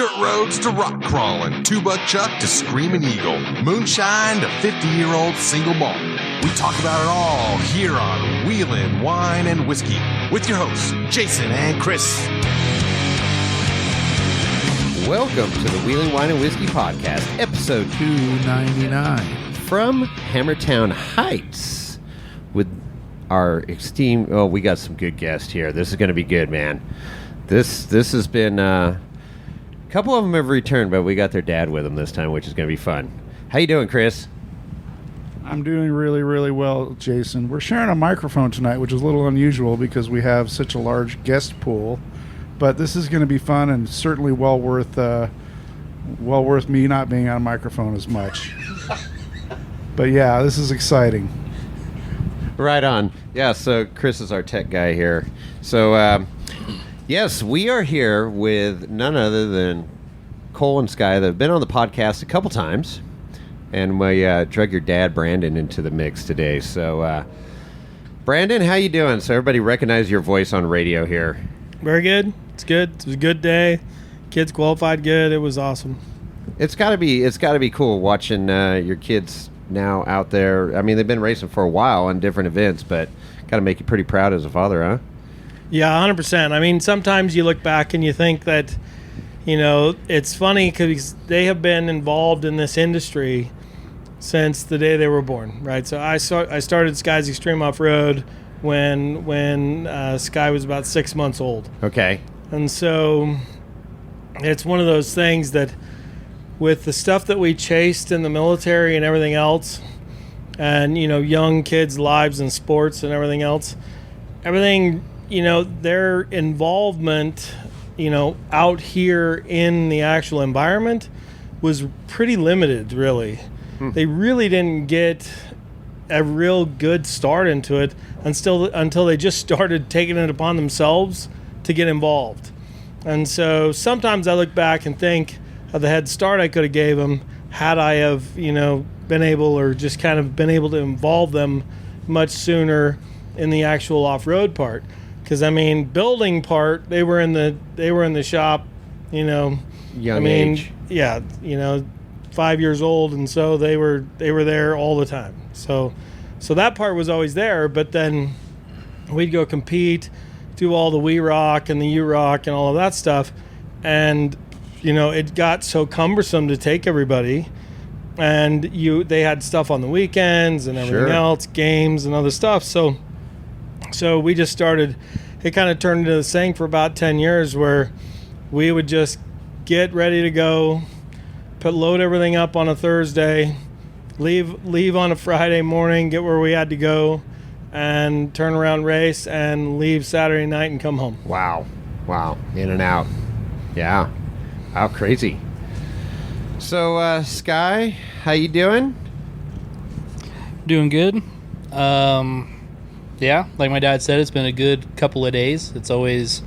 Dirt roads to rock crawling, two-buck chuck to screaming eagle, moonshine to 50-year-old single malt. We talk about it all here on Wheelin' Wine and Whiskey with your hosts, Jason and Chris. Welcome to the Wheelin' Wine and Whiskey Podcast, episode 299. From Hammertown Heights with our esteemed... Oh, we got some good guests here. This is going to be good, man. This has been... a couple of them have returned, but we got their dad with them this time, which is going to be fun. How you doing, Chris? I'm doing really, really well, Jason. We're sharing a microphone tonight, which is a little unusual because we have such a large guest pool. But this is going to be fun and certainly well worth me not being on a microphone as much. But yeah, this is exciting. Right on. Yeah, so Chris is our tech guy here. So, yes, we are here with none other than Cole and Sky that have been on the podcast a couple times. And we drug your dad, Brandon, into the mix today. So, Brandon, how you doing? So everybody recognize your voice on radio here. Very good. It's good. It was a good day. Kids qualified good. It was awesome. It's got to be cool watching your kids now out there. I mean, they've been racing for a while on different events, but got to make you pretty proud as a father, huh? Yeah, 100%. I mean, sometimes you look back and you think that, you know, it's funny because they have been involved in this industry since the day they were born, right? So I started Sky's Extreme Off-Road when Sky was about 6 months old. Okay. And so it's one of those things that with the stuff that we chased in the military and everything else, and, you know, young kids' lives and sports and everything else, everything, you know, their involvement, you know, out here in the actual environment was pretty limited, really. They really didn't get a real good start into it until they just started taking it upon themselves to get involved. And so sometimes I look back and think of the head start I could have gave them had I have, you know, been able to involve them much sooner in the actual off-road part. Because I mean, building part, they were in the shop, you know, Young age. Yeah, you know, 5 years old, and so they were there all the time. So that part was always there, but then we'd go compete, do all the We Rock and the U Rock and all of that stuff, and you know, it got so cumbersome to take everybody, and they had stuff on the weekends and everything else, games and other stuff. So we just started. It kind of turned into this thing for about 10 years where we would just get ready to go, load everything up on a Thursday, leave on a Friday morning, get where we had to go, and turn around, race, and leave Saturday night and come home. Wow. In and out. Yeah. How crazy. So, Sky, how you doing? Doing good. Yeah, like my dad said, it's been a good couple of days. It's always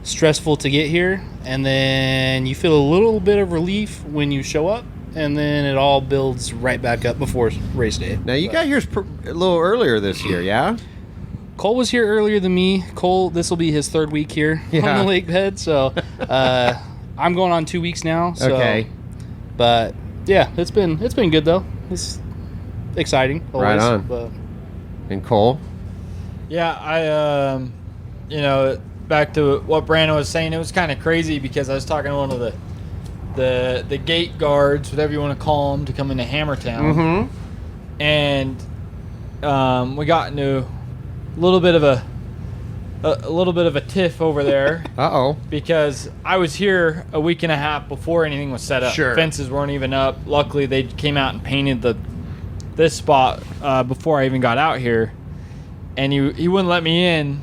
stressful to get here, and then you feel a little bit of relief when you show up, and then it all builds right back up before race day. Now, you got here a little earlier this year, yeah? Cole was here earlier than me. Cole, this will be his third week here on the lakebed, so I'm going on 2 weeks now. So, okay. But yeah, it's been good though. It's exciting. Always, right on. But. And Cole? Yeah, you know, back to what Brandon was saying, it was kind of crazy because I was talking to one of the gate guards, whatever you want to call them, to come into Hammertown, and we got into a little bit of a tiff over there. Because I was here a week and a half before anything was set up. Sure. Fences weren't even up. Luckily, they came out and painted this spot before I even got out here, and he wouldn't let me in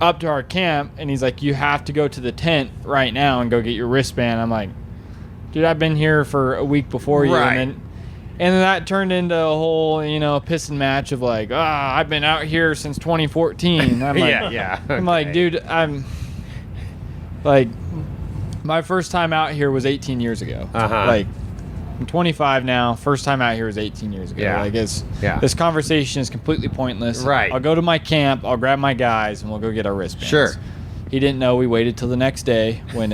up to our camp, and he's like, you have to go to the tent right now and go get your wristband. I'm like, dude, I've been here for a week before you. Right. And then that turned into a whole, you know, pissing match of like, I've been out here since 2014. I'm like, yeah. Okay. I'm like, dude, I'm like, my first time out here was 18 years ago. Like, I'm 25 now. First time out here was 18 years ago. Yeah. Like, this conversation is completely pointless. Right. I'll go to my camp. I'll grab my guys, and we'll go get our wristbands. Sure. He didn't know we waited till the next day when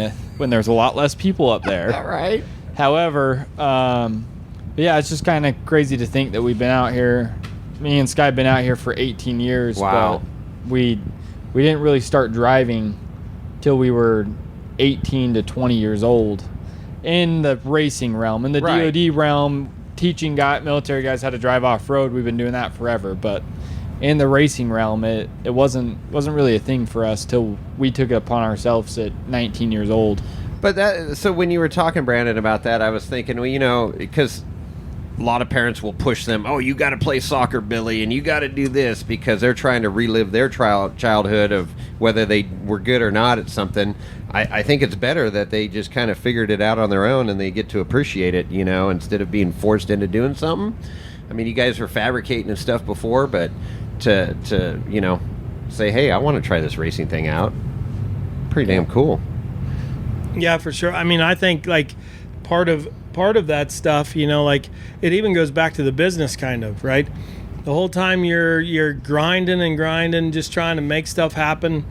there's a lot less people up there. All right. However, yeah, it's just kind of crazy to think that we've been out here. Me and Sky have been out here for 18 years. Wow. But we didn't really start driving till we were 18 to 20 years old in the racing realm. In the Right. DoD realm, teaching military guys how to drive off-road, we've been doing that forever. But in the racing realm, it wasn't really a thing for us till we took it upon ourselves at 19 years old. But so when you were talking, Brandon, about that, I was thinking, well, because a lot of parents will push them, oh, you got to play soccer, Billy, and you got to do this, because they're trying to relive their childhood of whether they were good or not at something. I think it's better that they just kind of figured it out on their own and they get to appreciate it, instead of being forced into doing something. I mean, you guys were fabricating and stuff before, but to say, hey, I want to try this racing thing out, pretty damn cool. Yeah, for sure. I mean, I think like part of that stuff, like it even goes back to the business kind of, right? The whole time you're grinding and grinding, just trying to make stuff happen,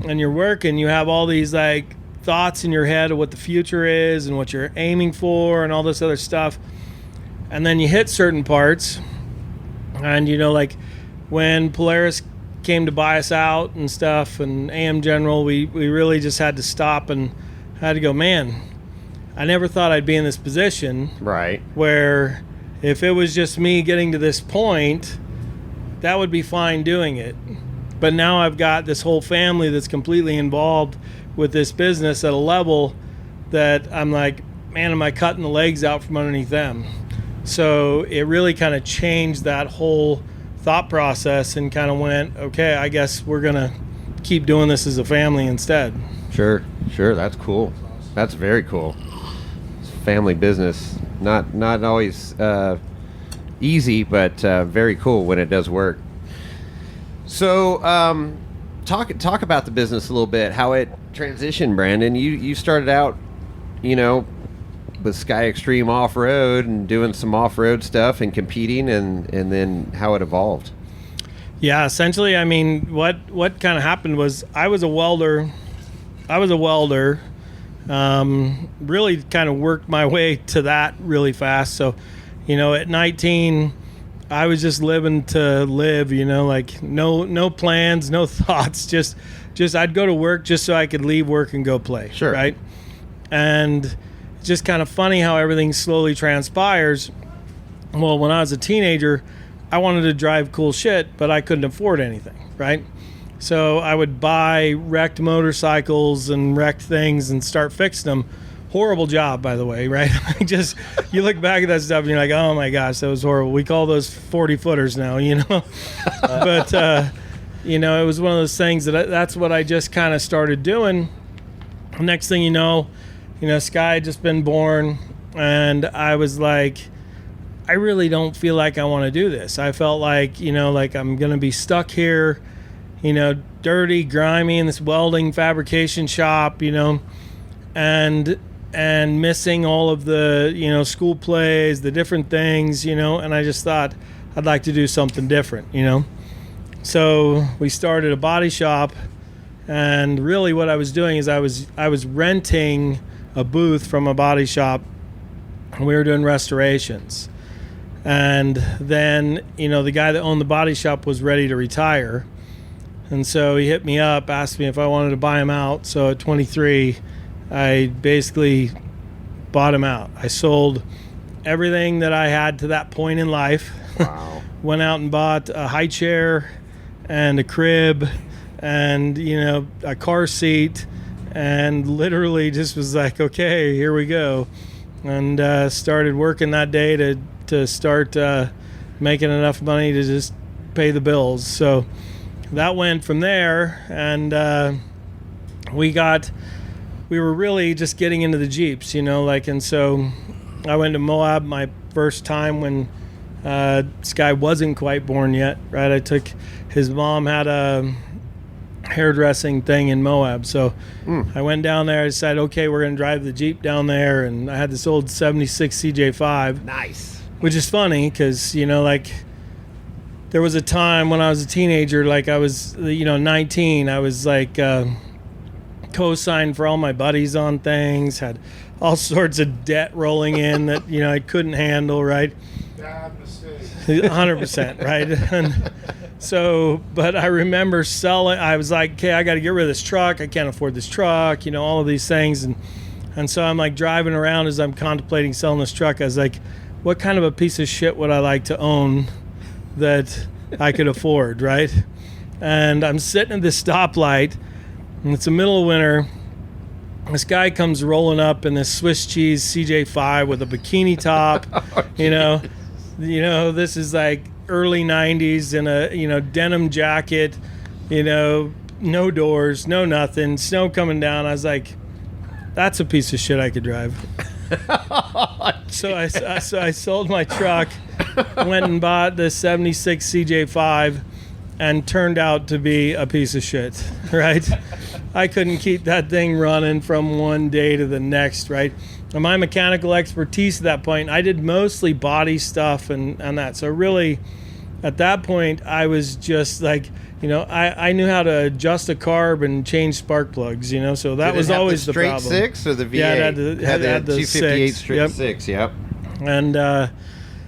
and you're working, you have all these like thoughts in your head of what the future is and what you're aiming for and all this other stuff. And then you hit certain parts, and like when Polaris came to buy us out and stuff, and AM General, we really just had to stop and had to go, man, I never thought I'd be in this position. Right. Where if it was just me getting to this point, that would be fine doing it. But now I've got this whole family that's completely involved with this business at a level that I'm like, man, am I cutting the legs out from underneath them? So it really kind of changed that whole thought process and kind of went, okay, I guess we're going to keep doing this as a family instead. Sure. That's cool. That's very cool. It's family business. Not always easy, but very cool when it does work. So, talk about the business a little bit. How it transitioned, Brandon. You started out, with Sky Extreme Off-Road and doing some off-road stuff and competing, and then how it evolved. Yeah, essentially, I mean, what kind of happened was I was a welder. Really kind of worked my way to that really fast. So, at 19, I was just living to live, like no plans, no thoughts, just I'd go to work just so I could leave work and go play. Sure. Right. And it's just kind of funny how everything slowly transpires. Well, when I was a teenager, I wanted to drive cool shit, but I couldn't afford anything. Right. So I would buy wrecked motorcycles and wrecked things and start fixing them. Horrible job, by the way, right? You look back at that stuff and you're like, oh my gosh, that was horrible. We call those 40-footers now, But, it was one of those things that's what I just kind of started doing. Next thing you know, Sky had just been born, and I was like, I really don't feel like I want to do this. I felt like, like I'm going to be stuck here, dirty, grimy in this welding fabrication shop, and missing all of the, school plays, the different things, and I just thought I'd like to do something different, So we started a body shop, and really what I was doing is I was renting a booth from a body shop, and we were doing restorations. And then, the guy that owned the body shop was ready to retire. And so he hit me up, asked me if I wanted to buy him out. So at 23, I basically bought him out. I sold everything that I had to that point in life. Wow. Went out and bought a high chair and a crib and, a car seat, and literally just was like, okay, here we go. And started working that day to start making enough money to just pay the bills. So that went from there, and we were really just getting into the Jeeps, and so I went to Moab my first time when Sky wasn't quite born yet, right? His mom had a hairdressing thing in Moab, so I went down there. I decided, okay, we're going to drive the Jeep down there, and I had this old 76 CJ5. Nice. Which is funny because, there was a time when I was a teenager, like I was, 19, I was like, co-signed for all my buddies on things, had all sorts of debt rolling in that, I couldn't handle, right? Bad mistake. 100%, right? And so, but I remember selling, I was like, okay, I got to get rid of this truck. I can't afford this truck, all of these things. And so I'm like driving around as I'm contemplating selling this truck. I was like, what kind of a piece of shit would I like to own that I could afford, right? And I'm sitting at this stoplight, and it's the middle of winter. This guy comes rolling up in this Swiss cheese CJ5 with a bikini top. This is like early 90s in a denim jacket, no doors, no nothing, snow coming down. I was like, that's a piece of shit I could drive. So I sold my truck, went and bought the 76 CJ5, and turned out to be a piece of shit, right? I couldn't keep that thing running from one day to the next, right? And my mechanical expertise at that point, I did mostly body stuff and that. So really, at that point, I was just like, I knew how to adjust a carb and change spark plugs, so that was always the problem. Straight six or the V8? Yeah, it had the 258 six. straight six, yep. And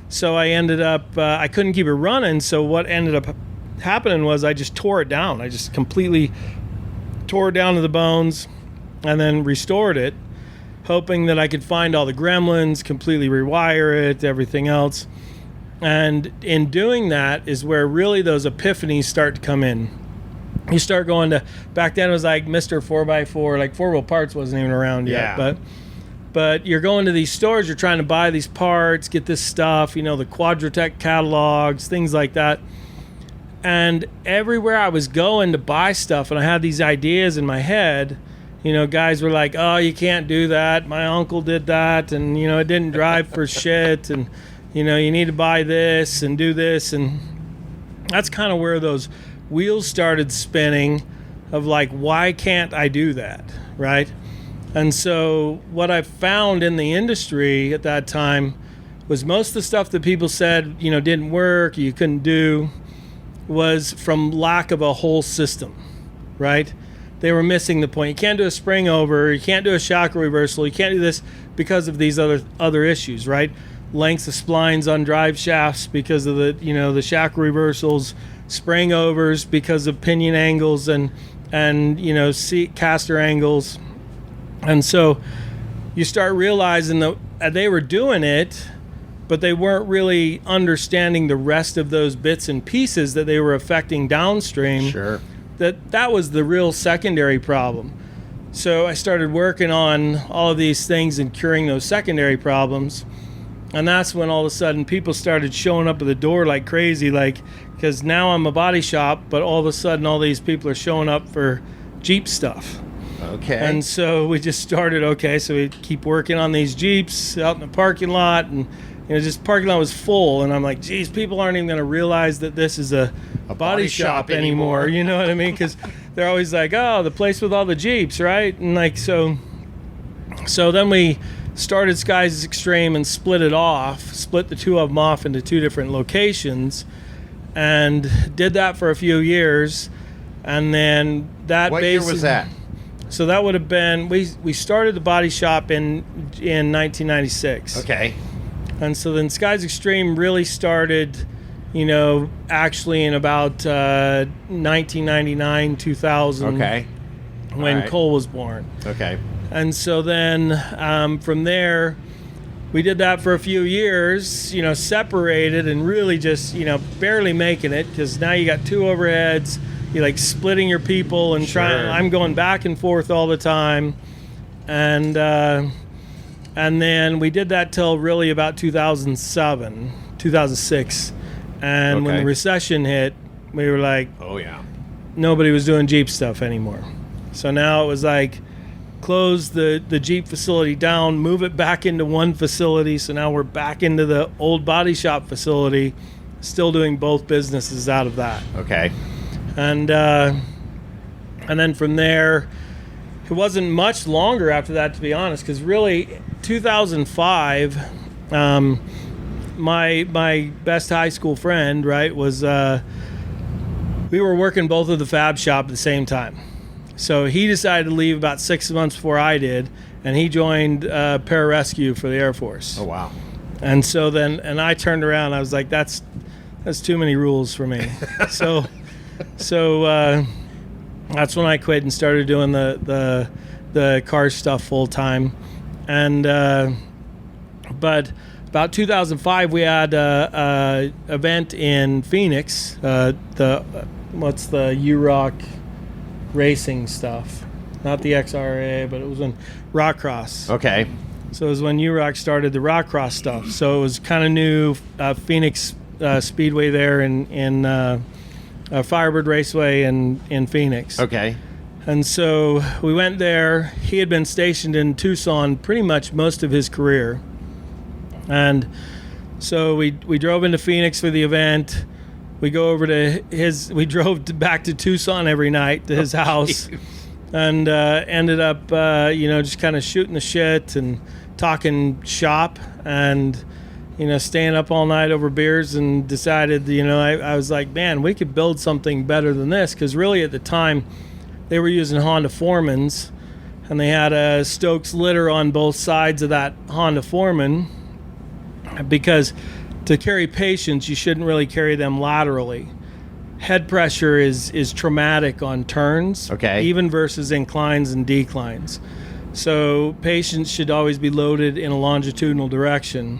so I ended up, I couldn't keep it running. So what ended up happening was I just tore it down. I just completely tore it down to the bones and then restored it, hoping that I could find all the gremlins, completely rewire it, everything else. And in doing that is where really those epiphanies start to come in. You start going to, back then it was like Mr. 4x4, like 4-wheel parts wasn't even around yet. But you're going to these stores, you're trying to buy these parts, get this stuff, the Quadratech catalogs, things like that. And everywhere I was going to buy stuff, and I had these ideas in my head, guys were like, oh, you can't do that. My uncle did that, and, it didn't drive for shit, and, you need to buy this and do this. And that's kind of where those wheels started spinning of like, why can't I do that, right? And so what I found in the industry at that time was most of the stuff that people said, didn't work, you couldn't do, was from lack of a whole system, right? They were missing the point. You can't do a spring over, you can't do a shock reversal, you can't do this because of these other issues, right? Lengths of splines on drive shafts because of the shock reversals, spring overs because of pinion angles and seat caster angles. And so you start realizing that they were doing it, but they weren't really understanding the rest of those bits and pieces that they were affecting downstream. Sure. That was the real secondary problem. So I started working on all of these things and curing those secondary problems. And that's when all of a sudden people started showing up at the door like crazy, because now I'm a body shop, but all of a sudden all these people are showing up for Jeep stuff. Okay. And so we just started, so we keep working on these Jeeps out in the parking lot, and just parking lot was full, and I'm like, geez, people aren't even going to realize that this is a body shop anymore. You know what I mean? Because they're always like, oh, the place with all the Jeeps, right? And so then we started Skies Extreme and split the two of them off into two different locations, and did that for a few years. And then What year was that? So that would have been, we started the body shop in 1996. Okay. And so then Skies Extreme really started, actually in about 1999, 2000. Okay. When Cole was born. Okay. And so then from there, we did that for a few years, separated and really just, barely making it, because now you got two overheads, you're like splitting your people and I'm going back and forth all the time. And then we did that till really about 2007, 2006. And when the recession hit, we were like, oh yeah, nobody was doing Jeep stuff anymore. So now it was like, close the Jeep facility down, move it back into one facility. So now we're back into the old body shop facility, still doing both businesses out of that. Okay. And then from there, it wasn't much longer after that, to be honest, because really 2005, my best high school friend, right, was we were working both of the fab shop at the same time. So he decided to leave about 6 months before I did, and he joined pararescue for the Air Force. Oh, wow. And so then, and I turned around. I was like, that's too many rules for me. so that's when I quit and started doing the car stuff full time. And but about 2005, we had a event in Phoenix. What's the UROC racing stuff? Not the XRA, but it was in Rock Cross. Okay. So it was when UROC started the Rock Cross stuff. So it was kind of new. Phoenix Speedway there in Firebird Raceway in Phoenix. Okay. And so we went there. He had been stationed in Tucson pretty much most of his career. And so we drove into Phoenix for the event. We we drove back to Tucson every night to his house. And ended up, just kind of shooting the shit and talking shop and, staying up all night over beers, and decided, I was like, man, we could build something better than this. Because really at the time, they were using Honda Foremans, and they had a Stokes litter on both sides of that Honda Foreman, because to carry patients, you shouldn't really carry them laterally. Head pressure is traumatic on turns, okay, even versus inclines and declines. So patients should always be loaded in a longitudinal direction.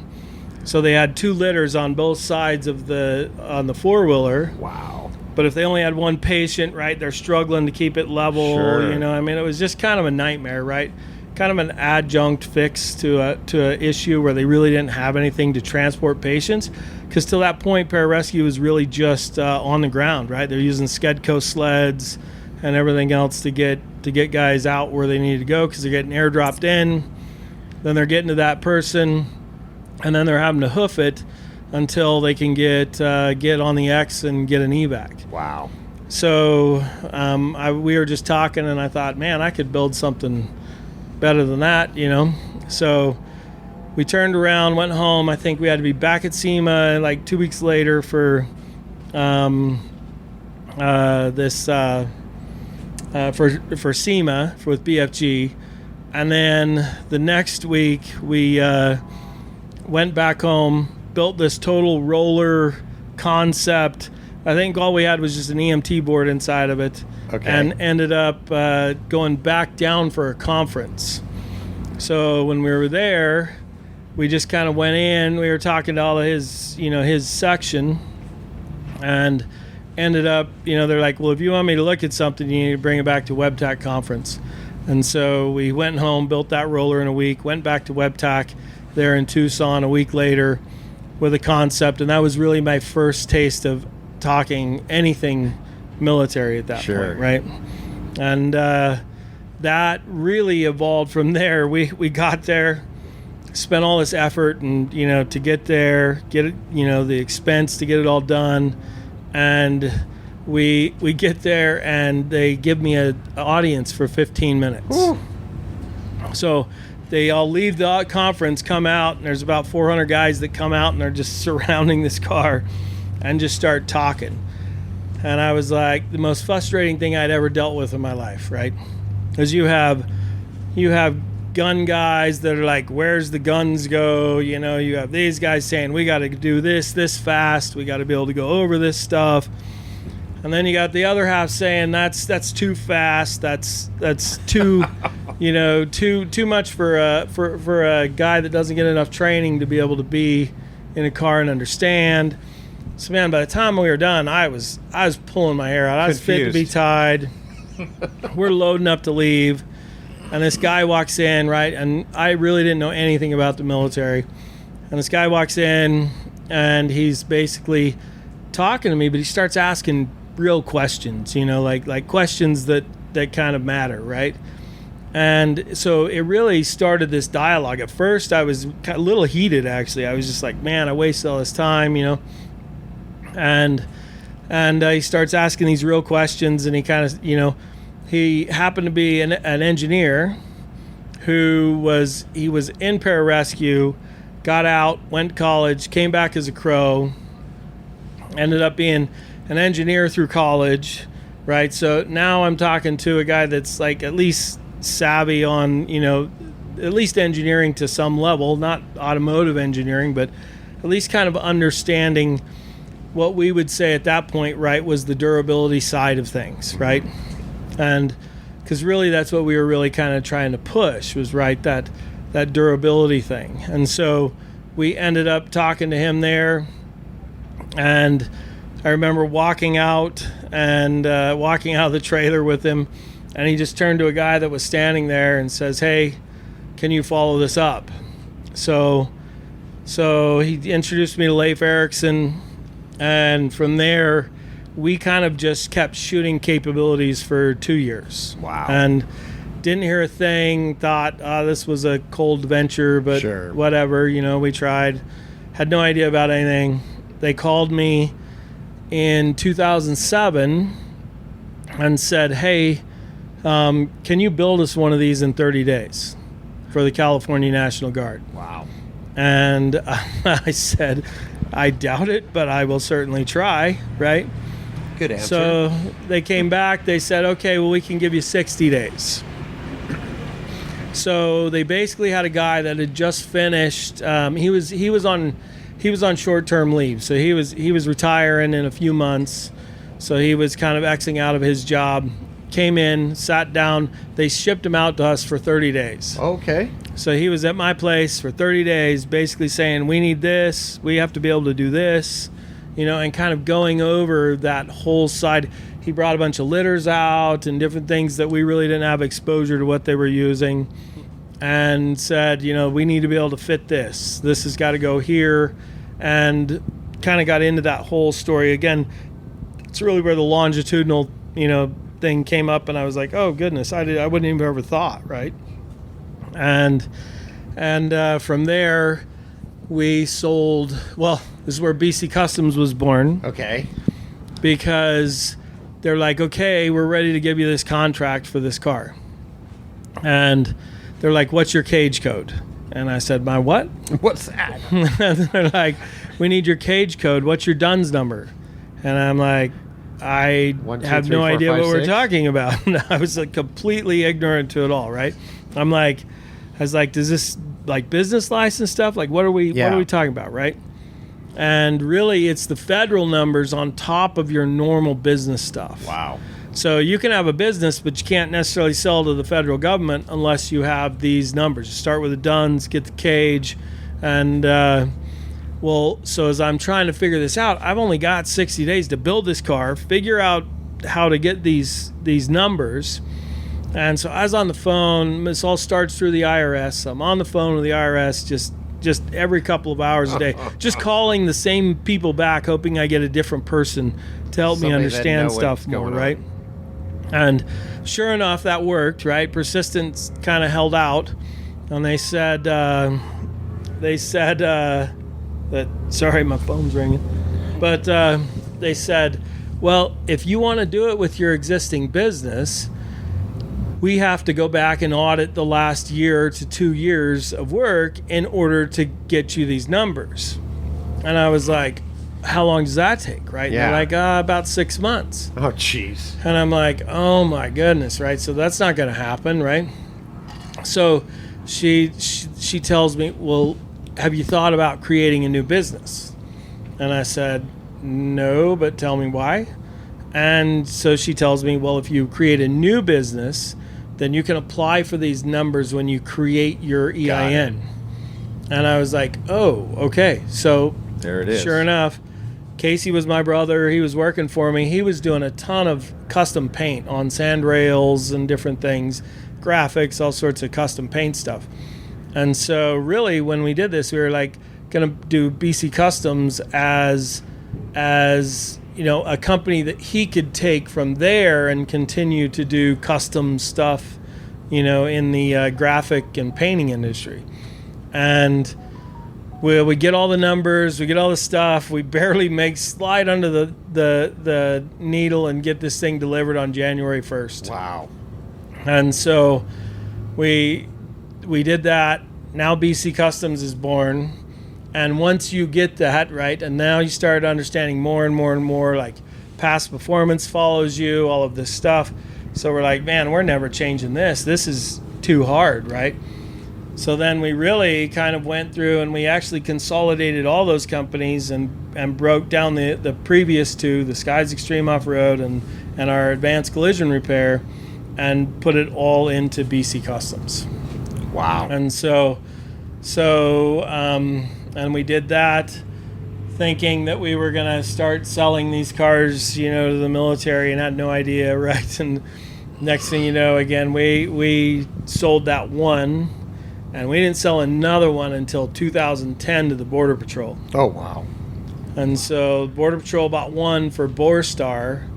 So they had 2 litters on both sides on the four-wheeler. Wow. But if they only had one patient, right, they're struggling to keep it level. Sure. It was just kind of a nightmare, right? Kind of an adjunct fix to a issue where they really didn't have anything to transport patients, because till that point, pararescue was really just on the ground, right? They're using Skedco sleds and everything else to get guys out where they need to go, because they're getting airdropped in, then they're getting to that person, and then they're having to hoof it until they can get on the X and get an evac. Wow. So we were just talking, and I thought, man, I could build something better than that, So we turned around, went home. I think we had to be back at SEMA like 2 weeks later for for SEMA with BFG, and then the next week we went back home, built this total roller concept. I think all we had was just an EMT board inside of it. Okay. And ended up going back down for a conference. So when we were there, we just kind of went in. We were talking to all of his section, and ended up, they're like, well, if you want me to look at something, you need to bring it back to WebTAC conference. And so we went home, built that roller in a week, went back to WebTAC there in Tucson a week later with a concept, and that was really my first taste of talking anything military at that point, right? And that really evolved from there. We got there, spent all this effort, and to get there, get it, the expense to get it all done, and we get there, and they give me an audience for 15 minutes. Ooh. So they all leave the conference, come out, and there's about 400 guys that come out, and they're just surrounding this car and just start talking. And I was like, the most frustrating thing I'd ever dealt with in my life, right? Because you have gun guys that are like, where's the guns go? You have these guys saying, we got to do this fast. We got to be able to go over this stuff. And then you got the other half saying, that's too fast. That's too, too much for a guy that doesn't get enough training to be able to be in a car and understand. So man, by the time we were done, I was pulling my hair out. I was fit to be tied. We're loading up to leave, and this guy walks in, right? And I really didn't know anything about the military. And this guy walks in, and he's basically talking to me, but he starts asking real questions, like questions that kind of matter, right? And so it really started this dialogue. At first, I was a little heated, actually. I was just like, man, I wasted all this time, And he starts asking these real questions, and he kind of, he happened to be an engineer who was in pararescue, got out, went to college, came back as a crow, ended up being an engineer through college, right? So now I'm talking to a guy that's like at least savvy on, at least engineering to some level, not automotive engineering, but at least kind of understanding what we would say at that point, right, was the durability side of things, right? And because really that's what we were really kind of trying to push was, right, that durability thing. And so we ended up talking to him there, and I remember walking out of the trailer with him, and he just turned to a guy that was standing there and says, "Hey, can you follow this up?" So he introduced me to Leif Erikson, and from there we kind of just kept shooting capabilities for 2 years. Wow. And didn't hear a thing, thought, this was a cold venture, but Sure. whatever, we tried. Had no idea about anything. They called me in 2007 and said, "Hey, can you build us one of these in 30 days for the California National Guard?" Wow. And I said, "I doubt it, but I will certainly try," right? Good answer. So they came back. They said, "Okay, well, we can give you 60 days." So they basically had a guy that had just finished. He was on short-term leave, so he was retiring in a few months. So he was kind of Xing out of his job. Came in, sat down. They shipped him out to us for 30 days. Okay. So he was at my place for 30 days, basically saying, "We need this. We have to be able to do this." And kind of going over that whole side. He brought a bunch of litters out and different things that we really didn't have exposure to what they were using, and said, "We need to be able to fit this. This has got to go here," and kind of got into that whole story. Again, it's really where the longitudinal, thing came up, and I was like, "Oh goodness, I wouldn't even have ever thought," right? And from there, we sold. Well, this is where BC Customs was born. Okay. Because they're like, "Okay, we're ready to give you this contract for this car," and they're like, "What's your cage code?" And I said, "My what?" What's that? They're like, "We need your cage code. What's your DUNS number?" And I'm like, I 1, 2, have 3, no 4, idea 5, what we're 6? talking about. I was like completely ignorant to it all, right? I was like, "Does this like business license stuff? Like, what are we talking about, right?" And really, it's the federal numbers on top of your normal business stuff. Wow. So you can have a business, but you can't necessarily sell to the federal government unless you have these numbers. You start with the DUNS, get the cage, and so as I'm trying to figure this out, I've only got 60 days to build this car, figure out how to get these numbers. And so I was on the phone. This all starts through the IRS. I'm on the phone with the IRS just every couple of hours a day, just calling the same people back, hoping I get a different person to help me Somebody that understand know stuff what's more, going on. right? And sure enough, that worked, right? Persistence kind of held out, and they said that, sorry, my phone's ringing, but they said, "Well, if you want to do it with your existing business, we have to go back and audit the last year to 2 years of work in order to get you these numbers." And I was like, "How long does that take?" Right? Yeah. And they're like, about 6 months. Oh, jeez. And I'm like, "Oh my goodness," right? So that's not going to happen, right? So she tells me, "Well, have you thought about creating a new business?" And I said, "No, but tell me why." And so she tells me, "Well, if you create a new business, then you can apply for these numbers when you create your EIN." And I was like, "Oh, okay." So There it is. sure enough, Casey was my brother. He was working for me. He was doing a ton of custom paint on sand rails and different things, graphics, all sorts of custom paint stuff. And so really when we did this, we were like going to do BC Customs as a company that he could take from there and continue to do custom stuff, in the graphic and painting industry. And we get all the numbers, we get all the stuff, we barely slide under the needle and get this thing delivered on January 1st. Wow. And so we did that. Now BC Customs is born. And once you get that, right, and now you start understanding more and more and more, like past performance follows you, all of this stuff. So we're like, man, we're never changing this. This is too hard, right? So then we really kind of went through and we actually consolidated all those companies and broke down the previous two, the Skies Extreme Off-Road and our Advanced Collision Repair, and put it all into BC Customs. Wow. And and we did that thinking that we were going to start selling these cars, to the military, and had no idea, right? And next thing you know, again, we sold that one, and we didn't sell another one until 2010 to the Border Patrol. Oh, wow. And so Border Patrol bought one for Borstar,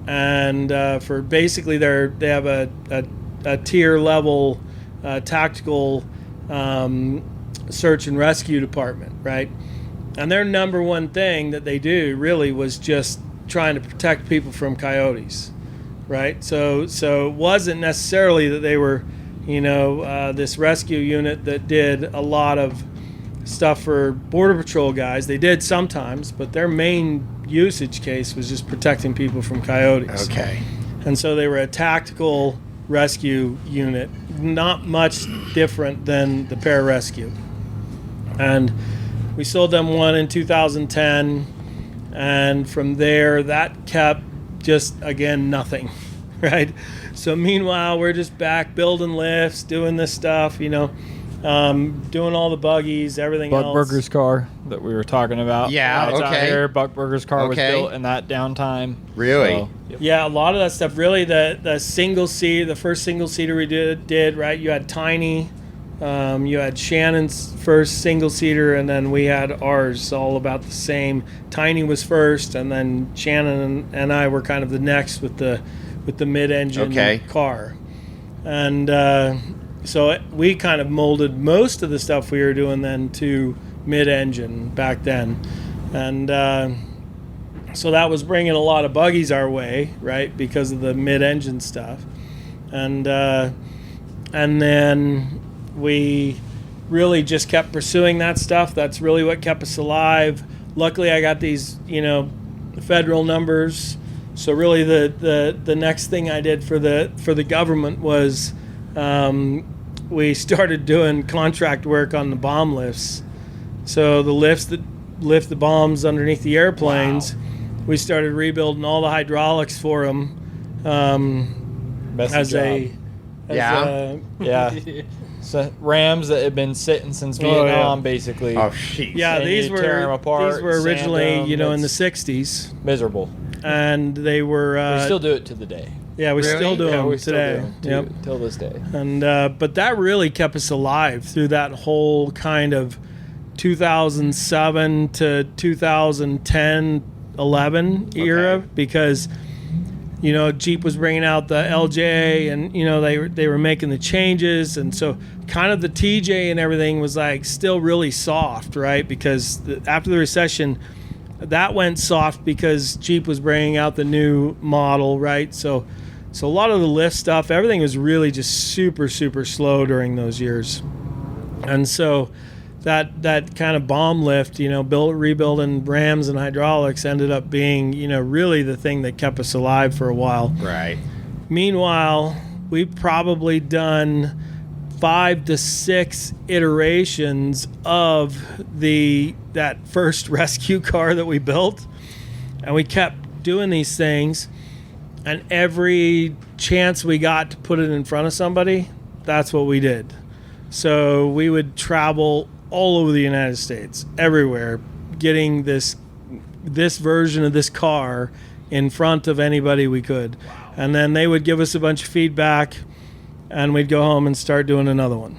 and for basically they have a tier level tactical search and rescue department, right? And their number one thing that they do really was just trying to protect people from coyotes, right? So it wasn't necessarily that they were, this rescue unit that did a lot of stuff for Border Patrol guys. They did sometimes, but their main usage case was just protecting people from coyotes. Okay. And so they were a tactical rescue unit, not much different than the pararescue. And we sold them one in 2010, and from there that kept just, again, nothing, right? So meanwhile, we're just back building lifts, doing this stuff, doing all the buggies, everything else. Buckburger's car that we were talking about. Yeah, It's out okay. here. Buckburger's car was Okay. built in that downtime. Really? So, Yeah, a lot of that stuff. Really, the single seat, the first single seater we did, right? You had Tiny, you had Shannon's first single seater, and then we had ours, all about the same. Tiny was first, and then Shannon and I were kind of the next with the mid-engine car. And so we kind of molded most of the stuff we were doing then to mid-engine back then, and so that was bringing a lot of buggies our way, right, because of the mid-engine stuff, and then we really just kept pursuing that stuff. That's really what kept us alive. Luckily, I got these, federal numbers. So really, the next thing I did for the government was we started doing contract work on the bomb lifts. So the lifts that lift the bombs underneath the airplanes, we started rebuilding all the hydraulics for them. Yeah. So Rams that had been sitting since Vietnam, basically. Oh, jeez. Yeah, And these you tear 'em apart, these were sand originally, them, in the it's- '60s, Miserable. and they were. We still do it to the day. Yeah, we still do Yeah, them we still do today. 'em Yep. till this day. And but that really kept us alive through that whole kind of 2007 to 2010, 11 era, because Jeep was bringing out the LJ, and they were making the changes, and so kind of the TJ and everything was like still really soft, right? Because after the recession, that went soft because Jeep was bringing out the new model, right? So a lot of the lift stuff, everything was really just super, super slow during those years. And so that kind of bomb lift, rebuilding Rams and hydraulics ended up being, really the thing that kept us alive for a while. Right. Meanwhile, we've probably done 5 to 6 iterations of that first rescue car that we built, and we kept doing these things, and every chance we got to put it in front of somebody, that's what we did. So we would travel all over the United States, everywhere, getting this version of this car in front of anybody we could. Wow. And then they would give us a bunch of feedback, and we'd go home and start doing another one.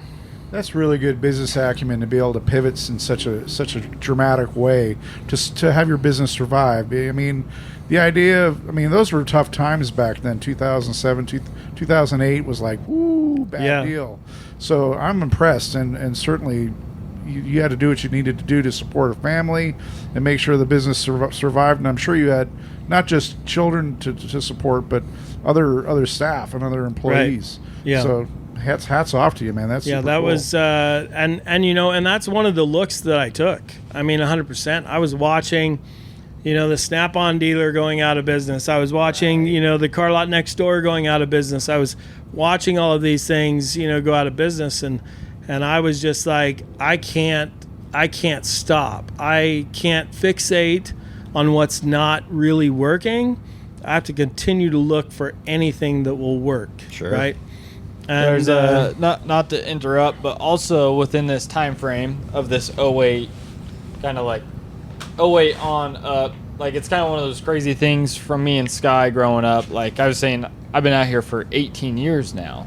That's really good business acumen to be able to pivot in such a dramatic way to have your business survive. I mean, the idea of, those were tough times back then. 2007, 2008 was like, woo, bad deal. So I'm impressed, and certainly you had to do what you needed to do to support a family and make sure the business survived. And I'm sure you had not just children to support, but other staff and other employees. Right. Yeah. So hats off to you, man. That's super that cool. was and that's one of the looks that I took. 100%. I was watching, the Snap-on dealer going out of business. I was watching, the car lot next door going out of business. I was watching all of these things, go out of business, and I was just like, I can't stop. I can't fixate on what's not really working. I have to continue to look for anything that will work. Sure. Right. And There's not to interrupt, but also within this time frame of this '08, kind of like '08 on up, like it's kind of one of those crazy things from me and Sky growing up. Like I was saying, I've been out here for 18 years now,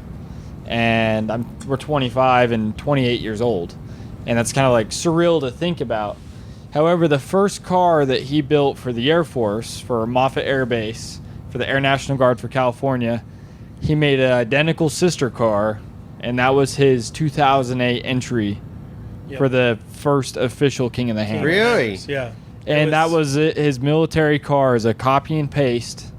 and we're 25 and 28 years old, and that's kind of like surreal to think about. However, the first car that he built for the Air Force, for Moffett Air Base, for the Air National Guard for California, he made an identical sister car, and that was his 2008 entry for the first official King of the Hammers. Really? Yeah. And that was his military car, as a copy and paste,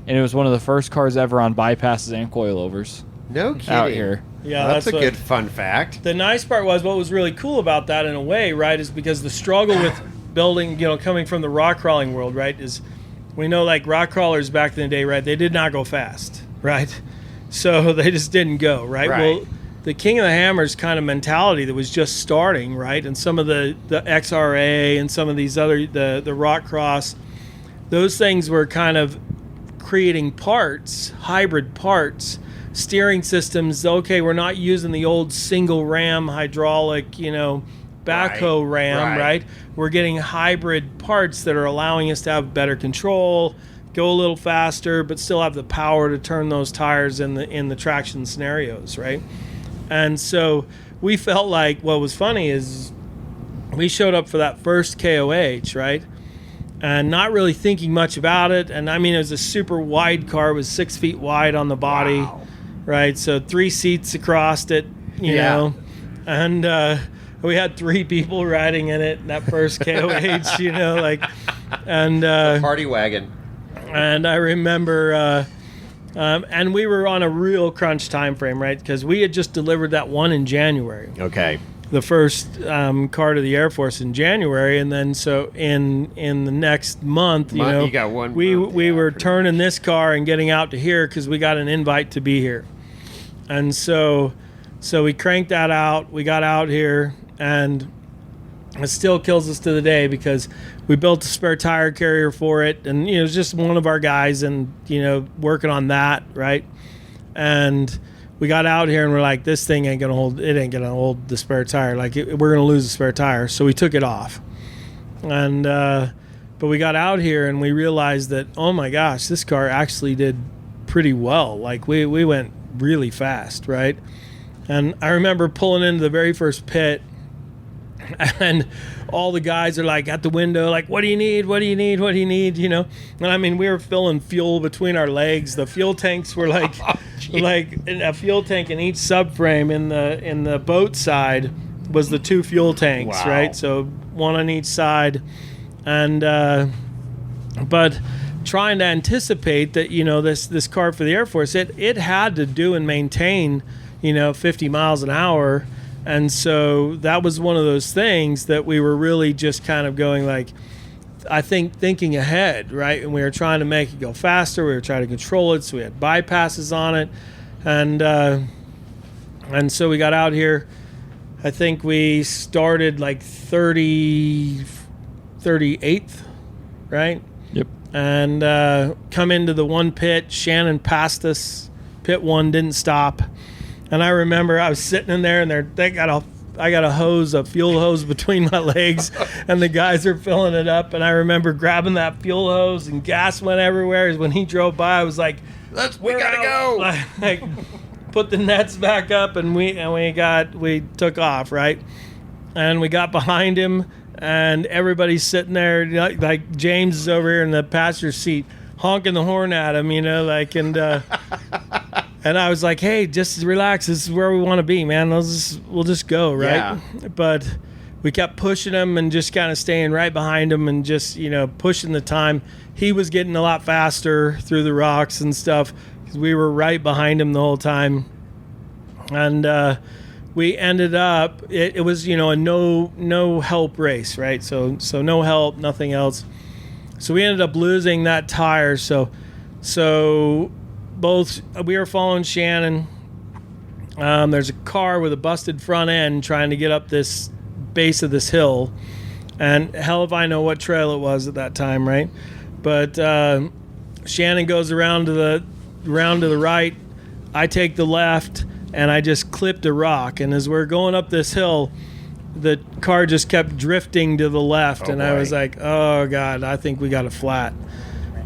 and it was one of the first cars ever on bypasses and coilovers No kidding. out here. Yeah, That's a what- good fun fact. The nice part was, what was really cool about that in a way, right, is because the struggle with building, coming from the rock crawling world, right, is we know like rock crawlers back in the day, right, they did not go fast, right? So they just didn't go, right? Right. Well, the King of the Hammers kind of mentality that was just starting, right, and some of the XRA and some of these other, the rock cross, those things were kind of creating parts, hybrid parts, steering systems. Okay, we're not using the old single ram hydraulic, backhoe ram, right? We're getting hybrid parts that are allowing us to have better control, go a little faster, but still have the power to turn those tires in the traction scenarios, right? And so we felt like what was funny is we showed up for that first KOH, right? And not really thinking much about it. And I mean, it was a super wide car. It was 6 feet wide on the body. Wow. Right, so 3 seats across it, you know, and we had 3 people riding in it. That first KOH, and Party wagon. and I remember, and we were on a real crunch time frame, right? Because we had just delivered that one in January, Okay. the first car to the Air Force in January, and then so in the next month, You got 1 we month, we yeah, were pretty turning this car and getting out to here because we got an invite to be here, and so we cranked that out. We got out here, and it still kills us to the day because we built a spare tire carrier for it, and it was just one of our guys, and working on that, right, and we got out here and we're like, this thing ain't gonna hold. It ain't gonna hold the spare tire. Like we're gonna lose the spare tire. So we took it off, and but we got out here and we realized that, oh my gosh, this car actually did pretty well. Like we went really fast, right? And I remember pulling into the very first pit, and all the guys are like at the window, like, what do you need? What do you need? What do you need? And I mean, we were filling fuel between our legs. The fuel tanks were like, like a fuel tank in each subframe. In the boat side was the 2 fuel tanks, Wow. right? So one on each side, and but trying to anticipate that this car for the Air Force, it had to do and maintain 50 miles an hour. And so that was one of those things that we were really just kind of going like, I think thinking ahead, right? And we were trying to make it go faster. We were trying to control it. So we had bypasses on it. And so we got out here. I think we started like 38th, right? Yep. And come into the one pit. Shannon passed pit one didn't stop. And I remember I was sitting in there, and I got a hose, a fuel hose between my legs, and the guys are filling it up. And I remember grabbing that fuel hose, and gas went everywhere. When he drove by, I was like, We gotta go. Like, put the nets back up, and we took off, right? And we got behind him, and everybody's sitting there, like James is over here in the passenger seat, honking the horn at him, and I was like, hey, just relax. This is where we want to be, man. We'll just go, right? Yeah. But we kept pushing him and just kind of staying right behind him and just, pushing the time. He was getting a lot faster through the rocks and stuff because we were right behind him the whole time. And we ended up, it was, a no help race, right? So no help, nothing else. So we ended up losing that tire. So both we were following Shannon. There's a car with a busted front end trying to get up this base of this hill, and hell if I know what trail it was at that time, right? But Shannon goes around to the right. I take the left, and I just clipped a rock. And as we're going up this hill, the car just kept drifting to the left, and I was like, "Oh God, I think we got a flat."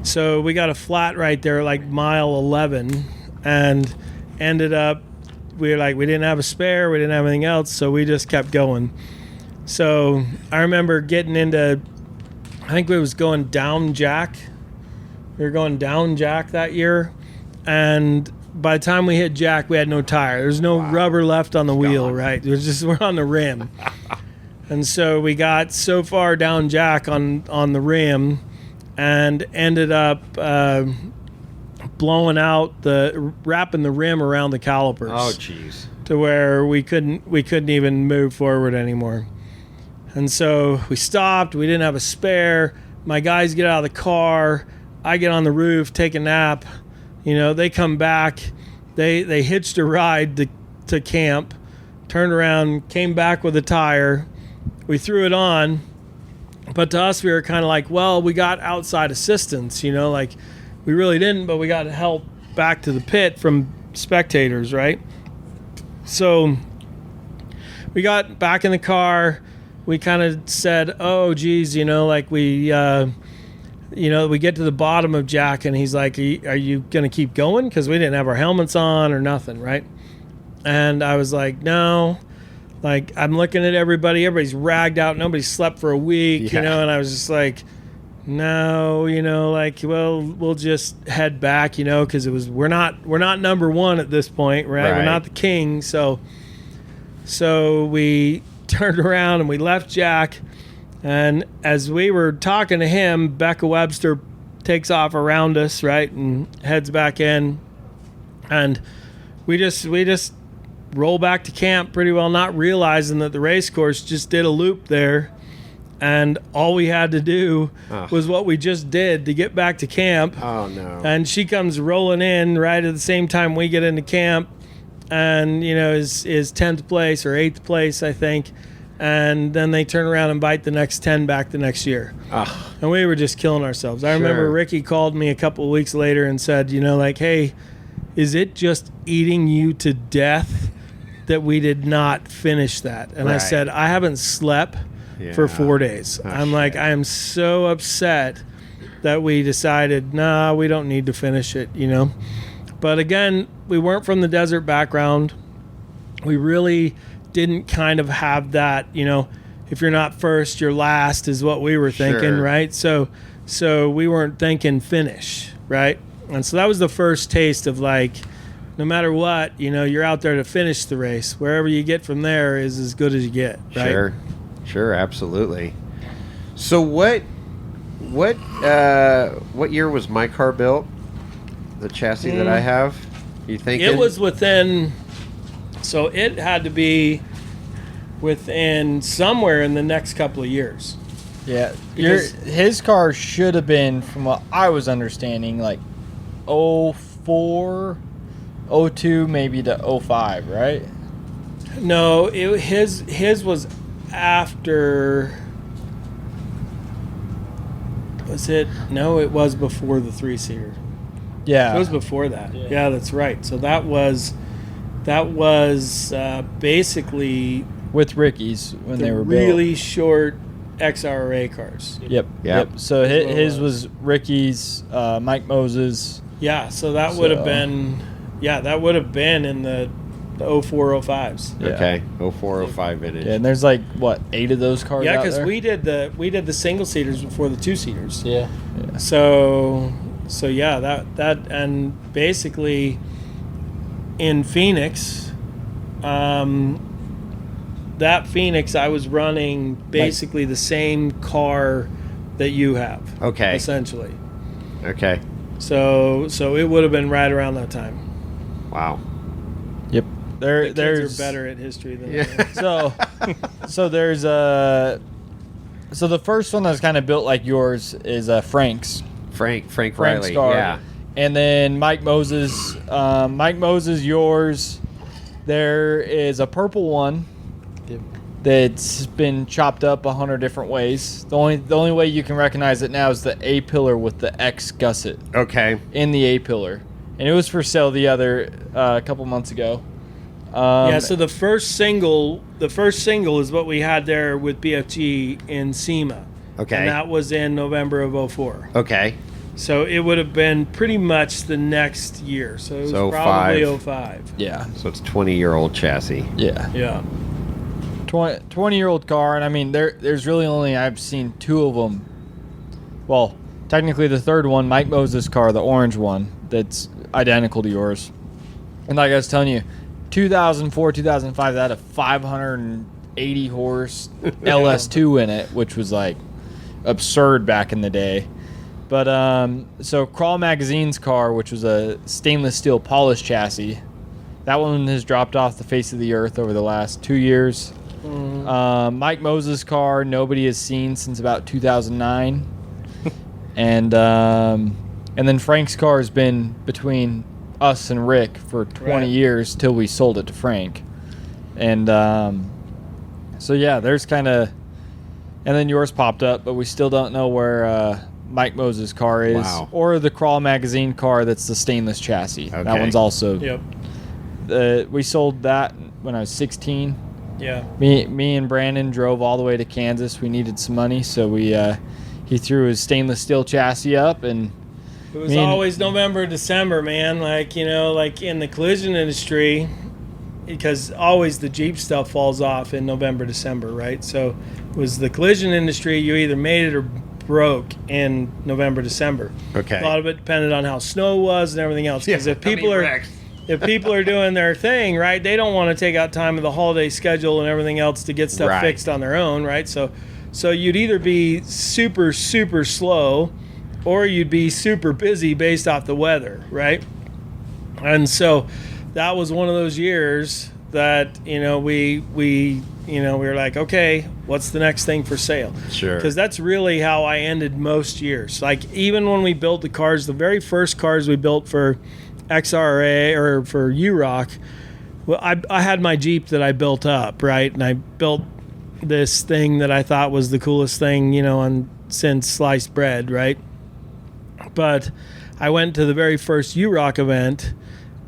So we got a flat right there, like mile 11, and ended up we didn't have a spare, we didn't have anything else, so we just kept going. So I remember getting into, I think we was going down Jack. We were going down Jack that year, and by the time we hit Jack, we had no tire. There's no rubber left on the wheel, right? We're on the rim. And so we got so far down Jack on the rim and ended up wrapping the rim around the calipers. Oh, jeez. To where we couldn't even move forward anymore. And so we stopped. We didn't have a spare. My guys get out of the car. I get on the roof, take a nap. They come back. They hitched a ride to camp, turned around, came back with a tire. We threw it on. But to us, we were kind of like, well, we got outside assistance, like we really didn't, but we got help back to the pit from spectators, right? So we got back in the car. We kind of said, oh, geez, we we get to the bottom of Jack, and he's like, are you going to keep going? Because we didn't have our helmets on or nothing, right? And I was like, no. Like, I'm looking at everybody's ragged out. Nobody slept for a week, and I was just like, no, well, we'll just head back, because we're not number one at this point, right? We're not the king. So we turned around and we left Jack. And as we were talking to him, Becca Webster takes off around us, right, and heads back in. And we just roll back to camp pretty well, not realizing that the race course just did a loop there. And all we had to do was what we just did to get back to camp. Oh, no. And she comes rolling in right at the same time we get into camp. And, is 10th place or 8th place, I think. And then they turn around and bite the next 10 back the next year. And we were just killing ourselves. I remember Ricky called me a couple of weeks later and said, hey, is it just eating you to death that we did not finish that? And I said, I haven't slept for 4 days. I'm like, I am so upset that we decided, nah, we don't need to finish it, But again, we weren't from the desert background. We really didn't kind of have that, if you're not first, you're last is what we were thinking, right? So we weren't thinking finish, right? And so that was the first taste of like, no matter what, you're out there to finish the race. Wherever you get from there is as good as you get, right? Sure, absolutely. So what year was my car built? The chassis that I have? You think it was within? So it had to be within somewhere in the next couple of years. Yeah, his car should have been, from what I was understanding, like 04, 02, maybe to 05, right? No, his was after. Was it? No, it was before the 3-seater. Yeah, it was before that. Yeah, that's right. So that was basically with Ricky's when they were really built. short XRA cars. Yep. So his was Ricky's, Mike Moses. Yeah, so that would have been, in the 04, 05s. Yeah. Okay, 04, 05 vintage. Yeah, and there's like what, 8 of those cars. Yeah, because we did the single seaters before the 2-seaters. Yeah. So yeah, that and basically in Phoenix, that Phoenix I was running basically the same car that you have. Okay. Essentially. Okay. So it would have been right around that time. Wow. Yep. The kids are better at history than I am. So there's So the first one that's kind of built like yours is Frank's. Frank Frank's Riley. car. Yeah. And then Mike Moses, yours. There is a purple one that's been chopped up 100 different ways. The only way you can recognize it now is the A pillar with the X gusset Okay. in the A pillar, and it was for sale a couple months ago. So the first single is what we had there with BFG in SEMA. Okay. And that was in November of 04. Okay. So it would have been pretty much the next year. So it was So probably 05. 05. Yeah, So it's 20-year-old chassis. yeah. Yeah. 20-year-old car, and I mean there's really only I've seen 2 of them. Well, technically the third one, Mike Moses' car, the orange one, that's identical to yours. And like I was telling you, 2004, 2005, that had a 580 horse LS2 in it, which was like absurd back in the day. But so Crawl Magazine's car, which was a stainless steel polished chassis, that one has dropped off the face of the earth over the last 2 years. Mike Moses' car, nobody has seen since about 2009. And then Frank's car has been between us and Rick for 20 years till we sold it to Frank. And so yeah, there's kind of, and then yours popped up, but we still don't know where Mike Moses' car is. Wow. Or the Crawl Magazine car that's the stainless chassis. Okay. That one's also, Yep. we sold that when I was 16. Yeah. Me and Brandon drove all the way to Kansas. We needed some money, so he threw his stainless steel chassis up, and It was always November, December, man. Like, like in the collision industry, because always the Jeep stuff falls off in November, December, right? So it was the collision industry, you either made it or broke in November, December. Okay. A lot of it depended on how snow was and everything else. Because if people are doing their thing, right, they don't want to take out time of the holiday schedule and everything else to get stuff Right. fixed on their own, right? So you'd either be super, super slow, or you'd be super busy based off the weather, right? And so that was one of those years that we were like, okay, what's the next thing for sale? Sure. Because that's really how I ended most years. Like even when we built the cars, the very first cars we built for XRA or for UROC, well, I had my Jeep that I built up, right? And I built this thing that I thought was the coolest thing, since sliced bread, right? But I went to the very first UROC event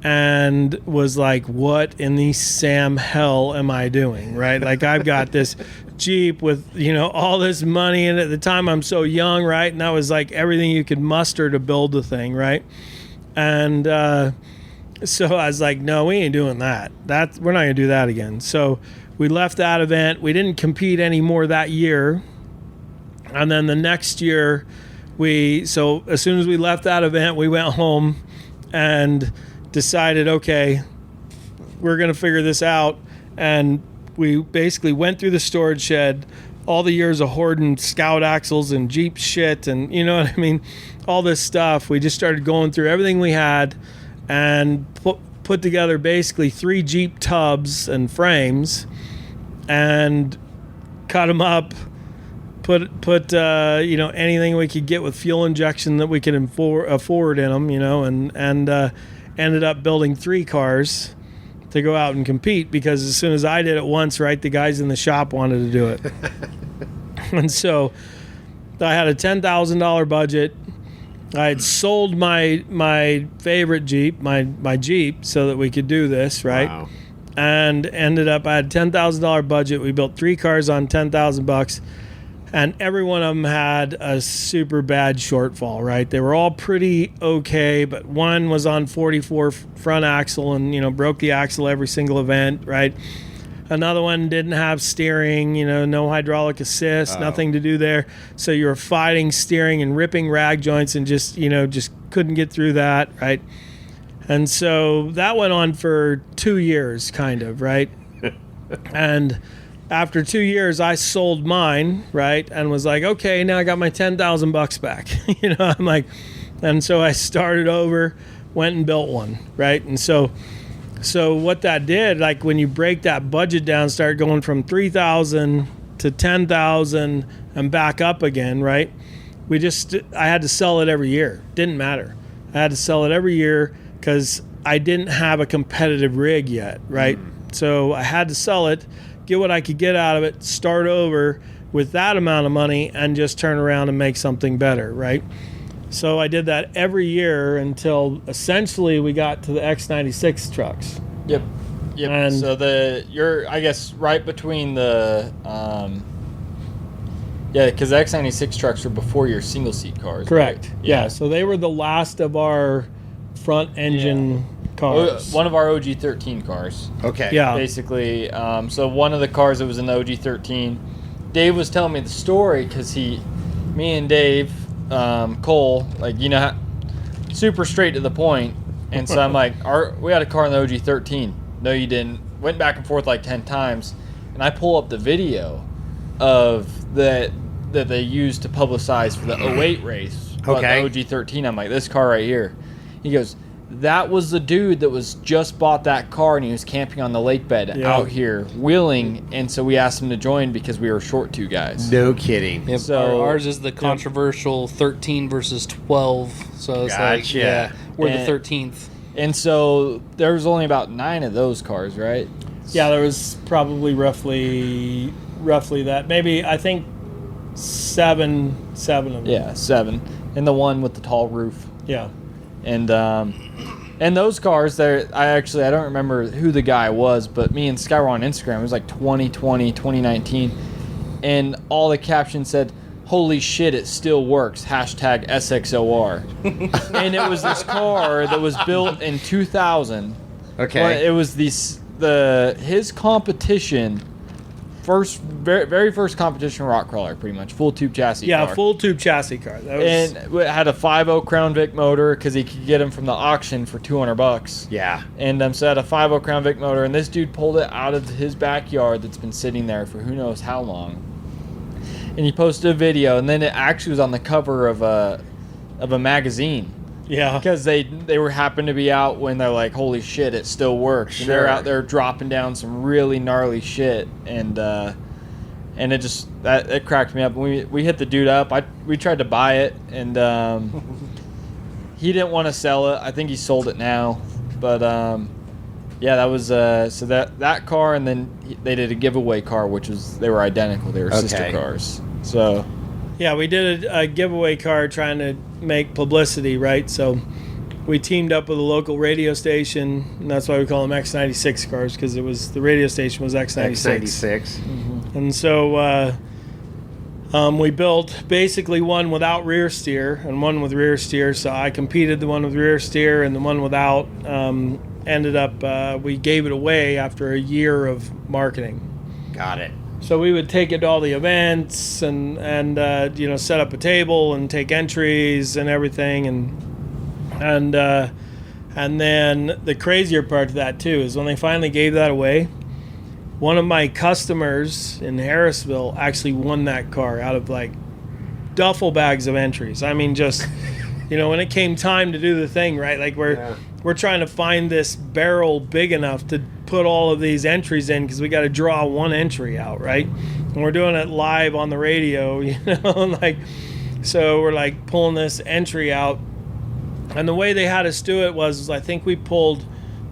and was like, what in the Sam hell am I doing, right? Like I've got this Jeep with, all this money, and at the time I'm so young, right? And that was like everything you could muster to build the thing, right? And so I was like, no, we ain't doing that. We're not gonna do that again. So we left that event. We didn't compete anymore that year. And then the next year, so as soon as we left that event, we went home and decided, okay, we're going to figure this out. And we basically went through the storage shed, all the years of hoarding Scout axles and Jeep shit and, all this stuff. We just started going through everything we had and put together basically 3 Jeep tubs and frames and cut them up. Put anything we could get with fuel injection that we could afford in them, and ended up building 3 cars to go out and compete, because as soon as I did it once, right, the guys in the shop wanted to do it. And so I had a $10,000 budget. I had sold my favorite Jeep, my Jeep, so that we could do this, right? Wow. And ended up, I had $10,000 budget. We built 3 cars on $10,000. And every one of them had a super bad shortfall, right? They were all pretty okay, but one was on 44 front axle and, broke the axle every single event, right? Another one didn't have steering, no hydraulic assist, nothing to do there. So you were fighting steering and ripping rag joints and just couldn't get through that, right? And so that went on for 2 years, kind of, right? And after 2 years, I sold mine, right, and was like, okay, now I got my $10,000 back. I'm like, and so I started over, went and built one, right? And so what that did, like when you break that budget down, start going from $3,000 to to 10,000 and back up again, right? I had to sell it every year. Didn't matter. I had to sell it every year because I didn't have a competitive rig yet, right? So I had to sell it, get what I could get out of it, start over with that amount of money, and just turn around and make something better, right? So I did that every year until essentially we got to the X96 trucks. Yep. And So you're, I guess, right between the because the X96 trucks were before your single seat cars. Correct. Right? Yeah. So they were the last of our front engine cars. One of our OG13 cars. Okay. Yeah. Basically, so one of the cars that was in the OG13, Dave was telling me the story because me and Dave, Cole, like, super straight to the point. And so I'm like, we had a car in the OG13. No, you didn't. Went back and forth like 10 times. And I pull up the video of that they used to publicize for the 08 race. Okay. The OG13. I'm like, this car right here. He goes, that was the dude that was just bought that car and he was camping on the lakebed out here wheeling. And so we asked him to join because we were short 2 guys. No kidding. Yep, So- ours is the controversial 13 versus 12. So it's like, Gotcha. yeah, we're And- the 13th. And so there was only about 9 of those cars, right? Yeah, there was probably roughly that. Maybe, I think, seven of them. Yeah, 7. And the one with the tall roof. Yeah. And those cars there, I don't remember who the guy was, but me and Sky were on Instagram. It was like 2020, 2019. And all the captions said, "Holy shit, it still works. Hashtag SXOR." And it was this car that was built in 2000. Okay. Well, it was his competition, very first competition rock crawler, pretty much full tube chassis. Yeah, car. full tube chassis car. That was, And it had a 5.0 Crown Vic motor because he could get them from the auction for $200. Yeah. And so it had a 5.0 Crown Vic motor, and this dude pulled it out of his backyard that's been sitting there for who knows how long. And he posted a video, and then it actually was on the cover of a magazine. yeah. Because they were happened to be out when they're like, holy shit, it still works. And they're Sure. out there dropping down some really gnarly shit, and it just it cracked me up. And we hit the dude up. We tried to buy it, and he didn't want to sell it. I think he sold it now, but yeah, that was so that car, and then they did a giveaway car, they were identical. They were sister Okay. cars. So Yeah, we did a giveaway car trying to make publicity, right? So we teamed up with a local radio station, and that's why we call them X96 cars, because the radio station was X96. X96. And so we built basically one without rear steer and one with rear steer. So I competed the one with rear steer, and the one without ended up, we gave it away after a year of marketing. Got it. So we would take it to all the events and set up a table and take entries and everything, and then the crazier part of that too is when they finally gave that away, one of my customers in Harrisville actually won that car out of like duffel bags of entries. I mean, just when it came time to do the thing, right? Like we're trying to find this barrel big enough to put all of these entries in because we got to draw one entry out, right? And we're doing it live on the radio, so we're like pulling this entry out, and the way they had us do it was I think we pulled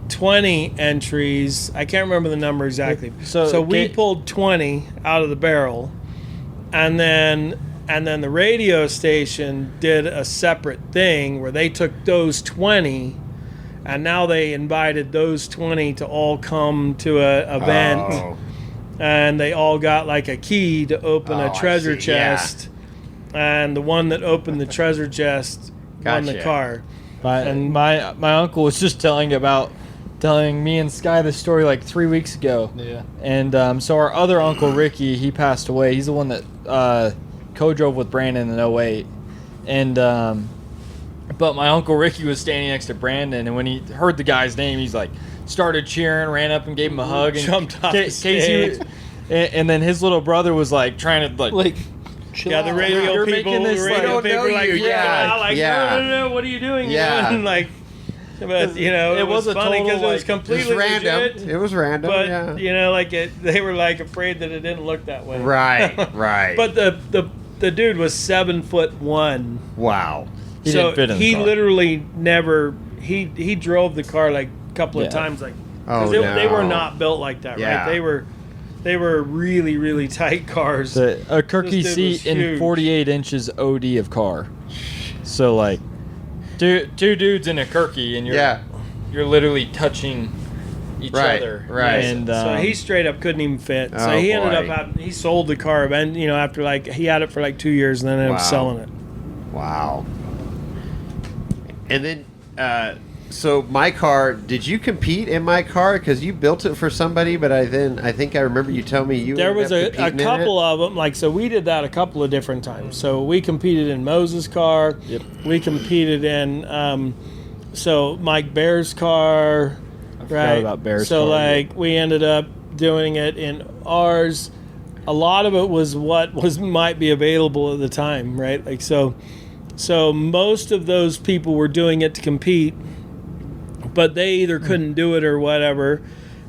20 entries. I can't remember the number exactly. So we pulled 20 out of the barrel, and then the radio station did a separate thing where they took those 20. And now they invited those 20 to all come to a event, Oh. and they all got like a key to open Oh, a I treasure see, yeah. chest. And the one that opened the treasure chest won the Gotcha. car. my uncle was just telling me and Sky this story like 3 weeks ago. Yeah. And so our other uncle Ricky, he passed away. He's the one that co-drove with Brandon in 08. And but my uncle Ricky was standing next to Brandon, and when he heard the guy's name, he's like started cheering, ran up and gave him a hug, and Jumped off the stage. and then his little brother was like trying to like Chill Yeah, the out. radio You're people, making this, the radio like, people were like, you. yeah, like, Yeah. no, what are you doing? Yeah. And like, But it was a funny total, because it was like, completely It was random. legit. It was random. But yeah. they were like afraid that it didn't look that way. Right. But the dude was 7'1". Wow. He So didn't fit in the he car. literally never he drove the car like a couple of Yeah. times like Oh, they were no. not built like that, Yeah. right? They were really, really tight cars. A Kirky This dude was seat and huge. 48 inches OD of car. So like, two dudes in a Kirky, and you're literally touching each Right, other. right. And So he straight up couldn't even fit. So Oh, he ended boy. up he sold the car, and after like he had it for like 2 years, and then ended up Wow. selling it. Wow. And then, so my car, did you compete in my car? Because you built it for somebody, but I think I remember you telling me you There ended was up a competing in couple it? of them, like, so we did that a couple of different times. So we competed in Moses' car. Yep. We competed in, so Mike Bear's car. I forgot Right. about Bear's so car, like we ended up doing it in ours. A lot of it was what might be available at the time, right? Like so most of those people were doing it to compete, but they either couldn't do it or whatever.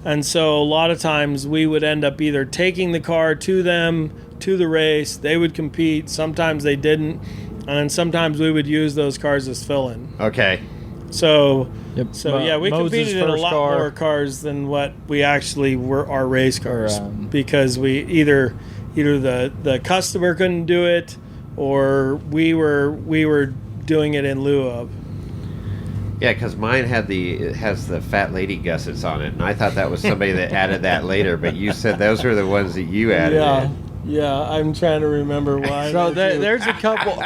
And so a lot of times we would end up either taking the car to them to the race. They would compete. Sometimes they didn't, and then sometimes we would use those cars as fill-in. Okay. So. Yep. So yeah, we Moses' competed in a first lot car. more cars than what we actually were our race cars because we either the customer couldn't do it or we were doing it in lieu of. Yeah, because mine has the fat lady gussets on it, and I thought that was somebody that added that later, but you said those were the ones that you added in. Yeah, I'm trying to remember why. So there's a couple.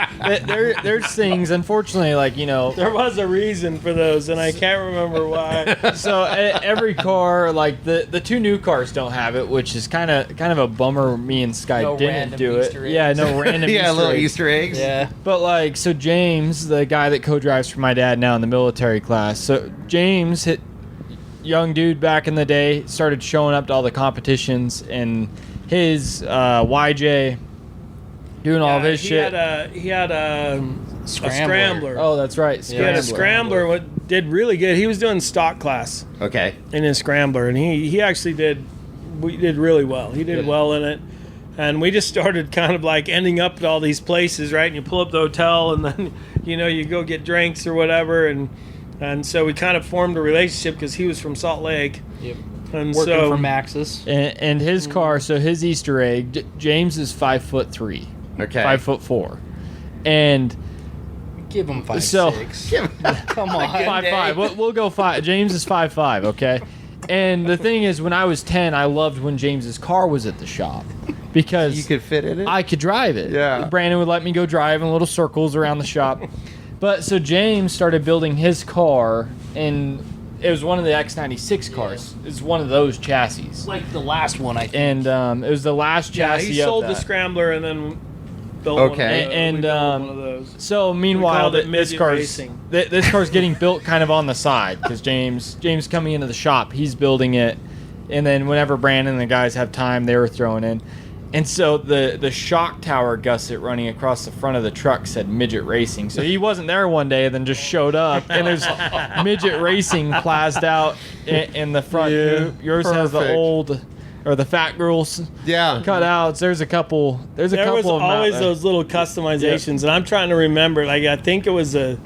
There's things, unfortunately, like there was a reason for those, and I can't remember why. So every car, like the two new cars, don't have it, which is kind of a bummer. Me and Sky No didn't random do it. Easter eggs. Yeah, no random. Yeah, little eggs. Easter eggs. Yeah. But like, so James, the guy that co-drives for my dad now in the military class. So James, young dude back in the day, started showing up to all the competitions, and his YJ doing all this shit. He had a scrambler. Oh, that's right. He had a scrambler. What did really good. He was doing stock class Okay. in his scrambler, and he actually did really well. He did well in it, and we just started kind of like ending up at all these places, right? And you pull up the hotel, and then you go get drinks or whatever, and so we kind of formed a relationship because he was from Salt Lake. Yep. And Working so for Maxis. And his car, so his Easter egg, James is 5'3", Okay. 5'4", and Give him 5'6". So- Come on. 5'5". We'll go 5. James is 5'5", okay? And the thing is, when I was 10, I loved when James's car was at the shop because You could fit in it? I could drive it. Yeah. Brandon would let me go drive in little circles around the shop. But so James started building his car, and it was one of the X96 cars. It's one of those chassis. Like the last one, I think. And it was the last yeah, chassis he sold of the that. scrambler and then built Okay. And, one of those. So meanwhile, called it this midget car's racing. this car's getting built kind of on the side because James coming into the shop, he's building it, and then whenever Brandon and the guys have time, they were throwing in. And so the shock tower gusset running across the front of the truck said midget racing. So he wasn't there one day, then just showed up, and there's midget racing plastered out in the front. Yeah, Yours has the perfect. old or the fat girls Yeah. cutouts. There's a couple. There's a There couple was of them out always there. those little customizations, and I'm trying to remember. Like I think it was it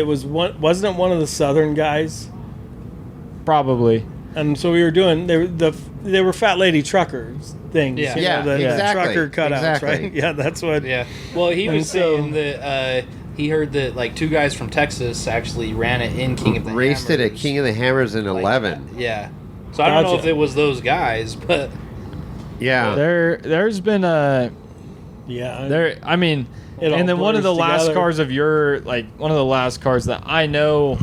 was one. Wasn't it one of the Southern guys? Probably. And so we were doing they were fat lady truckers things. Yeah. you know, Yeah, the exactly, trucker cutouts, exactly. right? Yeah, that's what. Yeah. Well, he And was so- saying that he heard that like two guys from Texas actually ran it in King of the Raced it at Hammers. King of the Hammers in Like, 11. Yeah. So I don't know Gotcha. if it was those guys, but Yeah. There's been a Yeah. there. I mean, It all and then one of the blurs last together. cars of your one of the last cars that I know.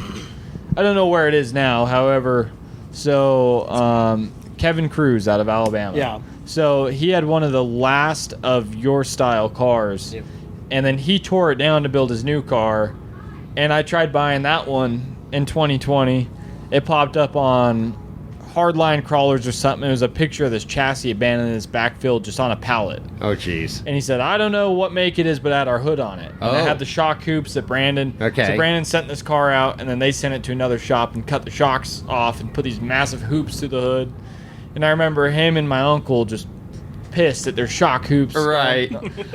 I don't know where it is now. However, so Kevin Cruz out of Alabama. Yeah. So he had one of the last of your style cars, Yep. and then he tore it down to build his new car. And I tried buying that one in 2020. It popped up on hardline crawlers or something. It was a picture of this chassis abandoned in this backfield just on a pallet. Oh, jeez. And he said, I don't know what make it is, but it had our hood on it. And it had the shock hoops that Brandon. Okay. So Brandon sent this car out, and then they sent it to another shop and cut the shocks off and put these massive hoops through the hood. And I remember him and my uncle just pissed that there's shock hoops Right.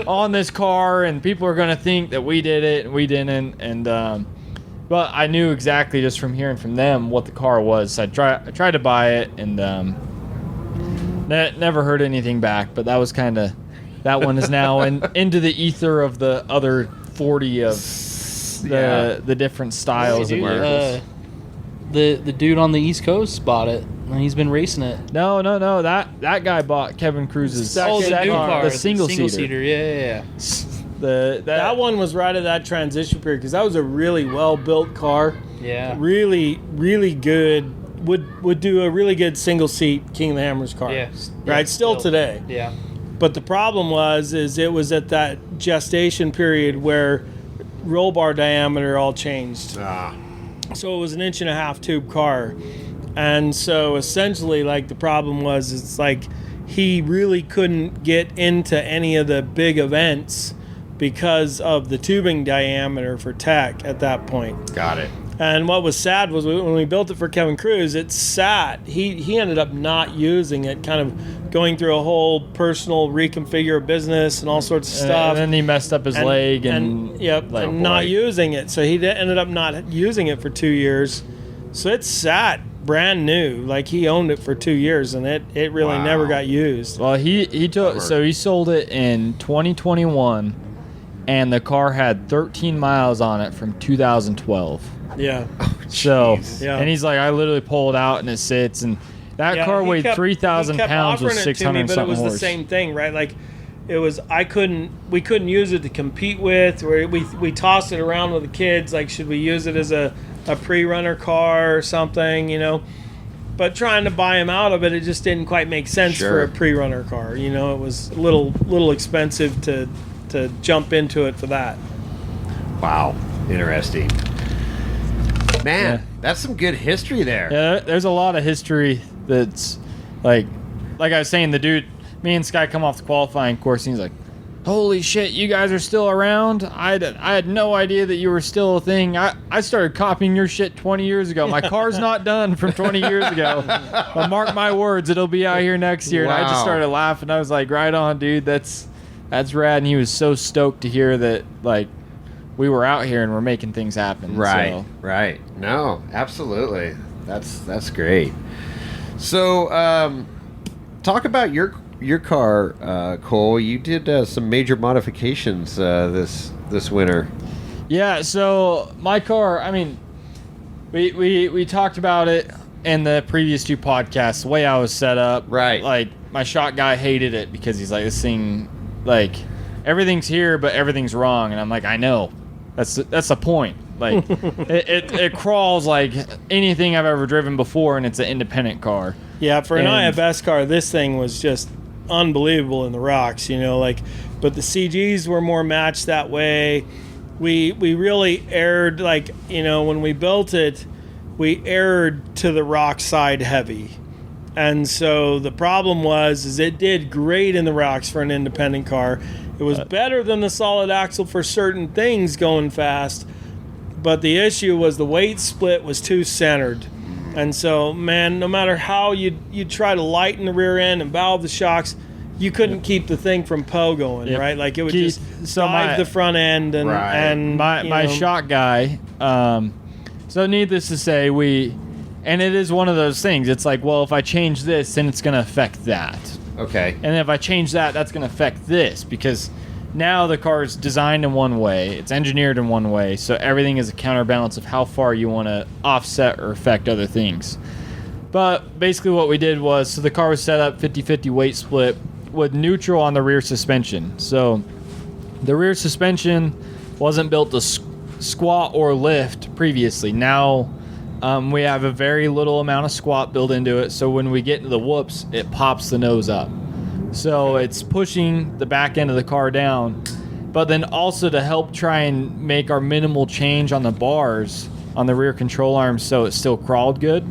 on this car, and people are going to think that we did it and we didn't. And but I knew exactly just from hearing from them what the car was. So I tried to buy it, and never heard anything back. But that was kind of, that one is now into the ether of the other 40 of the different styles of Dude, vehicles. the dude on the East Coast bought it, and he's been racing it. No. That guy bought Kevin Cruz's Oh, the new car, the single seater. Yeah. That one was right at that transition period because that was a really well built car. Yeah. Really, really good. Would do a really good single seat King of the Hammers car. Yeah. Right. Still today. Yeah. But the problem is it was at that gestation period where roll bar diameter all changed. So it was an 1.5-inch tube car. And so essentially, like, the problem was, it's like he really couldn't get into any of the big events because of the tubing diameter for tech at that point. Got it. And what was sad was when we built it for Kevin Cruz, it sat. He ended up not using it, kind of going through a whole personal reconfigure of business and all sorts of stuff. And then he messed up his leg and not using it. So he ended up not using it for 2 years. So it sat brand new. Like, he owned it for 2 years, and it really never got used. Well, he sold it in 2021, and the car had 13 miles on it from 2012. Yeah. So, Yeah. and he's like, I literally pulled out and it sits, and that car weighed 3,000 pounds with 600 but it was horse. the same thing, right? Like, it was, we couldn't use it to compete with, or we tossed it around with the kids, like, should we use it as a pre-runner car or something, you know? But trying to buy him out of it, it just didn't quite make sense for a pre-runner car, you know? It was a little expensive to jump into it for that. Wow. Interesting. Man, that's some good history there. Yeah, there's a lot of history that's like I was saying, the dude, me and Sky come off the qualifying course, and he's like, holy shit, you guys are still around? I had no idea that you were still a thing. I started copying your shit 20 years ago. My car's not done from 20 years ago. But mark my words, it'll be out here next year. And I just started laughing. I was like, right on, dude. That's rad. And he was so stoked to hear that, like, we were out here and we're making things happen. Right, so. right. No, absolutely. That's great. So, talk about your car, Cole. You did some major modifications this winter. Yeah. So my car. I mean, we talked about it in the previous 2 podcasts. The way I was set up. Right. Like, my shop guy hated it because he's like, this thing, like, everything's here, but everything's wrong. And I'm like, I know. That's the point. Like, it crawls like anything I've ever driven before, and it's an independent car. Yeah, for an IFS car, this thing was just unbelievable in the rocks, you know, like, but the CGs were more matched that way. We really erred, like, you know, when we built it, we erred to the rock side heavy. And so the problem is it did great in the rocks for an independent car. It was better than the solid axle for certain things going fast, but the issue was the weight split was too centered. And so, man, no matter how you try to lighten the rear end and valve the shocks, you couldn't keep the thing from going, right? Like, it would just dive the front end and my shock guy. So needless to say, and it is one of those things. It's like, well, if I change this, then it's going to affect that. Okay. And if I change that, that's going to affect this, because now the car is designed in one way, it's engineered in one way, so everything is a counterbalance of how far you want to offset or affect other things. But basically what we did was, so the car was set up 50-50 weight split with neutral on the rear suspension. So the rear suspension wasn't built to squat or lift previously. Now we have a very little amount of squat built into it, so when we get into the whoops, it pops the nose up. So it's pushing the back end of the car down, but then also to help try and make our minimal change on the bars on the rear control arms so it still crawled good,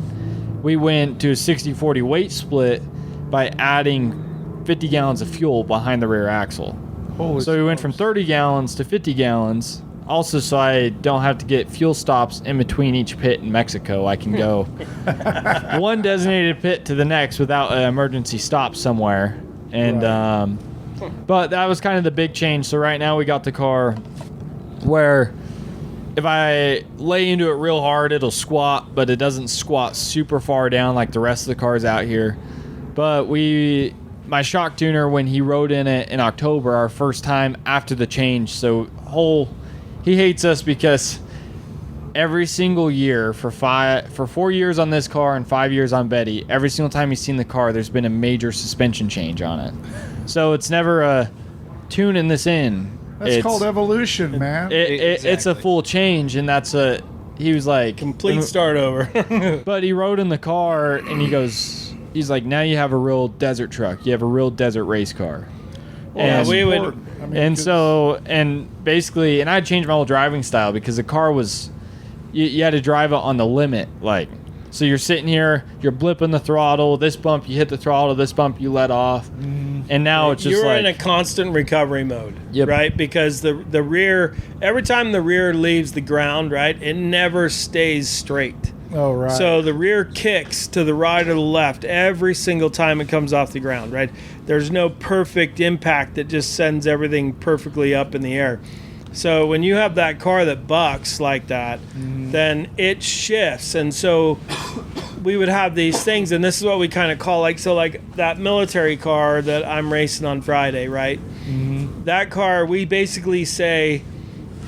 we went to a 60-40 weight split by adding 50 gallons of fuel behind the rear axle. So we went from 30 gallons to 50 gallons. Also, so I don't have to get fuel stops in between each pit in Mexico. I can go one designated pit to the next without an emergency stop somewhere. And but that was kind of the big change. So right now we got the car where if I lay into it real hard, it'll squat, but it doesn't squat super far down like the rest of the cars out here. But my shock tuner, when he rode in it in October, our first time after the change, so he hates us because every single year for 4 years on this car and 5 years on Betty, every single time he's seen the car, there's been a major suspension change on it. So it's never a tuning this in. That's called evolution, man. It's a full change, and he was like Complete start over. But he rode in the car, and he's like, now you have a real desert truck. You have a real desert race car. Yeah, we would. Basically, I changed my whole driving style because the car was, you had to drive it on the limit. Like, so you're sitting here, you're blipping the throttle. This bump, you hit the throttle. This bump, you let off. And now it's just you're in a constant recovery mode, right? Because the rear, every time the rear leaves the ground, right, it never stays straight. Oh, right. So the rear kicks to the right or the left every single time it comes off the ground, right? There's no perfect impact that just sends everything perfectly up in the air. So when you have that car that bucks like that, then it shifts. And so we would have these things, and this is what we kind of call like that military car that I'm racing on Friday, right? That car, we basically say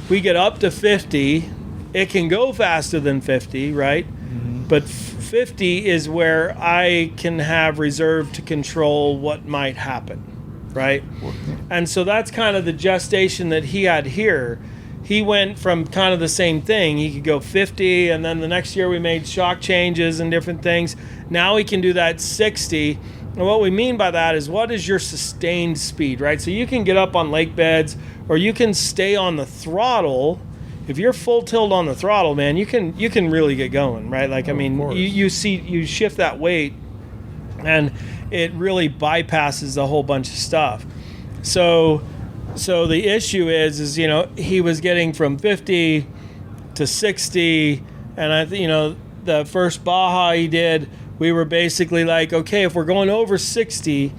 we get up to 50. It can go faster than 50, right? But 50 is where I can have reserve to control what might happen, right? And so that's kind of the gestation that he had here. He went from kind of the same thing. He could go 50, and then the next year we made shock changes and different things. Now he can do that 60. And what we mean by that is, what is your sustained speed, right? So you can get up on lake beds, or you can stay on the throttle. If you're full tilt on the throttle, man, you can really get going, right? Like, you shift that weight, and it really bypasses a whole bunch of stuff. So the issue is he was getting from 50 to 60, and the first Baja he did, we were basically like, okay, if we're going over 60,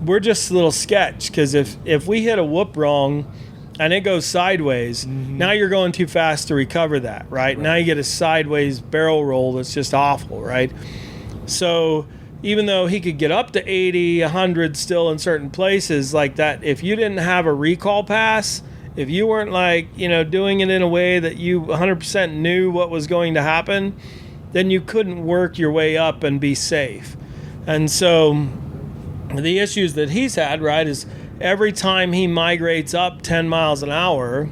we're just a little sketch, because if we hit a whoop wrong and it goes sideways, now you're going too fast to recover that, right? Now you get a sideways barrel roll that's just awful, right? So even though he could get up to 80, 100 still in certain places like that, if you didn't have a recall pass, if you weren't doing it in a way that you 100% knew what was going to happen, then you couldn't work your way up and be safe. And so the issues that he's had, right, is every time he migrates up 10 miles an hour,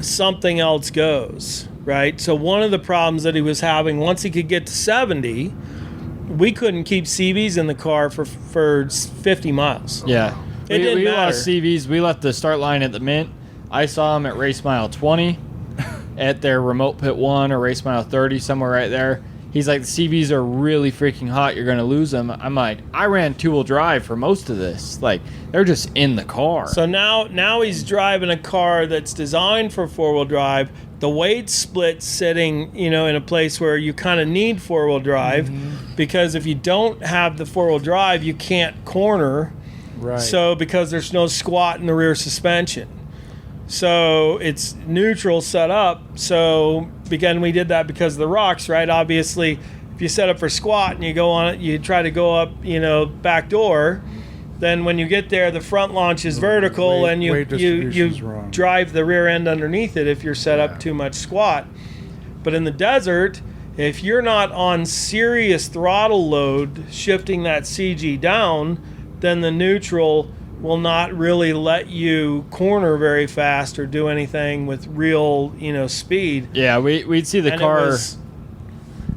something else goes, right? So one of the problems that he was having, once he could get to 70, we couldn't keep CVs in the car for 50 miles. Yeah. It didn't we matter. lost CVs. We left the start line at the Mint. I saw him at race mile 20 at their remote pit 1 or race mile 30, somewhere right there. He's like, the CVs are really freaking hot. You're going to lose them. I'm like, I ran 2-wheel drive for most of this. Like, they're just in the car. So now he's driving a car that's designed for 4-wheel drive. The weight split sitting, in a place where you kind of need 4-wheel drive, because if you don't have the 4-wheel drive, you can't corner. Right. So because there's no squat in the rear suspension. So it's neutral set up. So again, we did that because of the rocks, right? Obviously, if you set up for squat and you go on it, you try to go up, back door, then when you get there, the front launch is vertical, and you drive the rear end underneath it if you're set up too much squat. But in the desert, if you're not on serious throttle load shifting that CG down, then the neutral will not really let you corner very fast or do anything with real, speed. Yeah, we'd see the car.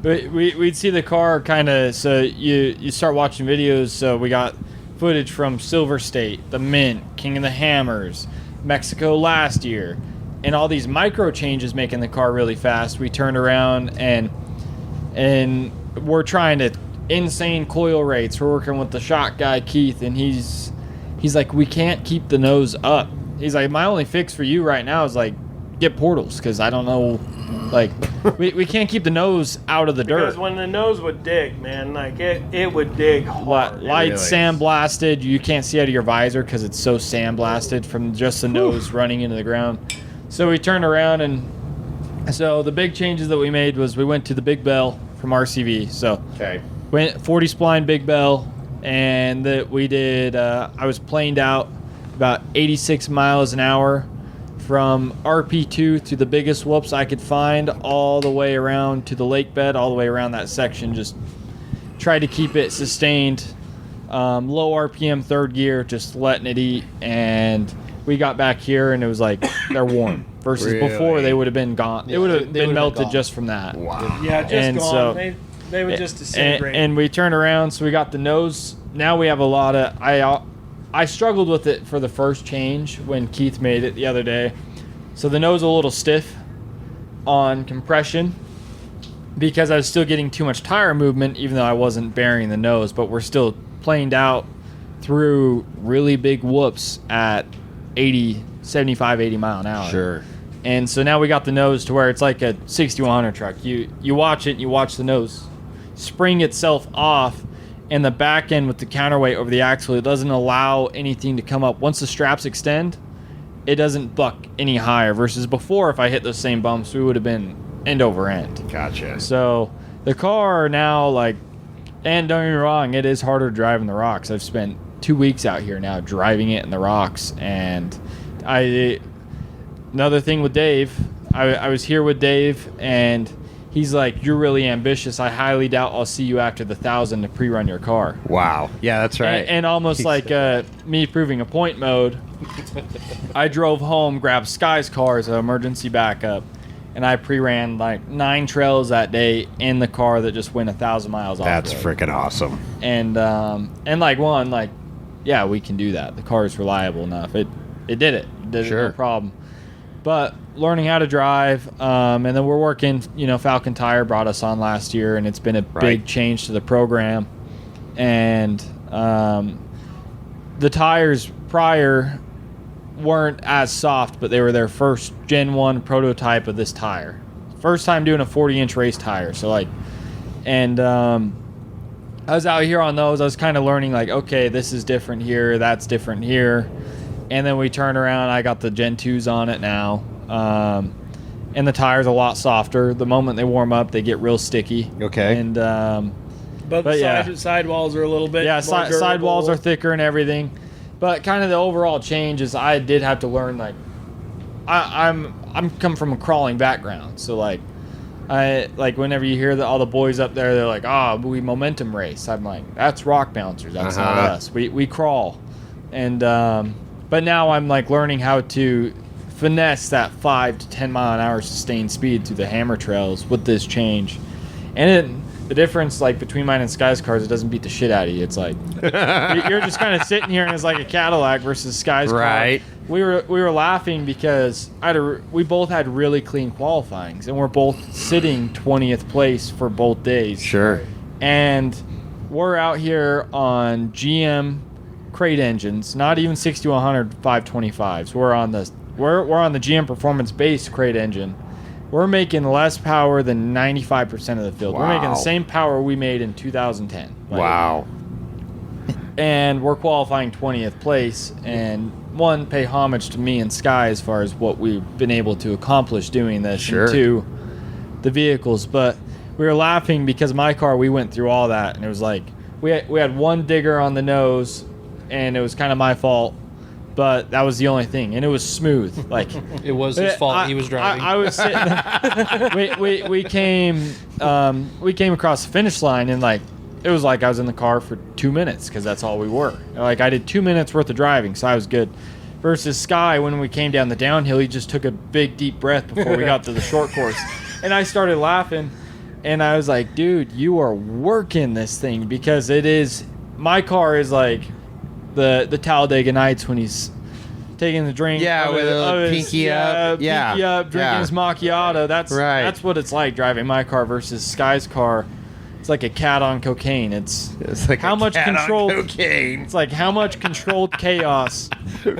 We'd see the car kind of. So you start watching videos. So we got footage from Silver State, the Mint, King of the Hammers, Mexico last year, and all these micro changes making the car really fast. We turned around and we're trying to insane coil rates. We're working with the shot guy Keith, and he's like, we can't keep the nose up. He's like, my only fix for you right now is like get portals, because I don't know, like we can't keep the nose out of the dirt. Because when the nose would dig, man, like it would dig hard. Light Really? sandblasted. You can't see out of your visor because it's so sandblasted from just the nose running into the ground. So we turned around, and so the big changes that we made was we went to the big bell from RCV. So Okay. went 40 spline big bell, and that we did. I was planed out about 86 miles an hour from RP2 to the biggest whoops I could find, all the way around to the lake bed, all the way around that section. Just tried to keep it sustained, low RPM third gear, just letting it eat. And we got back here, and it was like they're warm. Versus Really? before, they would have been gone. Yeah, it would have they been would've been melted gone. just from that. Wow. Yeah, just And gone. so- They would just disintegrate. And we turned around, so we got the nose. Now we have a lot of. I struggled with it for the first change when Keith made it the other day. So the nose a little stiff on compression because I was still getting too much tire movement, even though I wasn't burying the nose. But we're still planed out through really big whoops at 75, 80 mile an hour. Sure. And so now we got the nose to where it's like a 6100 truck. You watch it, and you watch the nose spring itself off, and the back end with the counterweight over the axle, it doesn't allow anything to come up. Once the straps extend, it doesn't buck any higher. Versus before, if I hit those same bumps, we would have been end over end. Gotcha. So the car now, like, and don't get me wrong, it is harder to drive in the rocks. I've spent 2 weeks out here now driving it in the rocks, and another thing with Dave, I was here with Dave, and he's like, you're really ambitious. I highly doubt I'll see you after the 1,000 to pre-run your car. Wow. Yeah, that's right. And almost like me proving a point mode, I drove home, grabbed Sky's car as an emergency backup, and I pre-ran like 9 trails that day in the car that just went 1,000 miles off. That's road. freaking awesome. And like, yeah, we can do that. The car is reliable enough. It did it. Did it, Sure. no problem. But learning how to drive, and then we're working, Falcon Tire brought us on last year, and it's been a big change to the program. And the tires prior weren't as soft, but they were their first Gen 1 prototype of this tire. First time doing a 40-inch race tire. So, like, and I was out here on those. I was kind of learning, like, okay, this is different here, that's different here. And then we turn around, I got the Gen 2s on it now. And the tire's a lot softer. The moment they warm up, they get real sticky. Okay. And but the yeah. sidewalls are a little bit more sidewalls durable. are thicker and everything. But kind of the overall change is I did have to learn, like, I'm come from a crawling background. So, like, whenever you hear all the boys up there, they're like, we momentum race. I'm like, that's rock bouncers. That's not us. We crawl. And but now I'm like learning how to finesse that 5 to 10 mile an hour sustained speed through the hammer trails with this change. And the difference, like, between mine and Sky's cars, it doesn't beat the shit out of you. It's like you're just kind of sitting here, and it's like a Cadillac versus Sky's Right. car. We were laughing because we both had really clean qualifyings, and we're both sitting 20th place for both days. Sure. And we're out here on GM crate engines, not even 6100 525s. We're on the GM Performance Base crate engine. We're making less power than 95% of the field. We're making the Wow. same power we made in 2010. Like, Wow. and we're qualifying 20th place, and one, pay homage to me and Sky as far as what we've been able to accomplish doing this. Sure. And two, the vehicles. But we were laughing because my car, we went through all that, and it was like we had one digger on the nose, and it was kind of my fault, but that was the only thing, and it was smooth. Like, It was his fault. He was driving. I was sitting. we came across the finish line, and like it was like I was in the car for 2 minutes because that's all we were. Like, I did 2 minutes worth of driving, so I was good. Versus Sky, when we came down the downhill, he just took a big deep breath before we got to the short course, and I started laughing, and I was like, dude, you are working this thing, because it is. My car is like the Talladega Nights when he's taking the drink. Yeah, with a pinky up. Yeah. Pinky up, drinking Yeah. his macchiato. That's Right. That's what it's like driving my car versus Sky's car. it's like a cat on cocaine. It's like how a much cat on controlled cocaine. It's like how much controlled chaos.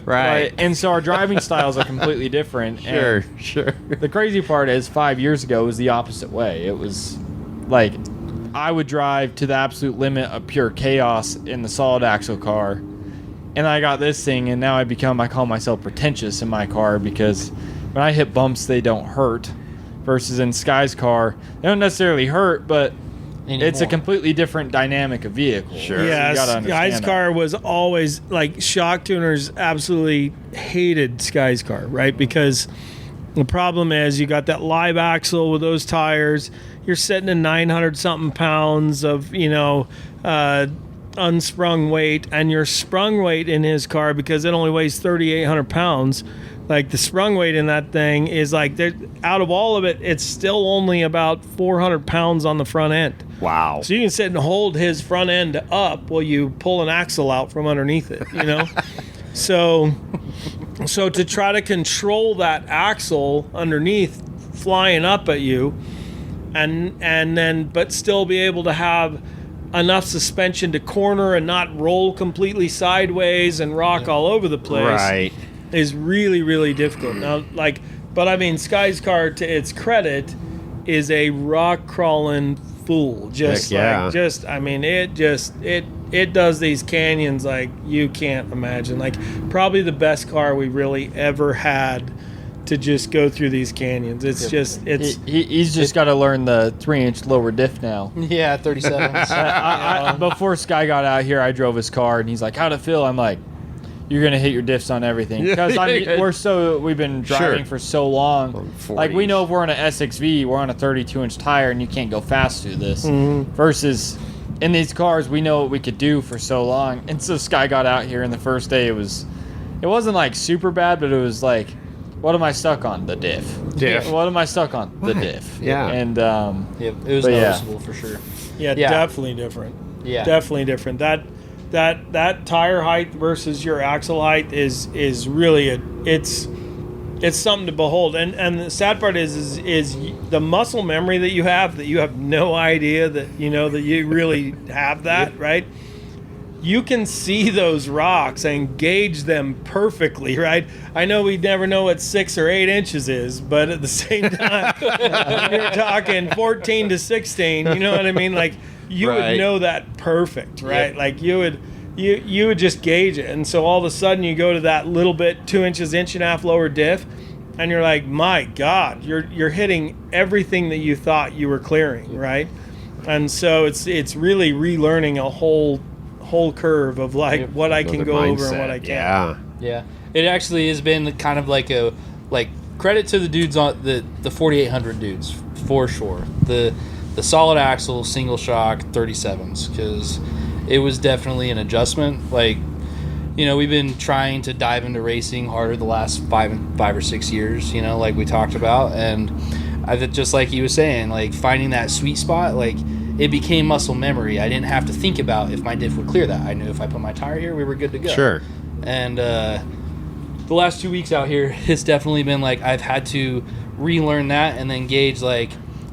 Right. And so our driving styles are completely different. Sure, And sure. the crazy part is 5 years ago it was the opposite way. It was like I would drive to the absolute limit of pure chaos in the solid axle car. And I got this thing, and now I call myself pretentious in my car because when I hit bumps, they don't hurt. Versus in Sky's car, they don't necessarily hurt, but it's a completely different dynamic of vehicle. Sure. Yeah, you gotta understand Sky's that. car was always like shock tuners absolutely hated Sky's car, right? Because the problem is you got that live axle with those tires. You're sitting in 900 something pounds of unsprung weight, and your sprung weight in his car, because it only weighs 3,800 pounds. Like the sprung weight in that thing is like, out of all of it, it's still only about 400 pounds on the front end. Wow. So you can sit and hold his front end up while you pull an axle out from underneath it, So to try to control that axle underneath flying up at you and then but still be able to have enough suspension to corner and not roll completely sideways and rock all over the place. Right. Is really, really difficult. Now, but I mean, Sky's car, to its credit, is a rock crawling fool. It does these canyons like you can't imagine. Like, probably the best car we really ever had to just go through these canyons. He's just got to learn the 3-inch lower diff now. Yeah, 37s. Before Sky got out here, I drove his car, and he's like, "How'd it feel?" I'm like, "You're gonna hit your diffs on everything," because we've been driving for so long. Like we know if we're on an SXV, we're on a 32-inch tire, and you can't go fast through this. Mm-hmm. Versus in these cars, we know what we could do for so long. And so Sky got out here, and the first day it wasn't like super bad, but it was like, what am I stuck on? The diff. What am I stuck on? The diff. Yeah. And it was noticeable for sure. Yeah, definitely different. Yeah, definitely different. That tire height versus your axle height is really it's something to behold. And the sad part is the muscle memory that you have no idea that you really have that, right? You can see those rocks and gauge them perfectly, right? I know we never know what 6 or 8 inches is, but at the same time, when you're talking 14 to 16, you know what I mean? Like, you would know that perfect, right? Yep. Like, you would just gauge it. And so all of a sudden you go to that little bit, 2 inches, inch and a half lower diff, and you're like, my God, you're hitting everything that you thought you were clearing, right? And so it's really relearning a whole curve of like what I can go over and what I can't. Yeah. It actually has been kind of like credit to the dudes on the 4800 dudes for sure. The solid axle single shock 37s, because it was definitely an adjustment. Like, we've been trying to dive into racing harder the last 5 or 6 years, like we talked about, and just like he was saying, like finding that sweet spot, like it became muscle memory. I didn't have to think about if my diff would clear that. I knew if I put my tire here, we were good to go. Sure. And the last 2 weeks out here, it's definitely been like I've had to relearn that and then gauge like,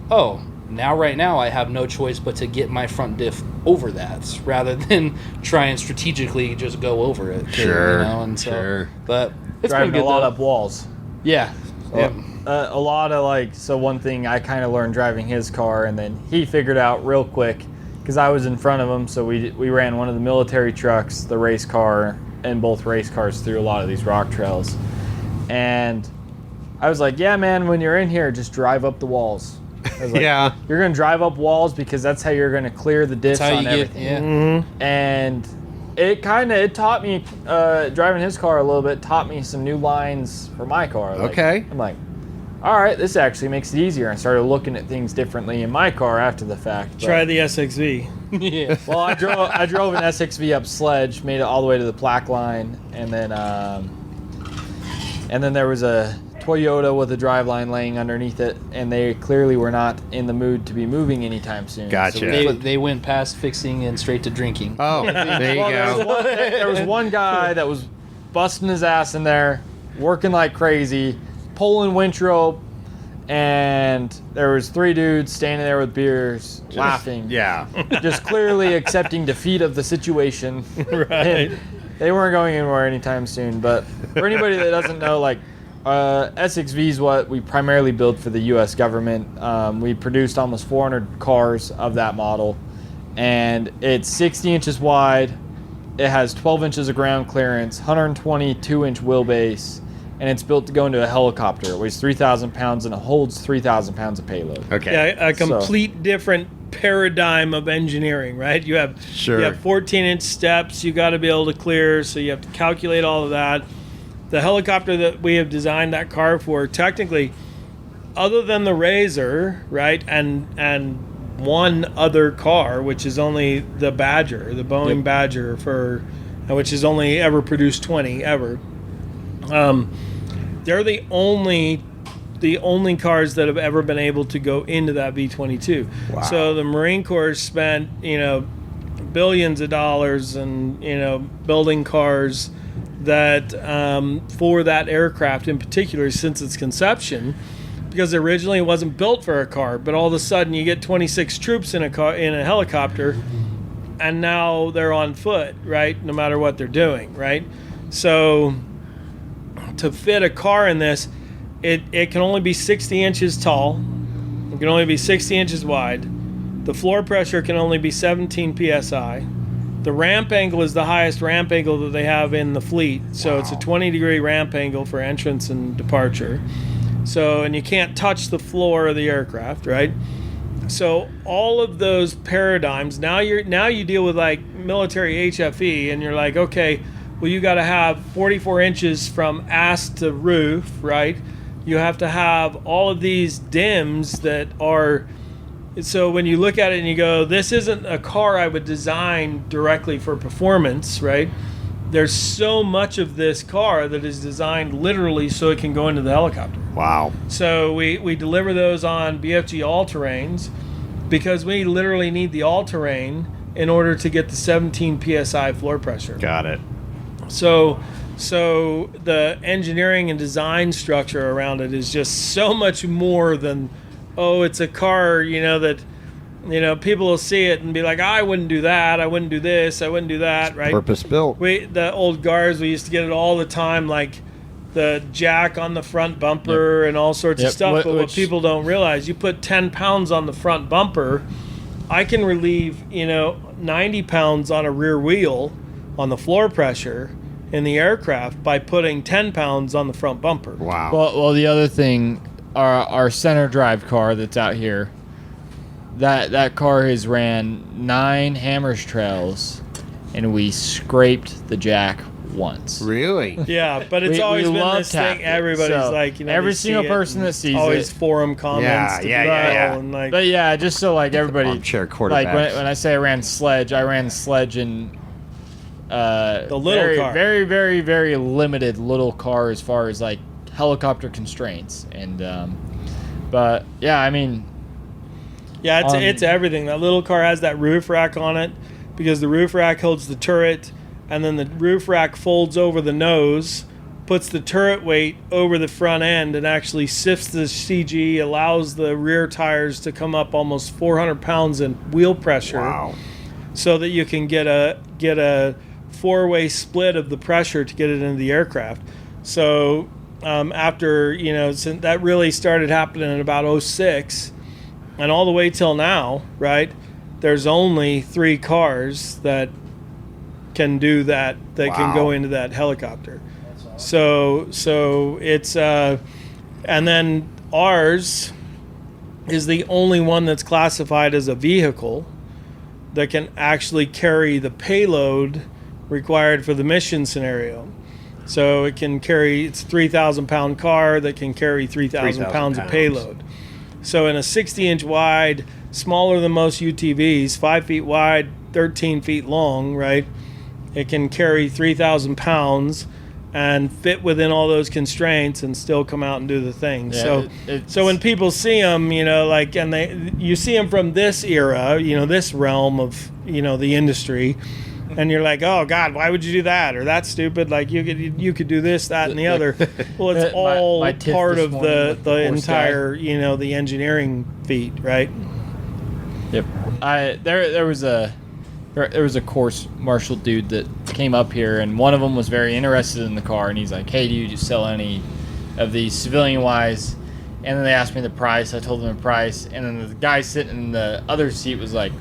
right now I have no choice but to get my front diff over that rather than try and strategically just go over it. Sure. And so, sure. But it's driving been good a lot though. up walls. Yeah. A lot of so one thing I kind of learned driving his car, and then he figured out real quick because I was in front of him. So we ran one of the military trucks, the race car, and both race cars through a lot of these rock trails. And I was like, yeah, man, when you're in here, just drive up the walls. I was like, you're going to drive up walls because that's how you're going to clear the diffs on everything. And it taught me, driving his car a little bit, taught me some new lines for my car. Like, okay. I'm like, all right, this actually makes it easier. I started looking at things differently in my car after the fact. Try the SXV. Yeah. Well, I drove an SXV up Sledge, made it all the way to the plaque line, and then there was a Toyota with a driveline laying underneath it, and they clearly were not in the mood to be moving anytime soon. Gotcha. So they went past fixing and straight to drinking. Oh, there you go. There was one guy that was busting his ass in there, working like crazy, pulling winch rope, and there was 3 dudes standing there with beers, laughing. Yeah. Just clearly accepting defeat of the situation. Right. They weren't going anywhere anytime soon. But for anybody that doesn't know, like, SXV is what we primarily build for the U.S. government. We produced almost 400 cars of that model, and it's 60 inches wide. It has 12 inches of ground clearance, 122-inch wheelbase, and it's built to go into a helicopter. It weighs 3,000 pounds, and it holds 3,000 pounds of payload. Okay. Yeah, a complete different paradigm of engineering, right? You have 14-inch steps you got to be able to clear, so you have to calculate all of that. The helicopter that we have designed that car for, technically, other than the Razor, right, and one other car, which is only the Badger, the Boeing Badger, which has only ever produced 20 ever. They're the only cars that have ever been able to go into that V-22. Wow. So the Marine Corps spent, billions of dollars and, building cars that for that aircraft in particular since its conception, because originally it wasn't built for a car, but all of a sudden you get 26 troops in a helicopter, and now they're on foot, right? No matter what they're doing, right? So to fit a car in this, it can only be 60 inches tall. It can only be 60 inches wide. The floor pressure can only be 17 psi. The ramp angle is the highest ramp angle that they have in the fleet. So it's a 20-degree ramp angle for entrance and departure. So, and you can't touch the floor of the aircraft, right? So all of those paradigms, now you deal with like military HFE, and you're like, okay, well, you got to have 44 inches from ass to roof, right? You have to have all of these dims that are, so when you look at it and you go, this isn't a car I would design directly for performance, right? There's so much of this car that is designed literally so it can go into the helicopter. Wow. So we deliver those on BFG all-terrains because we literally need the all-terrain in order to get the 17 PSI floor pressure. Got it. So the engineering and design structure around it is just so much more than, it's a car, that, people will see it and be like, I wouldn't do that, I wouldn't do this, I wouldn't do that, right? Purpose built. The old guards, we used to get it all the time, like the jack on the front bumper and all sorts of stuff. But what people don't realize, you put 10 pounds on the front bumper, I can relieve, 90 pounds on a rear wheel on the floor pressure in the aircraft by putting 10 pounds on the front bumper. Wow. Well, the other thing, our center drive car that's out here, that car has ran 9 hammers trails, and we scraped the jack once. Really? Yeah, but it's always been this thing. Everybody's like, every single person that sees always it, forum comments. Yeah. And like, but yeah, just so like everybody, armchair quarterbacks. like when I say I ran sledge in the little car. Very, very, very limited little car as far as like helicopter constraints. And but yeah, I mean, yeah, it's everything. That little car has that roof rack on it because the roof rack holds the turret, and then the roof rack folds over the nose, puts the turret weight over the front end, and actually sifts the CG, allows the rear tires to come up almost 400 pounds in wheel pressure. Wow. So that you can get a four-way split of the pressure to get it into the aircraft. So after, since that really started happening in about 2006, and all the way till now, right, there's only 3 cars that can do that, can go into that helicopter. So it's, and then ours is the only one that's classified as a vehicle that can actually carry the payload required for the mission scenario. So it can carry, it's a 3,000 pound car that can carry 3,000 pounds of payload. So in a 60-inch wide, smaller than most UTVs, 5 feet wide, 13 feet long, right? It can carry 3,000 pounds and fit within all those constraints and still come out and do the thing. Yeah, so when people see them, and you see them from this era, this realm of, the industry, and you're like, oh God, why would you do that? Or that's stupid. Like you could do this, that, and the other. Well, it's all my tiff part this of morning the with the horse entire, the engineering feat, right? Yep. There was a course marshal dude that came up here, and one of them was very interested in the car, and he's like, hey, do you just sell any of these civilian wise? And then they asked me the price. I told them the price, and then the guy sitting in the other seat was like,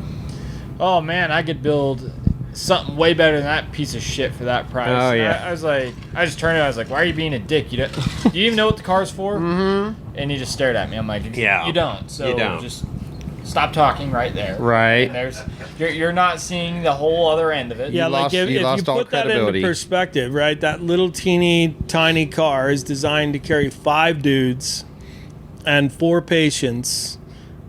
oh man, I could build something way better than that piece of shit for that price. Oh, yeah. I was like, I just turned to him, I was like, why are you being a dick? Do you even know what the car's for? Mm-hmm. And he just stared at me. I'm like, Yeah. You don't. So You don't. just stop talking right there. Right. And you're not seeing the whole other end of it. Yeah, lost- like if you you lost all put that into credibility. perspective, right? That little teeny tiny car is designed to carry 5 dudes and 4 patients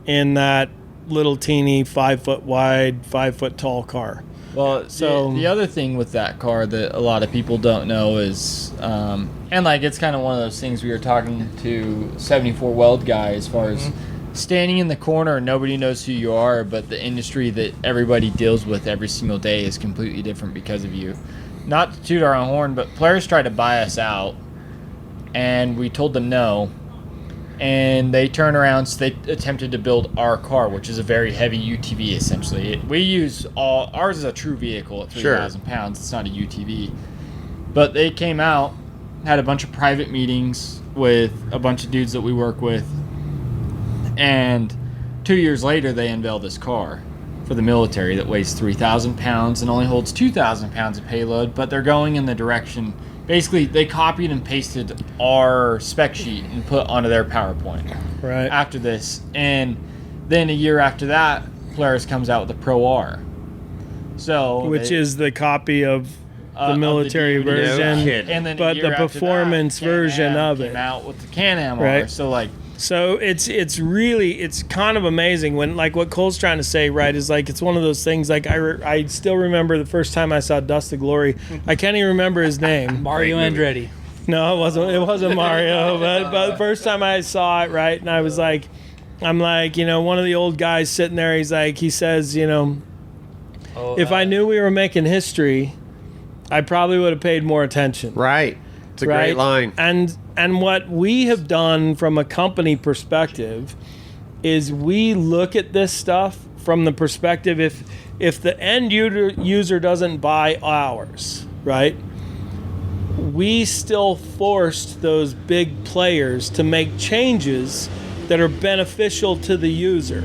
in that little teeny 5 foot wide, 5 foot tall car. Well, So- the other thing with that car that a lot of people don't know is, and like it's kind of one of those things we were talking to 74 Weld guy as far as standing in the corner and nobody knows who you are, but the industry that everybody deals with every single day is completely different because of you. Not to toot our own horn, but players tried to buy us out, and we told them no. And they turned around, so they attempted to build our car, which is a very heavy UTV, essentially. We use ours is a true vehicle at 3,000 pounds. It's not a UTV. But they came out, had a bunch of private meetings with a bunch of dudes that we work with, and 2 years later, they unveiled this car for the military that weighs 3,000 pounds and only holds 2,000 pounds of payload, but they're going in the direction. Basically, they copied and pasted our spec sheet and put onto their PowerPoint Right. after this. And then a year after that, Polaris comes out with the Pro R. So Which is the copy of the of military DVD. version, No kidding. and then a but year the after performance that, version Can-Am of came it. out with the Can-Am R. Right. So like, So it's kind of amazing when, like, what Cole's trying to say, right, is like it's one of those things. Like I still remember the first time I saw Dust to Glory. I can't even remember his name. Mario Andretti. No, it wasn't Mario. But the first time I saw it, right, and I was like, I'm like, one of the old guys sitting there. He says, if I knew we were making history, I probably would have paid more attention. Right. It's a Right? great line. And what we have done from a company perspective is we look at this stuff from the perspective if the end user doesn't buy ours, right? We still forced those big players to make changes that are beneficial to the user,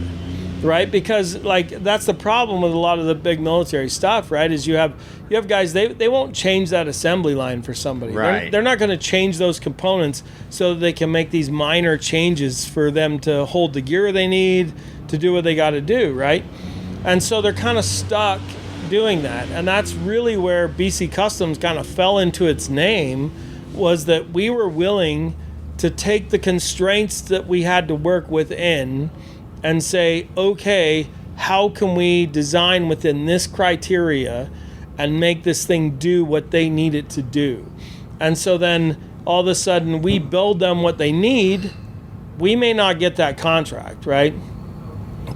right? Because like that's the problem with a lot of the big military stuff, right? Is you have guys, they won't change that assembly line for somebody. Right. They're not going to change those components so that they can make these minor changes for them to hold the gear they need to do what they got to do, right? And so they're kind of stuck doing that. And that's really where BC Customs kind of fell into its name, was that we were willing to take the constraints that we had to work within and say, okay, how can we design within this criteria and make this thing do what they need it to do? And so then all of a sudden we build them what they need. We may not get that contract, right?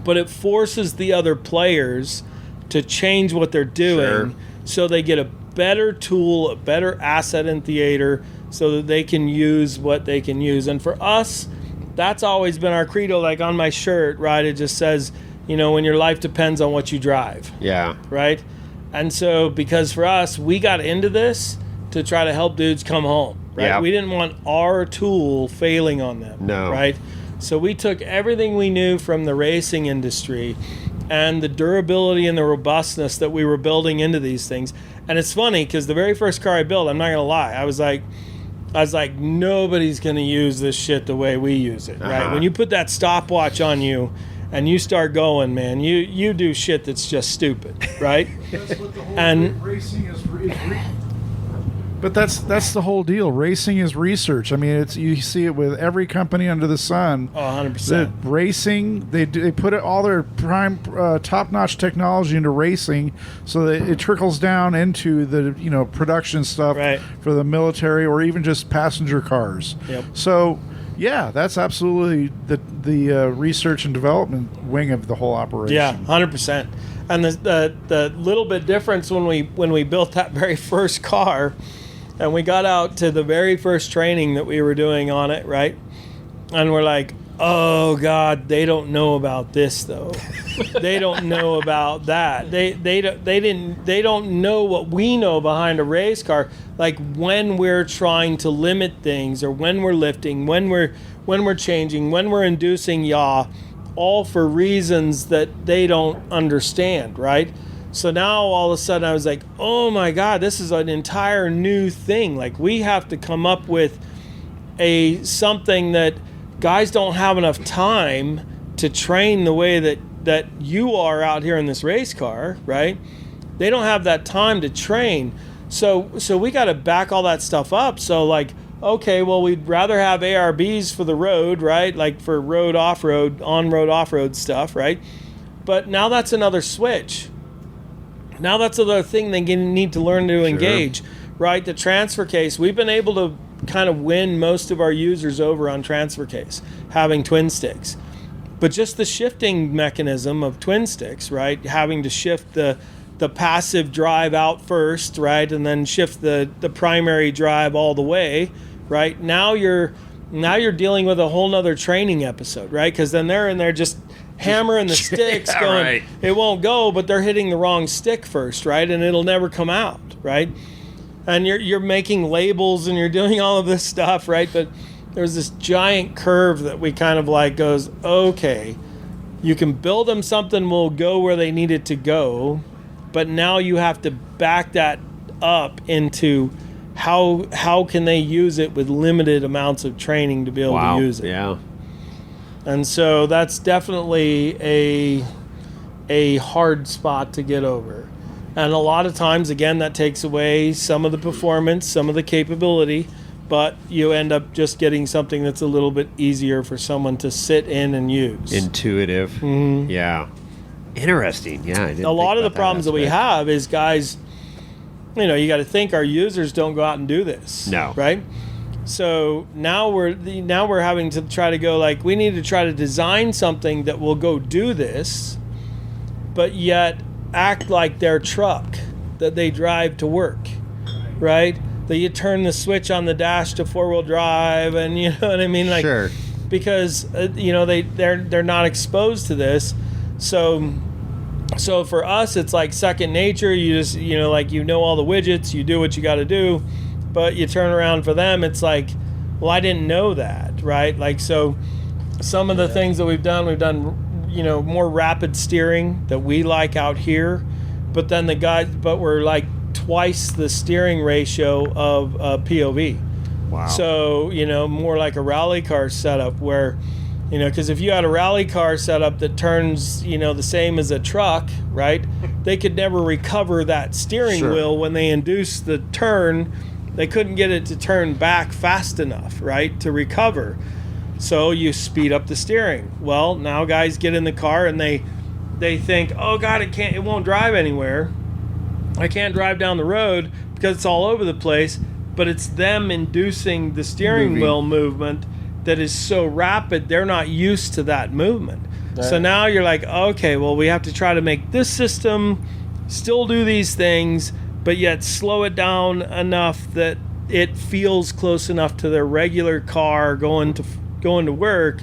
But it forces the other players to change what they're doing. Sure. So they get a better tool, a better asset in theater so that they can use what they can use. And for us, that's always been our credo. Like on my shirt, right, it just says, when your life depends on what you drive, Yeah. right? And so because for us, we got into this to try to help dudes come home, right? Yeah. We didn't want our tool failing on them, No. right? So we took everything we knew from the racing industry and the durability and the robustness that we were building into these things. And it's funny because the very first car I built, I'm not going to lie, I was like, nobody's going to use this shit the way we use it, right? Uh-huh. When you put that stopwatch on you and you start going, man, you do shit that's just stupid, right? And- racing is but that's the whole deal. Racing is research. I mean, you see it with every company under the sun. Oh, 100%. That racing, they put all their prime top-notch technology into racing, so that it trickles down into the production stuff Right. for the military or even just passenger cars. Yep. So Yeah, that's absolutely the research and development wing of the whole operation. Yeah, 100%. And the little bit difference when we built that very first car, and we got out to the very first training that we were doing on it, right? And we're like, oh God, they don't know about this though. They don't know about that. They don't know what we know behind a race car. Like when we're trying to limit things, or when we're lifting, when we're changing, when we're inducing yaw, all for reasons that they don't understand, right? So now all of a sudden I was like, oh my God, this is an entire new thing. Like we have to come up with something that guys don't have enough time to train the way that you are out here in this race car, right? They don't have that time to train. So we got to back all that stuff up. So like, okay, well, we'd rather have ARBs for the road, right? Like for road, off-road, on-road, off-road stuff, right? But now that's another switch. Now that's another thing they need to learn to engage, right? The transfer case, we've been able to kind of win most of our users over on transfer case, having twin sticks. But just the shifting mechanism of twin sticks, right? Having to shift the passive drive out first, right? And then shift the primary drive all the way, right? Now you're dealing with a whole nother training episode, right? Because then they're in there just hammering the sticks, going, right. It won't go, but they're hitting the wrong stick first, right? And it'll never come out, right? And you're making labels and you're doing all of this stuff, right? But there's this giant curve that we kind of like goes, okay, you can build them something will go where they need it to go, but now you have to back that up into how can they use it with limited amounts of training to be able to use it. Yeah. And so that's definitely a hard spot to get over. And a lot of times, again, that takes away some of the performance, some of the capability, but you end up just getting something that's a little bit easier for someone to sit in and use. Intuitive. Mm-hmm. Yeah. Interesting. Yeah. A lot of the problems that we have is guys, you got to think our users don't go out and do this. No. Right? So now we're having to try to go like, we need to try to design something that will go do this, but yet act like their truck that they drive to work, right? That you turn the switch on the dash to 4-wheel drive, and you know what I mean, like, sure. Because they're not exposed to this, so for us it's like second nature. You just all the widgets, you do what you got to do, but you turn around for them, it's like, well, I didn't know that, right? Like, so some of the things that we've done more rapid steering that we like out here, but then we're like twice the steering ratio of POV. Wow. So, more like a rally car setup where, because if you had a rally car setup that turns, the same as a truck, right? They could never recover that steering wheel when they induce the turn. They couldn't get it to turn back fast enough, right, to recover. So you speed up the steering. Well, now guys get in the car and they think, oh God, it won't drive anywhere. I can't drive down the road because it's all over the place. But it's them inducing the steering wheel movement that is so rapid, they're not used to that movement. Right. So now you're like, okay, well, we have to try to make this system still do these things, but yet slow it down enough that it feels close enough to their regular car going to work,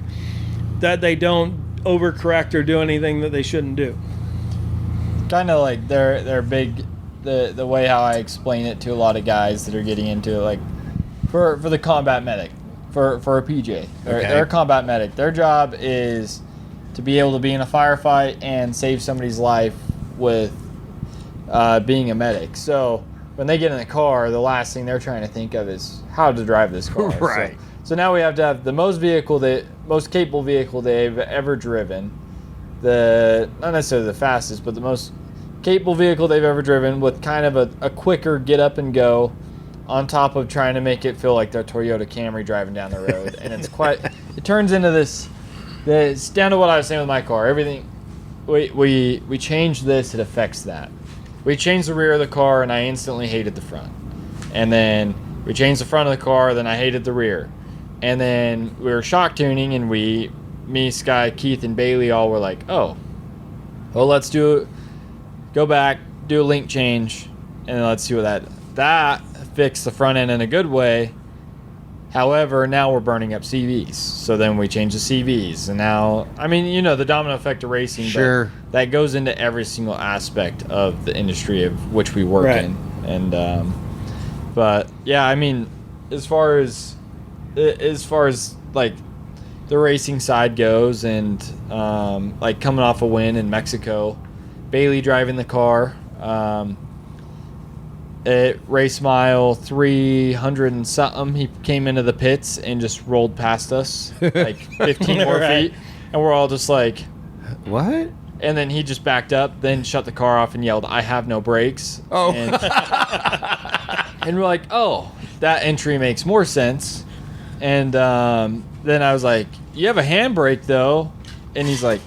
that they don't overcorrect or do anything that they shouldn't do. Kind of like they're big, the way how I explain it to a lot of guys that are getting into it, like for the combat medic, for a PJ, they're a combat medic. Their job is to be able to be in a firefight and save somebody's life with being a medic. So when they get in the car, the last thing they're trying to think of is how to drive this car. Right. So now we have to have the most capable vehicle they've ever driven, not necessarily the fastest, but the most capable vehicle they've ever driven with kind of a quicker get up and go, on top of trying to make it feel like their Toyota Camry driving down the road. And it turns into this, it's down to what I was saying with my car. Everything, we changed this, it affects that. We changed the rear of the car and I instantly hated the front. And then we changed the front of the car, then I hated the rear. And then we were shock tuning, and me, Sky, Keith, and Bailey all were like, oh, well, let's go back, do a link change, and let's see what that fixed the front end in a good way. However, now we're burning up CVs. So then we change the CVs. And now, I mean, you know, the domino effect of racing. Sure. But that goes into every single aspect of the industry of which we work in. And, but yeah, I mean, as far as like the racing side goes, and like coming off a win in Mexico, Bailey driving the car, at race mile 300 and something, he came into the pits and just rolled past us like 15 more feet, and we're all just like, what? And then he just backed up, then shut the car off and yelled, "I have no brakes." Oh. And we're like, oh, that entry makes more sense. And then I was like, "You have a handbrake though," and he's like,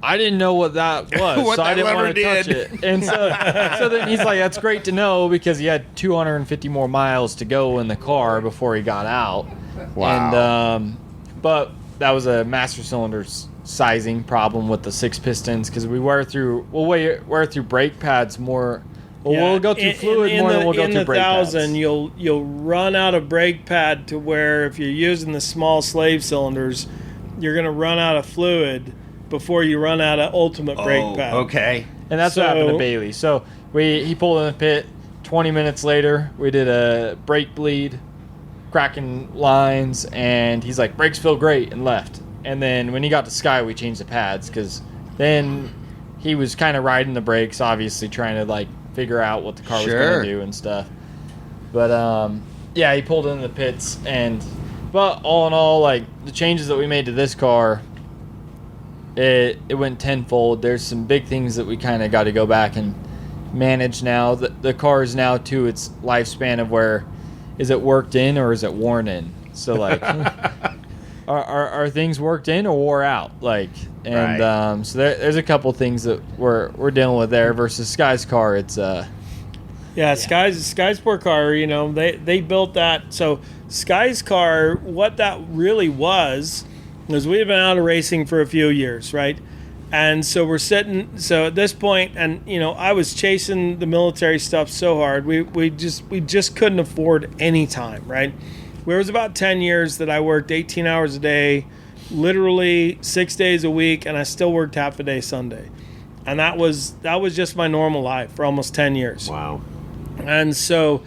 "I didn't know what that was, so I didn't want to touch it." And so then he's like, "That's great to know," because he had 250 more miles to go in the car before he got out. Wow. And but that was a master cylinder sizing problem with the 6 pistons, because we wear through brake pads more. Well, we'll go through fluid more than we'll go through brake pads. In the 1,000, you'll run out of brake pad to where if you're using the small slave cylinders, you're going to run out of fluid before you run out of ultimate brake pad. Okay. And that's what happened to Bailey. So he pulled in the pit. 20 minutes later, we did a brake bleed, cracking lines, and he's like, "Brakes feel great," and left. And then when he got to Sky, we changed the pads, because then he was kind of riding the brakes, obviously trying to like figure out what the car was going to do and stuff. But yeah, he pulled in the pits, but all in all, like the changes that we made to this car, it went tenfold. There's some big things that we kind of got to go back and manage now. The car is now to its lifespan of where is it worked in or is it worn in? So like, are things worked in or wore out? Like, and so there's a couple things that we're dealing with there versus Sky's car. It's Sky's sport car. You know, they built that. So Sky's car, what that really was we had been out of racing for a few years, right? And so so at this point, and you know, I was chasing the military stuff so hard, we just couldn't afford any time, right? There was about 10 years that I worked 18 hours a day, literally 6 days a week, and I still worked half a day Sunday. And that was just my normal life for almost 10 years. Wow. And so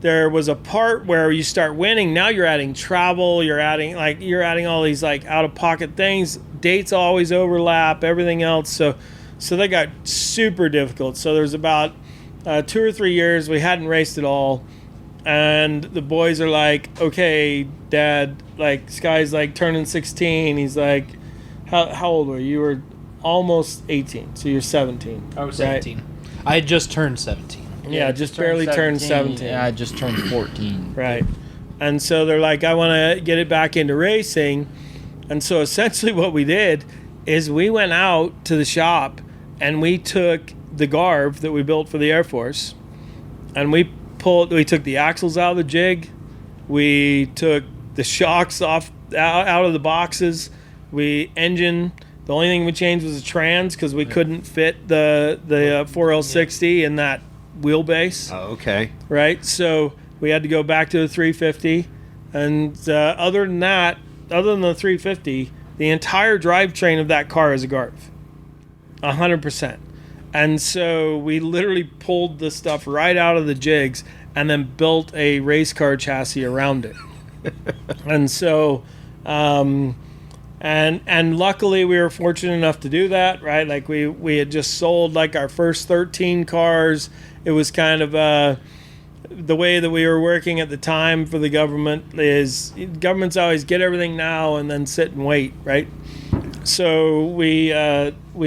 there was a part where you start winning. Now you're adding travel, you're adding all these like out-of-pocket things. Dates always overlap, everything else. So that got super difficult. So there's about 2 or 3 years we hadn't raced at all. And the boys are like, "Okay, Dad," like Sky's like turning 16. He's like, how old were you? You were almost 18, so you're 17. I was 17. Right? I had just turned 17. Yeah, just barely turned 17. Yeah, I just turned 14. Right. And so they're like, "I want to get it back into racing." And so essentially what we did is we went out to the shop and we took the Garv that we built for the Air Force, and we took the axles out of the jig, we took the shocks out of the boxes, the only thing we changed was the trans, because we couldn't fit the 4L60 in that wheelbase. Oh, okay. Right? So we had to go back to the 350, and other than the 350, the entire drivetrain of that car is a Garv. 100%. And so we literally pulled the stuff right out of the jigs and then built a race car chassis around it. And so, and luckily we were fortunate enough to do that, right? Like we had just sold like our first 13 cars. It was kind of the way that we were working at the time for the government is governments always get everything now and then sit and wait, right? So we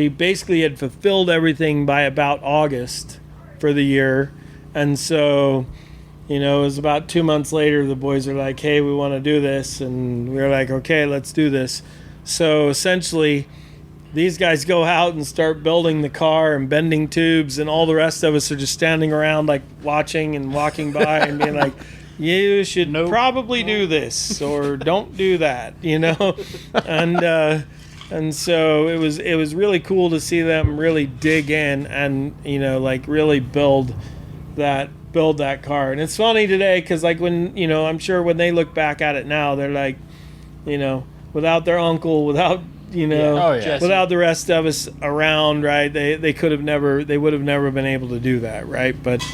basically had fulfilled everything by about August for the year. And so, you know, it was about 2 months later, the boys are like, "Hey, we want to do this." And we were like, "Okay, let's do this." So essentially, these guys go out and start building the car and bending tubes, and all the rest of us are just standing around like watching and walking by and being like, you should probably do this or don't do that, and so it was really cool to see them really dig in and like really build that car. And it's funny today because like when I'm sure when they look back at it now, they're like, without their uncle, without without the rest of us around, right, they would have never been able to do that, right? But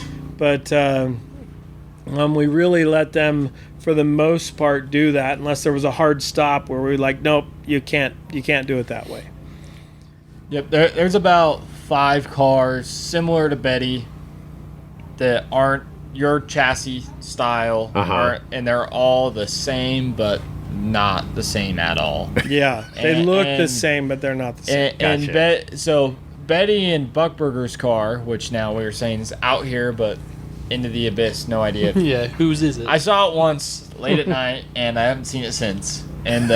we really let them for the most part do that unless there was a hard stop where we were like, nope, you can't do it that way. Yep, there's about 5 cars similar to Betty that aren't your chassis style, and they're all the same, but not the same at all. Yeah, they look the same, but they're not the same. So Betty and Buckburger's car, which now we were saying is out here, but into the abyss, no idea. Yeah, whose is it? I saw it once late at night, and I haven't seen it since. And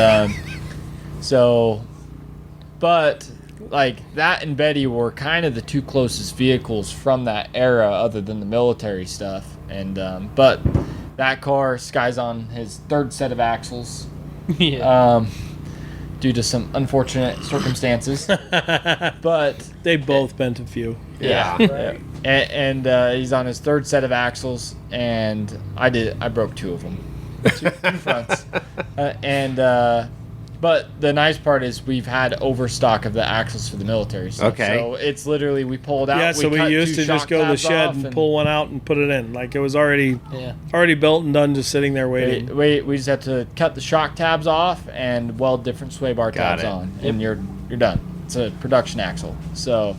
but like that and Betty were kind of the 2 closest vehicles from that era, other than the military stuff. And but that car, Sky's on his 3rd set of axles. Yeah. Due to some unfortunate circumstances, but they both bent a few. Yeah. Right. And he's on his 3rd set of axles, and I broke 2 of them, 2 fronts, but the nice part is we've had overstock of the axles for the military stuff. Okay. So it's literally we pulled out. Yeah, so we used to just go to the shed and pull one out and put it in. Like it was already built and done, just sitting there waiting. We just have to cut the shock tabs off and weld different sway bar tabs on, and you're done. It's a production axle. So,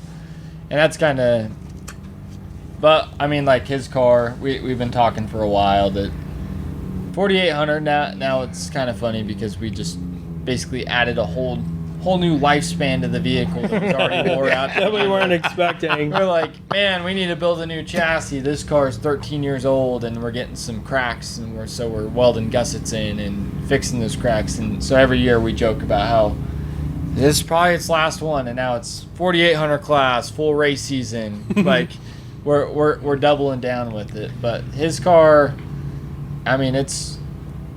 and that's kind of. But I mean, like his car, we've been talking for a while that 4800 now it's kind of funny because we just basically added a whole new lifespan to the vehicle that was already wore out. That we weren't expecting. We're like, man, we need to build a new chassis. This car is 13 years old, and we're getting some cracks, and we're welding gussets in and fixing those cracks. And so every year we joke about how this is probably its last one, and now it's 4800 class, full race season. Like we're doubling down with it. But his car, I mean, it's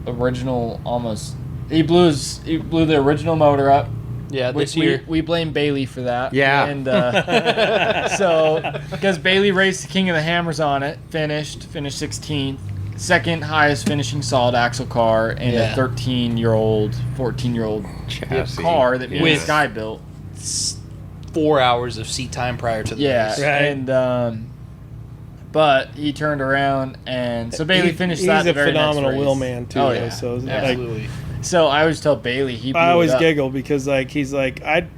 original almost. He blew the original motor up. Yeah, this year. We blame Bailey for that. Yeah. And so, because Bailey raced the King of the Hammers on it, finished 16th. 2nd highest finishing solid axle car in a 13-year-old, 14-year-old chassis car that me and Sky built. 4 hours of seat time prior to the race. Right. And but he turned around, and so Bailey finished that. He's a the very phenomenal next race. wheel man too. Oh yeah, so absolutely. So I always tell Bailey I always giggle because like he's like, I'd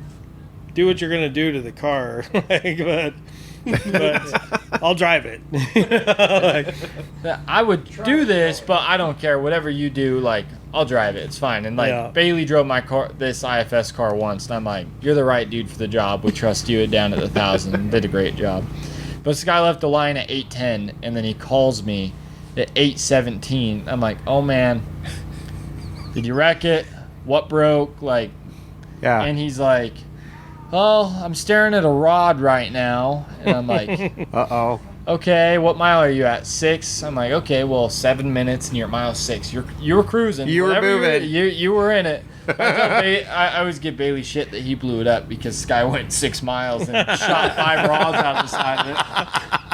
do what you're gonna do to the car, but I'll drive it. I would do this, but I don't care. Whatever you do, like I'll drive it. It's fine. And like Bailey drove my car, this IFS car once, and I'm like, you're the right dude for the job. We trust you. Down at the 1,000, did a great job. But this guy left the line at 8:10, and then he calls me at 8:17. I'm like, oh man. Did you wreck it? What broke? Like, Yeah. And he's like, "Oh, I'm staring at a rod right now." And I'm like, Uh-oh. "Okay, what mile are you at? 6?" I'm like, "Okay, well, 7 minutes and you're at mile 6. You were cruising. You were Whatever moving. You were in it." I always give Bailey shit that he blew it up because Sky went 6 miles and shot 5 rods out the side of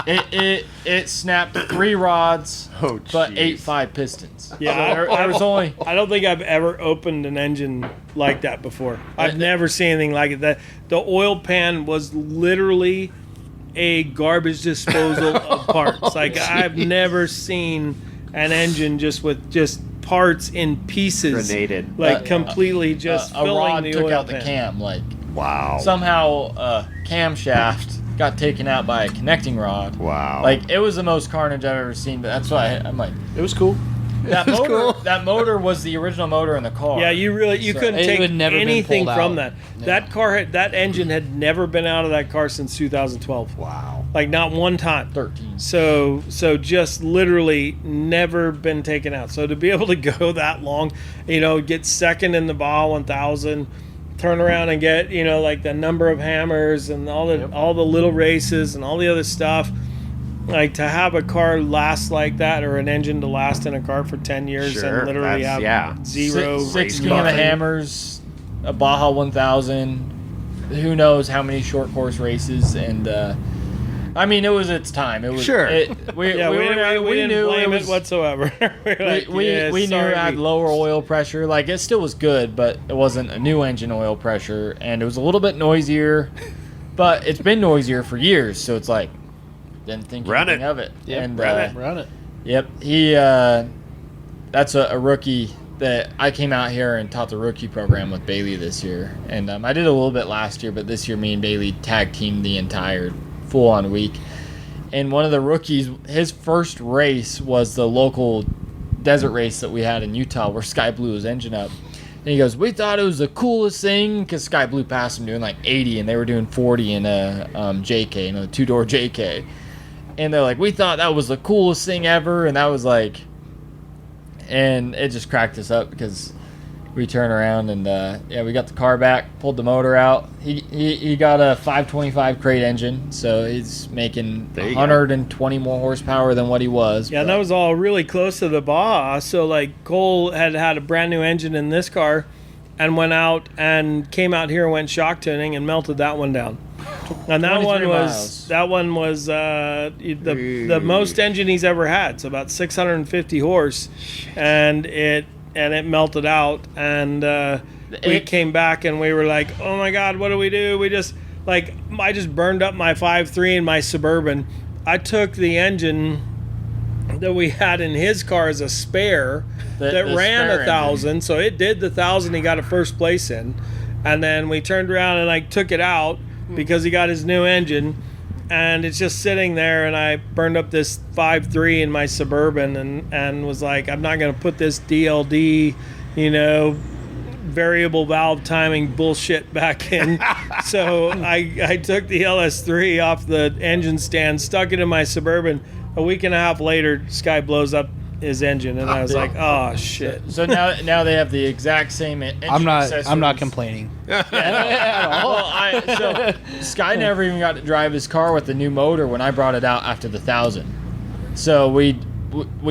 it. It snapped 3 rods, but 8 5 pistons. Yeah, there was only. I don't think I've ever opened an engine like that before. I've never seen anything like it. The oil pan was literally a garbage disposal of parts. Like I've never seen an engine just with parts in pieces, Grenaded. like completely just a filling rod the took oil out the pan. cam. Like Wow. somehow a camshaft got taken out by a connecting rod. Wow. Like it was the most carnage I've ever seen. But that's why I'm like, It was cool. that was motor. cool. That motor was the original motor in the car. Yeah, you couldn't It take had never been anything pulled from out. that. Yeah. That engine had never been out of that car since 2012. Wow. Like not one time. 13. So just literally never been taken out. So to be able to go that long, get second in the Baja 1000, turn around and get like the number of hammers and all the little races and all the other stuff, like to have a car last like that, or an engine to last in a car for 10 years Sure, and literally that's- have yeah. zero Six King of the nothing. Hammers, a Baja 1000, who knows how many short course races, and I mean, it was its time. It was Sure. We didn't knew blame it it was, whatsoever. we knew it had lower oil pressure. Like, it still was good, but it wasn't a new engine oil pressure, and it was a little bit noisier. But it's been noisier for years, so it's like, didn't think Run anything it. of it. Yep, And run it. yep, he that's a rookie that I came out here and taught the rookie program with Bailey this year, and I did a little bit last year, but this year me and Bailey tag teamed the entire full-on week. And one of the rookies, his first race was the local desert race that we had in Utah, where Sky blew his engine up. And he goes, "We thought it was the coolest thing," because Sky Blue passed him doing like 80, and they were doing 40 in a JK, a two-door JK. And they're like, "We thought that was the coolest thing ever," and that was like, and it just cracked us up because we turned around and we got the car back, pulled the motor out. He got a 525 crate engine, so he's making There you go. 120 more horsepower than what he was. Yeah, and that was all really close to the Baja. So like Cole had a brand new engine in this car, and went out and came out here and went shock tuning and melted that one down. And that 23 one was the most engine he's ever had. So about 650 horse, and it melted out. And we came back and we were like, oh my God, what do we do? I just burned up my 5.3 in my Suburban. I took the engine that we had in his car as a spare that ran spare 1,000, so it did the 1,000 he got a first place in, and then we turned around and I took it out because he got his new engine, and it's just sitting there, and I burned up this 5.3 in my Suburban, and was like, I'm not going to put this DLD, variable valve timing bullshit back in. So I took the LS3 off the engine stand, stuck it in my Suburban. A week and a half later, Sky blows up his engine, and I was like, "Oh shit!" So now they have the exact same engine I'm not accessories. complaining. So Sky never even got to drive his car with the new motor when I brought it out after the 1,000. So we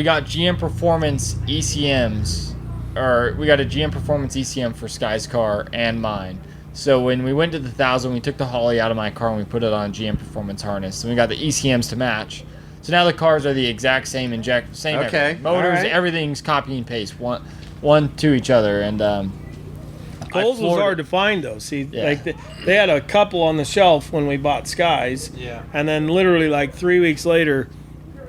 got GM Performance ECMs, or we got a GM Performance ECM for Sky's car and mine. So when we went to the 1,000, we took the Holly out of my car and we put it on GM Performance harness, and we got the ECMs to match. So now the cars are the exact same same Okay, everything. Motors, all right. everything's copy and paste one to each other, and Coles was hard to find though. See, like they had a couple on the shelf when we bought Skies. Yeah. And then literally like 3 weeks later,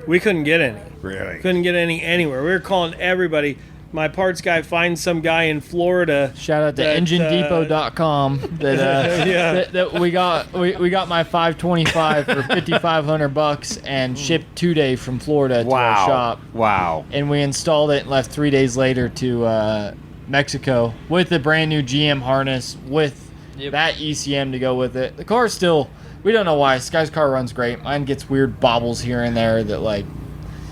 we couldn't get any. Really? Couldn't get any anywhere. We were calling everybody. My parts guy finds some guy in Florida. Shout out to that, EngineDepot.com that we got my 525 for $5,500 and shipped 2 days from Florida to our shop. Wow. And we installed it and left 3 days later to Mexico with a brand new GM harness with that ECM to go with it. The car's still, we don't know why. Sky's car runs great. Mine gets weird bobbles here and there that like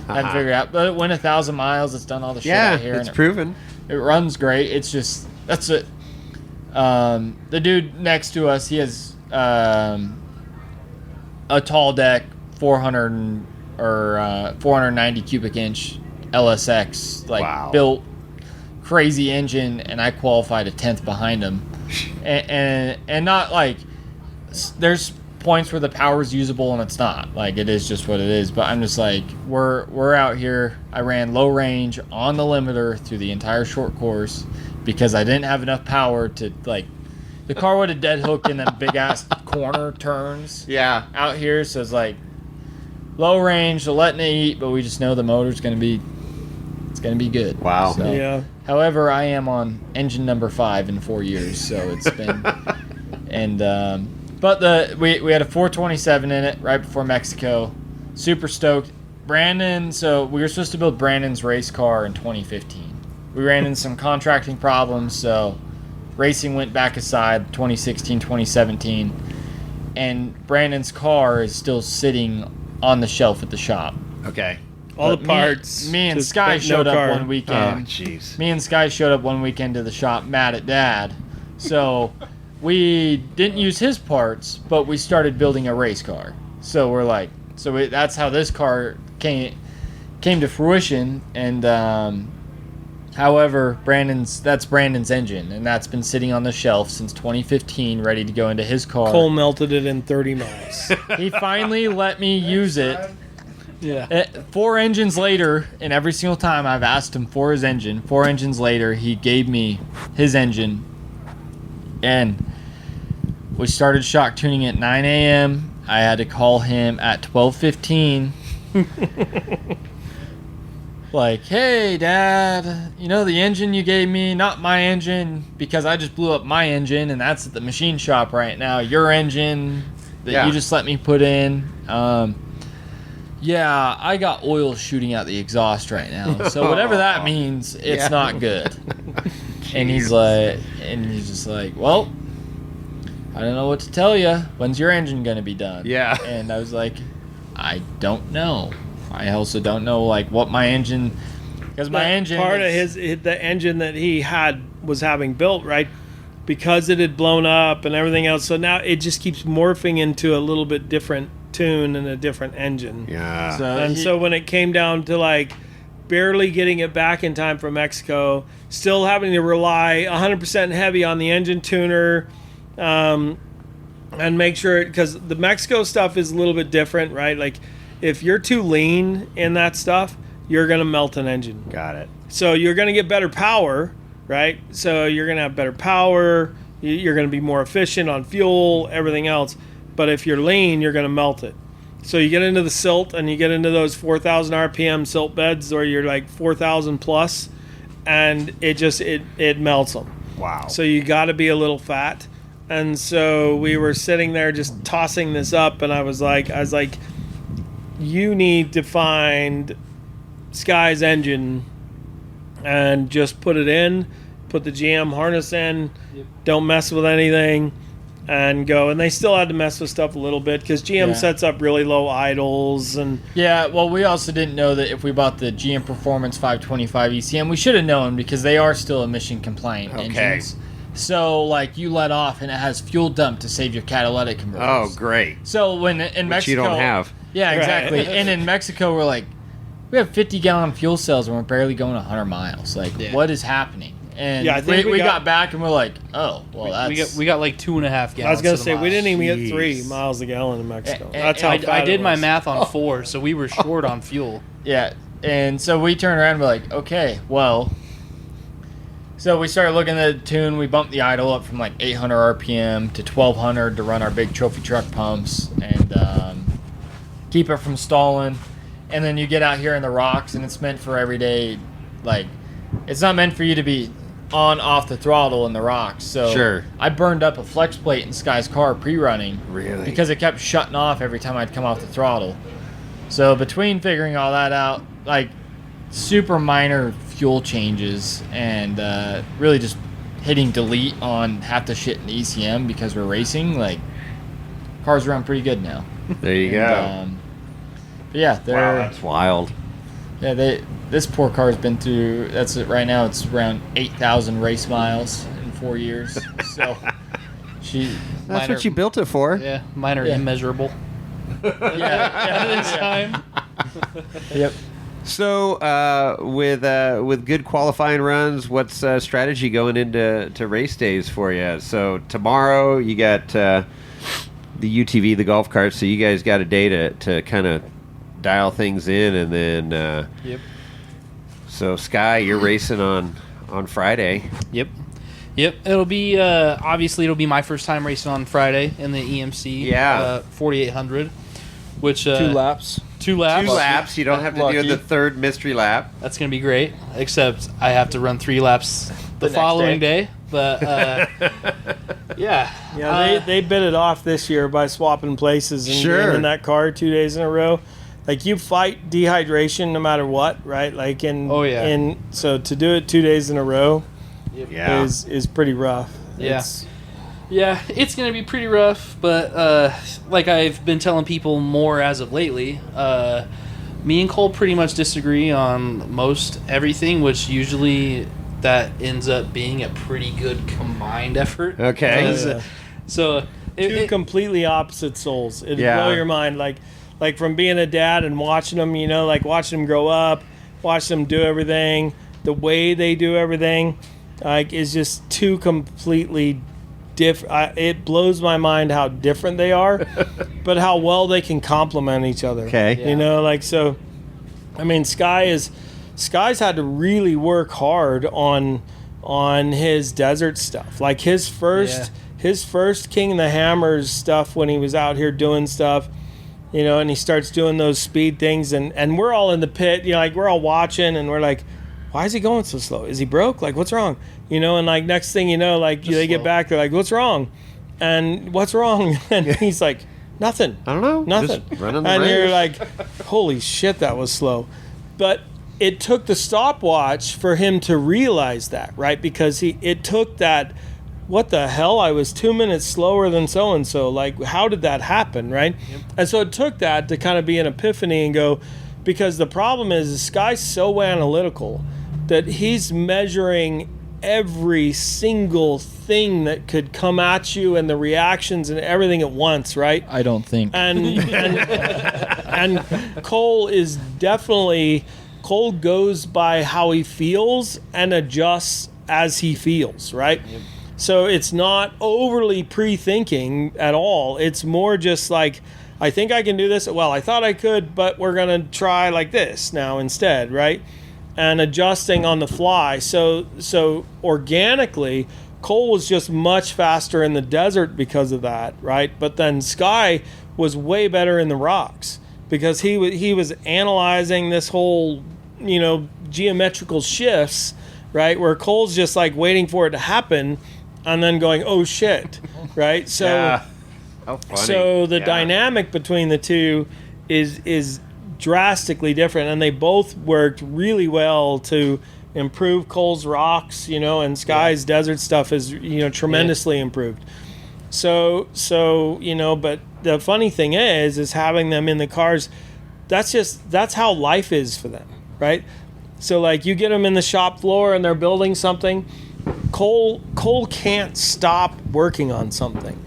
I haven't figured out. But it went 1,000 miles. It's done all the shit out here. It's proven. It runs great. It's just, that's it. The dude next to us, he has a tall deck 490 cubic inch LSX, built crazy engine, and I qualified a 10th behind him. and not like, there's points where the power is usable and it's not. Like, it is just what it is. But I'm just like, we're out here. I ran low range on the limiter through the entire short course because I didn't have enough power to, like, the car would have dead hooked in them big ass corner turns out here. So it's like low range, so letting it eat, but we just know the motor's gonna be good. Wow. So, Yeah. However, I am on engine number 5 in 4 years, so it's been and but we had a 427 in it right before Mexico. Super stoked. Brandon, so we were supposed to build Brandon's race car in 2015. We ran into some contracting problems, so racing went back aside 2016, 2017. And Brandon's car is still sitting on the shelf at the shop. Okay. All But the parts. Me and just Sky no showed up car. one Oh, weekend. jeez. Me and Sky showed up one weekend to the shop mad at Dad. So we didn't use his parts, but we started building a race car. So we're like, So that's how this car came to fruition. And however, that's Brandon's engine, and that's been sitting on the shelf since 2015, ready to go into his car. Cole melted it in 30 miles. He finally let me use it. Yeah. 4 engines later, and every single time I've asked him for his engine, 4 engines later, he gave me his engine. And we started shock tuning at 9 a.m. I had to call him at 12:15. Like, hey, Dad, you know the engine you gave me, not my engine, because I just blew up my engine, and that's at the machine shop right now. Your engine that you just let me put in. Yeah, I got oil shooting out the exhaust right now. So whatever that means, it's not good. And he's just like, well, I don't know what to tell you. When's your engine going to be done? Yeah. And I was like, I don't know. I also don't know like what my engine, because my engine part of the engine that he was having built, right, because it had blown up and everything else. So now it just keeps morphing into a little bit different tune and a different engine. Yeah. So when it came down to like barely getting it back in time for Mexico, still having to rely 100% heavy on the engine tuner, and make sure, because the Mexico stuff is a little bit different, right? Like if you're too lean in that stuff, you're going to melt an engine. Got it. So you're going to get better power, right? So you're going to have better power. You're going to be more efficient on fuel, everything else. But if you're lean, you're going to melt it. So you get into the silt and you get into those 4,000 RPM silt beds, or you're like 4,000 plus, and it melts them. Wow. So you got to be a little fat. And so we were sitting there just tossing this up, and I was like, you need to find Sky's engine and just put it in, put the GM harness in, don't mess with anything, and go. And they still had to mess with stuff a little bit because GM sets up really low idles. And well, we also didn't know that if we bought the GM Performance 525 ECM, we should have known, because they are still emission compliant engines. So, like, you let off and it has fuel dump to save your catalytic converters. Oh, great. So when in Mexico, you don't have. Yeah, exactly. Right. And in Mexico, we're like, we have 50-gallon fuel cells and we're barely going 100 miles. Like, what is happening? And I think we got back and we're like, oh, well, that's... We got like 2.5 gallons. I was going to say, we didn't even Jeez. get 3 miles a gallon in Mexico. And That's how I fat did it my was. math on 4, so we were short on fuel. Yeah, and so we turned around and we're like, okay, well... So we started looking at the tune. We bumped the idle up from like 800 RPM to 1,200 to run our big trophy truck pumps and keep it from stalling. And then you get out here in the rocks, and it's meant for everyday, like, it's not meant for you to be on off the throttle in the rocks. So Sure. I burned up a flex plate in Sky's car pre-running. Really? Because it kept shutting off every time I'd come off the throttle. So between figuring all that out, like, super minor fuel changes and really just hitting delete on half the shit in the ECM because we're racing, like, cars run pretty good now. There you go. But yeah, they're Wow, that's wild. this poor car's been through, that's it right now, it's around 8,000 race miles in 4 years. So That's what you built it for. Yeah, mine are Yeah. immeasurable. yeah, This time. Yep. So, with good qualifying runs, what's strategy going into race days for you? So tomorrow you got the UTV, the golf cart. So you guys got a day to kind of dial things in, and then Yep. So Sky, you're racing on Friday. Yep. It'll be obviously it'll be my first time racing on Friday in the EMC. Yeah. 4800, which 2 laps. 2 laps. 2 laps. You don't have to do Lucky. the third mystery lap. That's gonna be great. Except I have to run 3 laps the next following day. But yeah. Yeah, they bit it off this year by swapping places and Sure. being in that car 2 days in a row. Like, you fight dehydration no matter what, right? Like, and so to do it 2 days in a row Yeah. is pretty rough. Yeah. It's, Yeah, it's going to be pretty rough, but like I've been telling people more as of lately, me and Cole pretty much disagree on most everything, which usually that ends up being a pretty good combined effort. Okay. Yeah. So two completely opposite souls. It'd Yeah. blow your mind. Like like from being a dad and watching them, like watching them grow up, watching them do everything, the way they do everything, like is just two completely different. It blows my mind how different they are, but how well they can complement each other. Okay. Like so. I mean, Sky's had to really work hard on his desert stuff. Like his first King of the Hammers stuff when he was out here doing stuff, and he starts doing those speed things, and we're all in the pit, like we're all watching, and we're like, why is he going so slow? Is he broke? Like, what's wrong? And like next thing you know, like they get back, they're like, what's wrong? And what's wrong? And he's like, nothing. I don't know. Nothing. Just running the and race. you're like, holy shit, that was slow. But it took the stopwatch for him to realize that, right? Because it took that, what the hell? I was 2 minutes slower than so-and-so. Like, how did that happen, right? Yep. And so it took that to kind of be an epiphany and go, because the problem is this guy's so analytical that he's measuring every single thing that could come at you and the reactions and everything at once, right? I don't think. And Cole goes by how he feels and adjusts as he feels, right? Yep. So it's not overly pre-thinking at all. It's more just like, I think I can do this. Well, I thought I could, but we're going to try like this now instead, right? And adjusting on the fly. So organically, Cole was just much faster in the desert because of that, right? But then Sky was way better in the rocks because he was analyzing this whole, geometrical shifts, right? Where Cole's just like waiting for it to happen and then going, oh shit, right? So, yeah. How funny. So the dynamic between the two is drastically different, and they both worked really well to improve Cole's rocks, and Sky's desert stuff is, tremendously improved. So, but the funny thing is having them in the cars, that's how life is for them, right? So like you get them in the shop floor and they're building something, Cole can't stop working on something.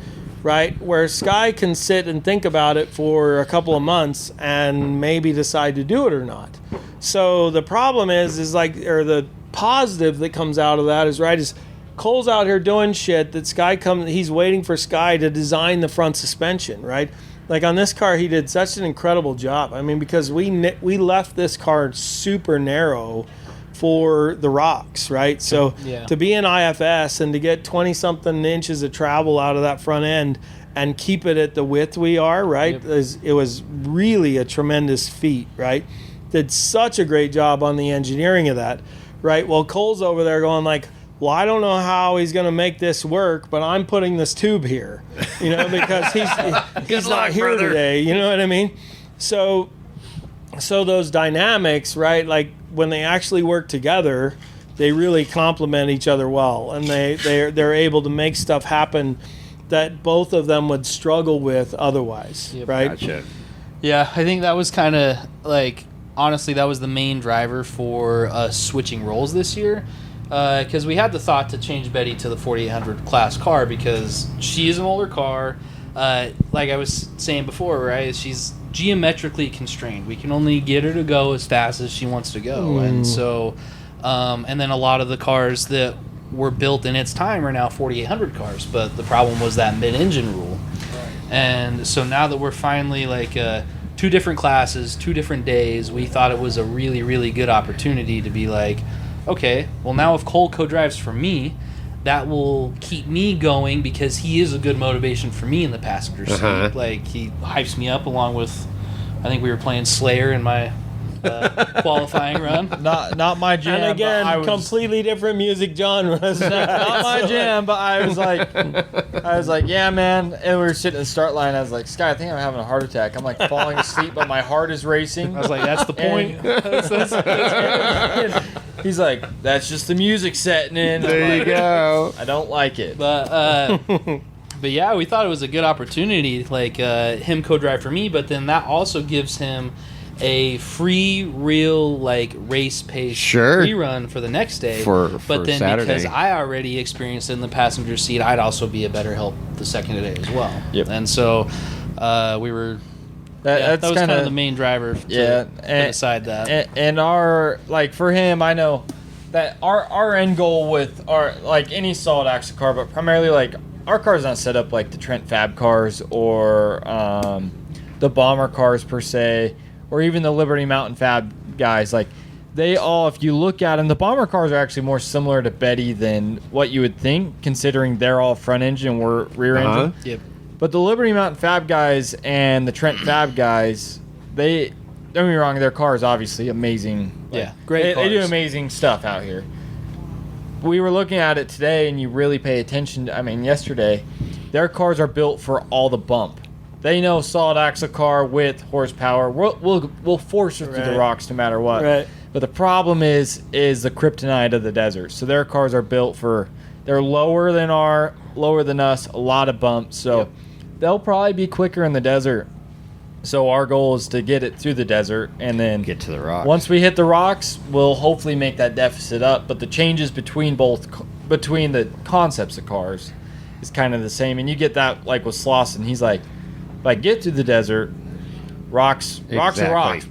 Right, where Sky can sit and think about it for a couple of months and maybe decide to do it or not. So the problem is or the positive that comes out of that is Cole's out here doing shit that he's waiting for Sky to design the front suspension, right? Like on this car, he did such an incredible job. I mean, because we left this car super narrow for the rocks, right? So to be in IFS and to get 20-something inches of travel out of that front end and keep it at the width we are, right? Yep. It was really a tremendous feat, right? Did such a great job on the engineering of that, right? Well, Cole's over there going like, well, I don't know how he's going to make this work, but I'm putting this tube here, because he's not here today, you know what I mean? So those dynamics, right? Like when they actually work together, they really complement each other well, and they're able to make stuff happen that both of them would struggle with otherwise, right? Gotcha. Yeah, I think that was kind of like, honestly, that was the main driver for us switching roles this year, because we had the thought to change Betty to the 4800 class car because she is an older car. Like I was saying before, right? She's geometrically constrained. We can only get her to go as fast as she wants to go. And so and then a lot of the cars that were built in its time are now 4800 cars, but the problem was that mid-engine rule. And so now that we're finally like two different classes, 2 different days, we thought it was a really, really good opportunity to be like, okay, well now if Cole co-drives for me, that will keep me going because he is a good motivation for me in the passenger seat. Like, he hypes me up along with, I think we were playing Slayer in my qualifying run. Not my jam. And again, completely different music genres. Not my jam, but I was like, yeah, man. And we were sitting in the start line. I was like, Sky, I think I'm having a heart attack. I'm like falling asleep, but my heart is racing. I was like, that's the point. He's like, that's just the music setting in. There you go. I don't like it. But yeah, we thought it was a good opportunity, like him co-drive for me, but then that also gives him a free, real, like, race pace rerun for the next day. But then Saturday. Because I already experienced it in the passenger seat, I'd also be a better help the second day as well. Yep. And so we were That's that was kind of the main driver. To put aside that. And our for him, I know that our end goal with our any solid axle car, but primarily our car's not set up like the Trent Fab cars or the Bomber cars per se, or even the Liberty Mountain Fab guys. They all, if you look at them, the Bomber cars are actually more similar to Betty than what you would think, considering they're all front engine and we're rear engine. Yep. But the Liberty Mountain Fab guys and the Trent Fab guys, don't get me wrong, their car is obviously amazing. Yeah, great They do cars. amazing stuff out here. We were looking at it today, and you really pay attention. Yesterday, their cars are built for all the bump. They know solid axle car with horsepower. We'll force her through the rocks no matter what. Right. But the problem is the kryptonite of the desert. So their cars are built they're lower than us, a lot of bumps. So they'll probably be quicker in the desert. So our goal is to get it through the desert and then Get to the rocks. Once we hit the rocks, we'll hopefully make that deficit up. But the changes between the concepts of cars is kind of the same. And you get that with Slauson. He's like, if I get through the desert, rocks are rocks.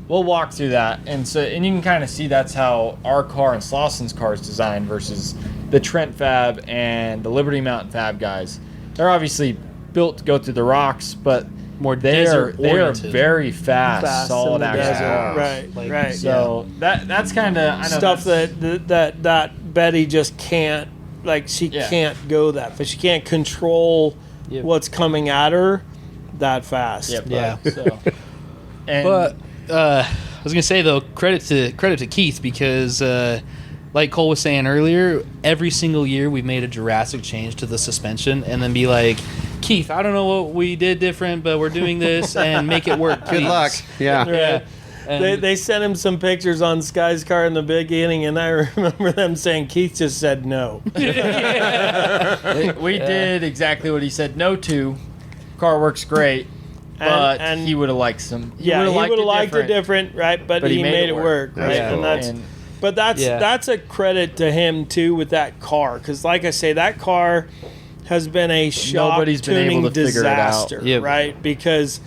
We'll walk through that. And you can kind of see that's how our car and Slauson's car is designed versus the Trent Fab and the Liberty Mountain Fab guys. They're obviously built to go through the rocks, but they are very fast solid in the axle desert. cars. Right. So that's kind of Stuff that Betty just can't, she can't go that fast. She can't control what's coming at her that fast. Yeah. So, But I was gonna say though, credit to Keith because, like Cole was saying earlier, every single year we've made a drastic change to the suspension, and then be like, Keith, I don't know what we did different, but we're doing this and make it work. Good please." luck. Yeah. Yeah. And They sent him some pictures on Sky's car in the beginning, and I remember them saying Keith just said no. we did exactly what he said no to. Car works great, but And he would have liked some. he would have liked it different, right? But he made it work, right? Yeah. And that's a credit to him too with that car, because like I say, that car has been a shop Nobody's been tuning able to figure it out. disaster, Yep. right? Because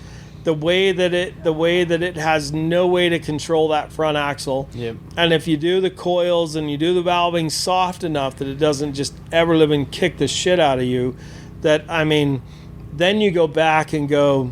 the way that it has no way to control that front axle, Yep. and if you do the coils and you do the valving soft enough that it doesn't just ever live and kick the shit out of you, then you go back and go.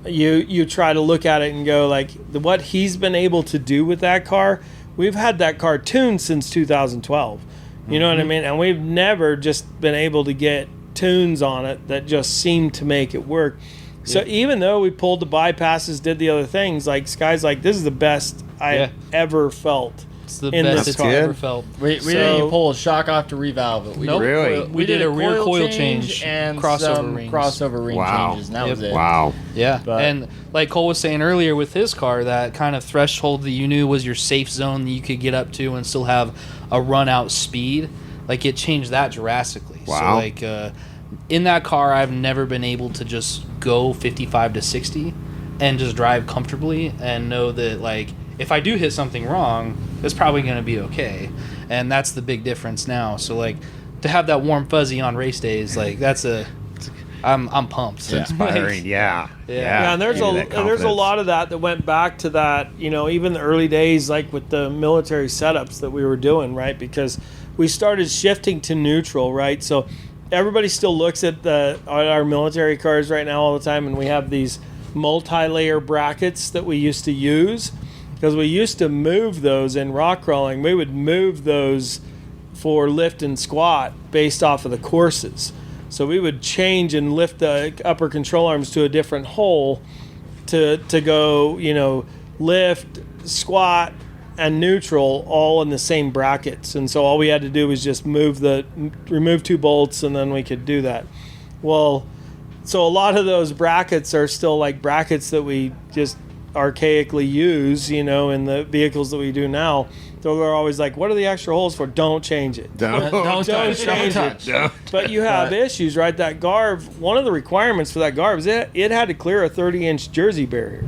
You try to look at it and go what he's been able to do with that car. We've had that car tuned since 2012. You know what I mean? And we've never just been able to get tunes on it that just seem to make it work. So even though we pulled the bypasses, did the other things, Sky's this is the best I've ever felt. It's the in best this it's car. ever felt. We didn't even pull a shock off to revalve it. Nope. Really? We did a rear coil change and crossover some rings. crossover ring Wow. changes, and that Yep. was it. Wow. Yeah, But- and like Cole was saying earlier with his car, that kind of threshold that you knew was your safe zone that you could get up to and still have a run out speed, it changed that drastically. Wow. So in that car, I've never been able to just go 55 to 60 and just drive comfortably and know that if I do hit something wrong, it's probably going to be okay. And that's the big difference now. So to have that warm fuzzy on race days, I'm pumped. It's inspiring. Yeah. Yeah, and there's a lot of that went back to that, even the early days, with the military setups that we were doing, right? Because we started shifting to neutral, right? So everybody still looks at our military cars right now all the time, and we have these multi-layer brackets that we used to use, because we used to move those in rock crawling. We would move those for lift and squat based off of the courses. So we would change and lift the upper control arms to a different hole to go, lift, squat, and neutral all in the same brackets. And so all we had to do was just remove 2 bolts, and then we could do that. Well, so a lot of those brackets are still brackets that we just archaically use, in the vehicles that we do now. So they're always what are the extra holes for? Don't change it. Don't change touch. it. But you have issues, right? That Garv, one of the requirements for that Garv is it had to clear a 30-inch Jersey barrier.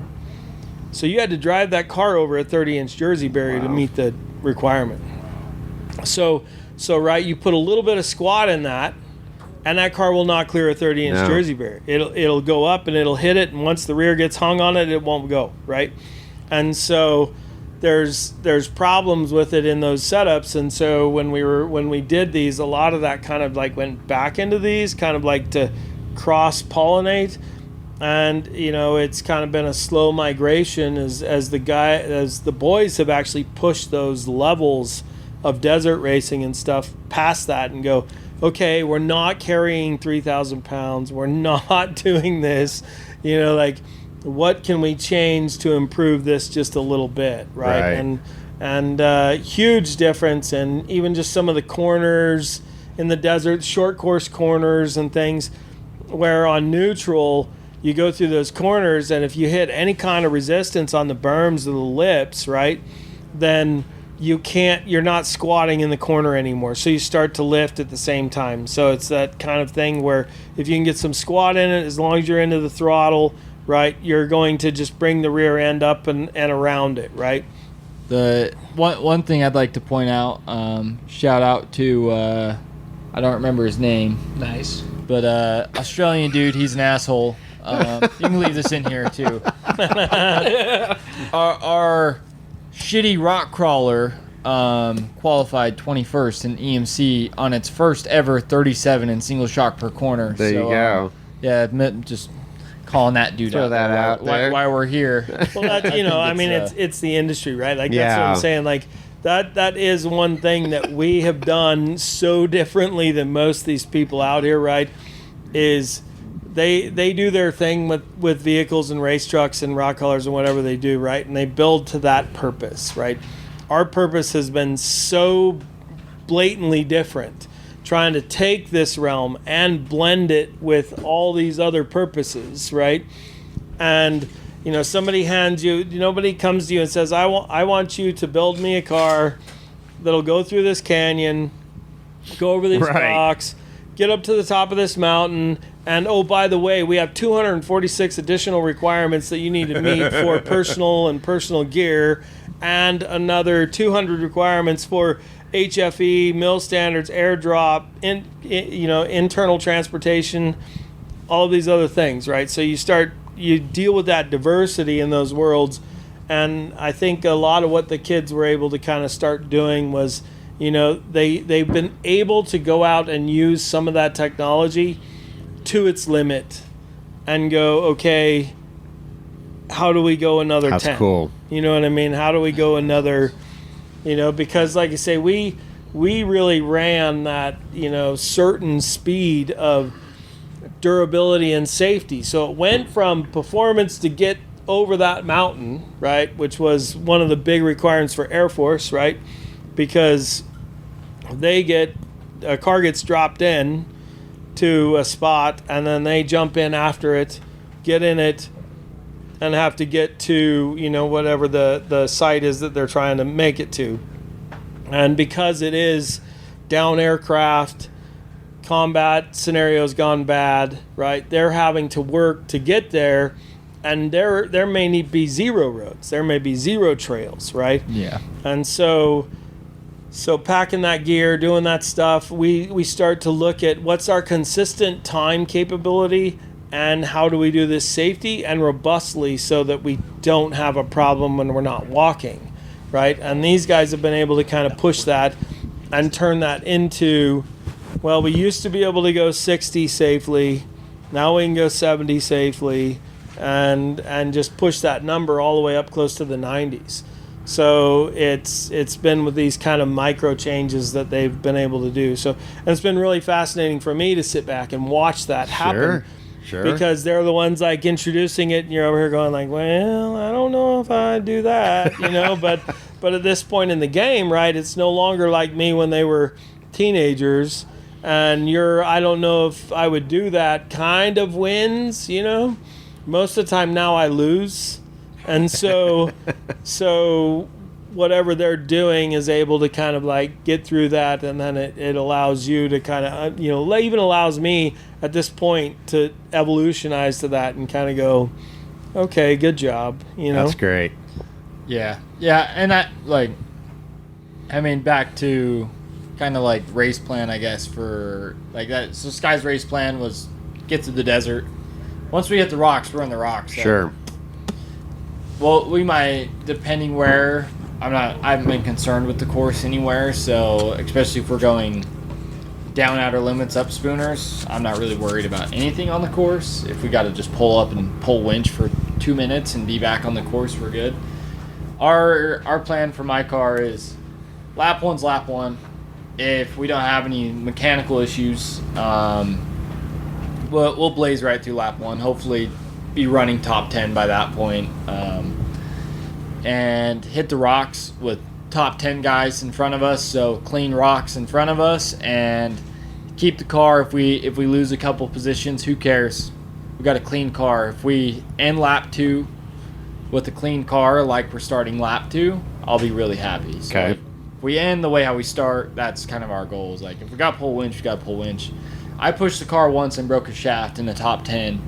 So you had to drive that car over a 30-inch Jersey barrier to meet the requirement. So right, you put a little bit of squat in that, and that car will not clear a 30-inch No. Jersey barrier. It'll go up and it'll hit it, and once the rear gets hung on it, it won't go, right? And so there's problems with it in those setups. And so when we did these, a lot of that kind of like went back into these, kind of like to cross pollinate. And it's kind of been a slow migration as the boys have actually pushed those levels of desert racing and stuff past that and go, okay, we're not carrying 3,000 pounds, we're not doing this, like, what can we change to improve this just a little bit, right? And huge difference in even just some of the corners in the desert, short course corners and things, where on neutral you go through those corners, and if you hit any kind of resistance on the berms or the lips, right, then you're not squatting in the corner anymore. So you start to lift at the same time. So it's that kind of thing where if you can get some squat in it, as long as you're into the throttle, right, you're going to just bring the rear end up and around it, right? The one thing I'd like to point out, shout out to I don't remember his name, Nice. but Australian dude, he's an asshole. You can leave this in here too. Our shitty rock crawler qualified 21st in EMC on its first ever 37 in single shock per corner. There you go. Yeah, just calling that dude Throw out that there out there. while we're here. Well, that's, I mean, it's the industry, right? Like, that's what Yeah. I'm saying. Like, that is one thing that we have done so differently than most of these people out here, right? Is they do their thing with vehicles and race trucks and rock crawlers and whatever they do, right? And they build to that purpose, right? Our purpose has been so blatantly different, trying to take this realm and blend it with all these other purposes, right? And somebody nobody comes to you and says, I want you to build me a car that'll go through this canyon, go over these Right. rocks, get up to the top of this mountain, and oh, by the way, we have 246 additional requirements that you need to meet for personal gear, and another 200 requirements for HFE, mill standards, airdrop, internal transportation, all of these other things, right? So you deal with that diversity in those worlds, and I think a lot of what the kids were able to kind of start doing was, they've been able to go out and use some of that technology to its limit and go, okay, how do we go another 10? That's cool. You know what I mean? How do we go another, because like I say, we really ran that, certain speed of durability and safety. So it went from performance to get over that mountain, right, which was one of the big requirements for Air Force, right, because a car gets dropped in to a spot, and then they jump in after it, get in it, and have to get to whatever the site is that they're trying to make it to. And because it is down aircraft, combat scenarios gone bad, right, they're having to work to get there, and there may be zero roads, there may be zero trails, right? Yeah. And so packing that gear, doing that stuff, we start to look at what's our consistent time capability and how do we do this safety and robustly so that we don't have a problem when we're not walking, right? And these guys have been able to kind of push that and turn that into, well, we used to be able to go 60 safely, now we can go 70 safely, and just push that number all the way up close to the 90s. So it's been with these kind of micro changes that they've been able to do. So, and it's been really fascinating for me to sit back and watch that happen. Sure. Because they're the ones like introducing it, and you're over here going like, well, I don't know if I do that, but at this point in the game, right, it's no longer like me when they were teenagers, and I don't know if I would do that kind of wins, Most of the time now I lose. And so whatever they're doing is able to kind of like get through that, and then it allows you to kind of, even allows me at this point to evolutionize to that and kind of go, okay, good job, That's great. Yeah, and back to kind of like race plan, I guess, for like that. So Sky's race plan was get to the desert. Once we hit the rocks, we're in the rocks. So. Sure. Well, we might, depending where. I haven't been concerned with the course anywhere. So especially if we're going down outer limits, up Spooners, I'm not really worried about anything on the course. If we got to just pull up and pull winch for 2 minutes and be back on the course, we're good. Our plan for my car is lap 1's lap 1. If we don't have any mechanical issues, we'll blaze right through lap 1. Hopefully be running top 10 by that point. And hit the rocks with top 10 guys in front of us, so clean rocks in front of us, and keep the car. If we lose a couple positions, who cares? We got a clean car. If we end lap 2 with a clean car, like we're starting lap 2, I'll be really happy. So Okay. if we end the way how we start, that's kind of our goals. Like if we got to pull winch, we got to pull winch. I pushed the car once and broke a shaft in the top 10,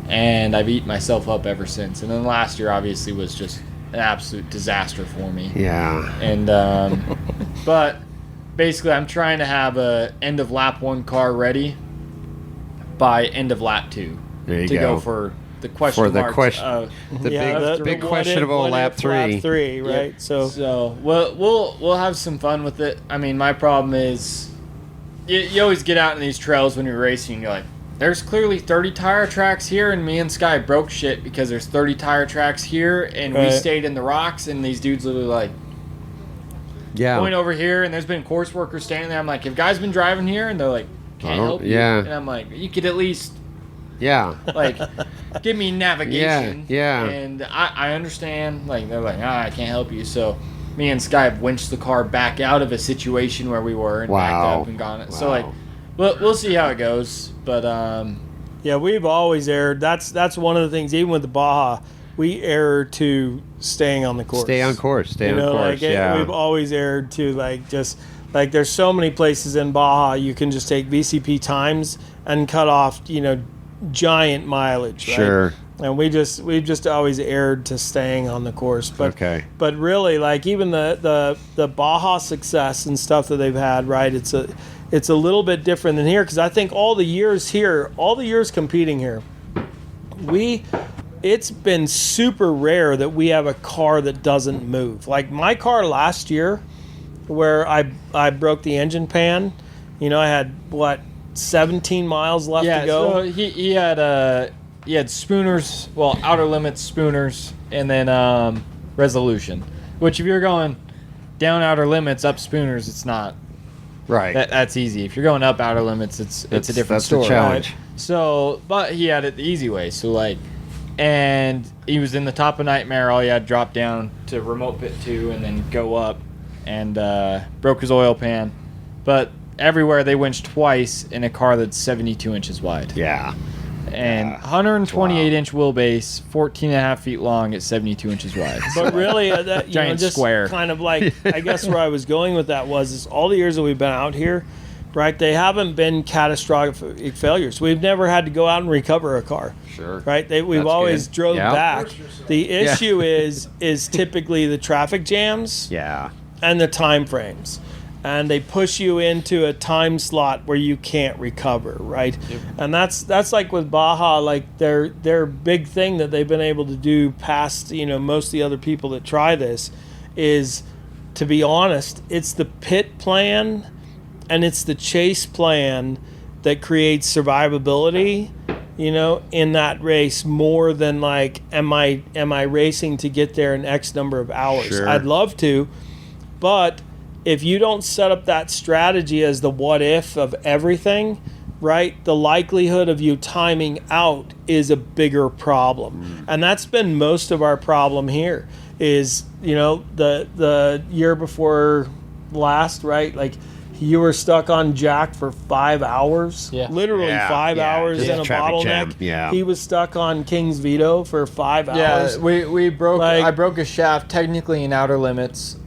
and I've eaten myself up ever since. And then last year obviously was just an absolute disaster for me. Yeah. And but basically I'm trying to have a end of lap 1 car ready by end of lap 2 There you to go. go for the question For the marks question- of The big what questionable if lap 3. Lap 3, right? Yep. So So we'll have some fun with it. I mean, my problem is you always get out in these trails when you're racing and you're like, there's clearly 30 tire tracks here, and me and Sky broke shit because there's 30 tire tracks here, and we Right. stayed in the rocks, and these dudes literally like Yeah. going over here, and there's been course workers standing there. I'm like, have guys been driving here? And they're like, can't don't- help you. yeah. And I'm like, you could at least Yeah. like give me navigation. Yeah. And I understand. Like they're like, I can't help you. So me and Sky have winched the car back out of a situation where we were and backed Wow. up and gone. So Wow. like, we'll see how it goes. But yeah, we've always erred. That's one of the things. Even with the Baja, we err to staying on the course. Stay on course. Stay You on know, course. like Yeah. we've always erred to like there's so many places in Baja you can just take VCP times and cut off giant mileage. Right? Sure. And we've just always erred to staying on the course. But Okay. But really, like even the Baja success and stuff that they've had, right? It's a little bit different than here because I think all the years competing here, it's been super rare that we have a car that doesn't move. Like my car last year, where I broke the engine pan, I had 17 miles left yeah, to go. so he had Spooners, well, outer limits Spooners, and then Resolution. Which if you're going down outer limits, up Spooners, it's not. Right. That's easy. If you're going up outer limits, it's a different that's story. the challenge. Right? So, but he had it the easy way. So like, and he was in the top of Nightmare. All he had dropped down to remote pit 2 and then go up, and broke his oil pan. But everywhere they winched twice in a car that's 72 inches wide. Yeah. And 128-inch wheelbase, 14 and a half feet long at 72 inches wide. But really, that, Giant just square. kind of like, I guess where I was going with that is all the years that we've been out here, right, they haven't been catastrophic failures. We've never had to go out and recover a car. Sure. Right? We've That's always good. drove Yeah. back. The issue is typically the traffic jams Yeah. and the time frames. And they push you into a time slot where you can't recover, right? Yep. And that's like with Baja, like their big thing that they've been able to do past most of the other people that try this is, to be honest, it's the pit plan and it's the chase plan that creates survivability, in that race more than like am I racing to get there in X number of hours. Sure. I'd love to, but if you don't set up that strategy as the what if of everything, right, the likelihood of you timing out is a bigger problem. And that's been most of our problem here is, the year before last, right, like you were stuck on Jack for 5 hours. Yeah. Literally Yeah, 5 yeah, hours just in a traffic bottleneck. jam, yeah. He was stuck on King's Veto for 5 hours. Yeah, we broke. Like- I broke a shaft technically in outer limits.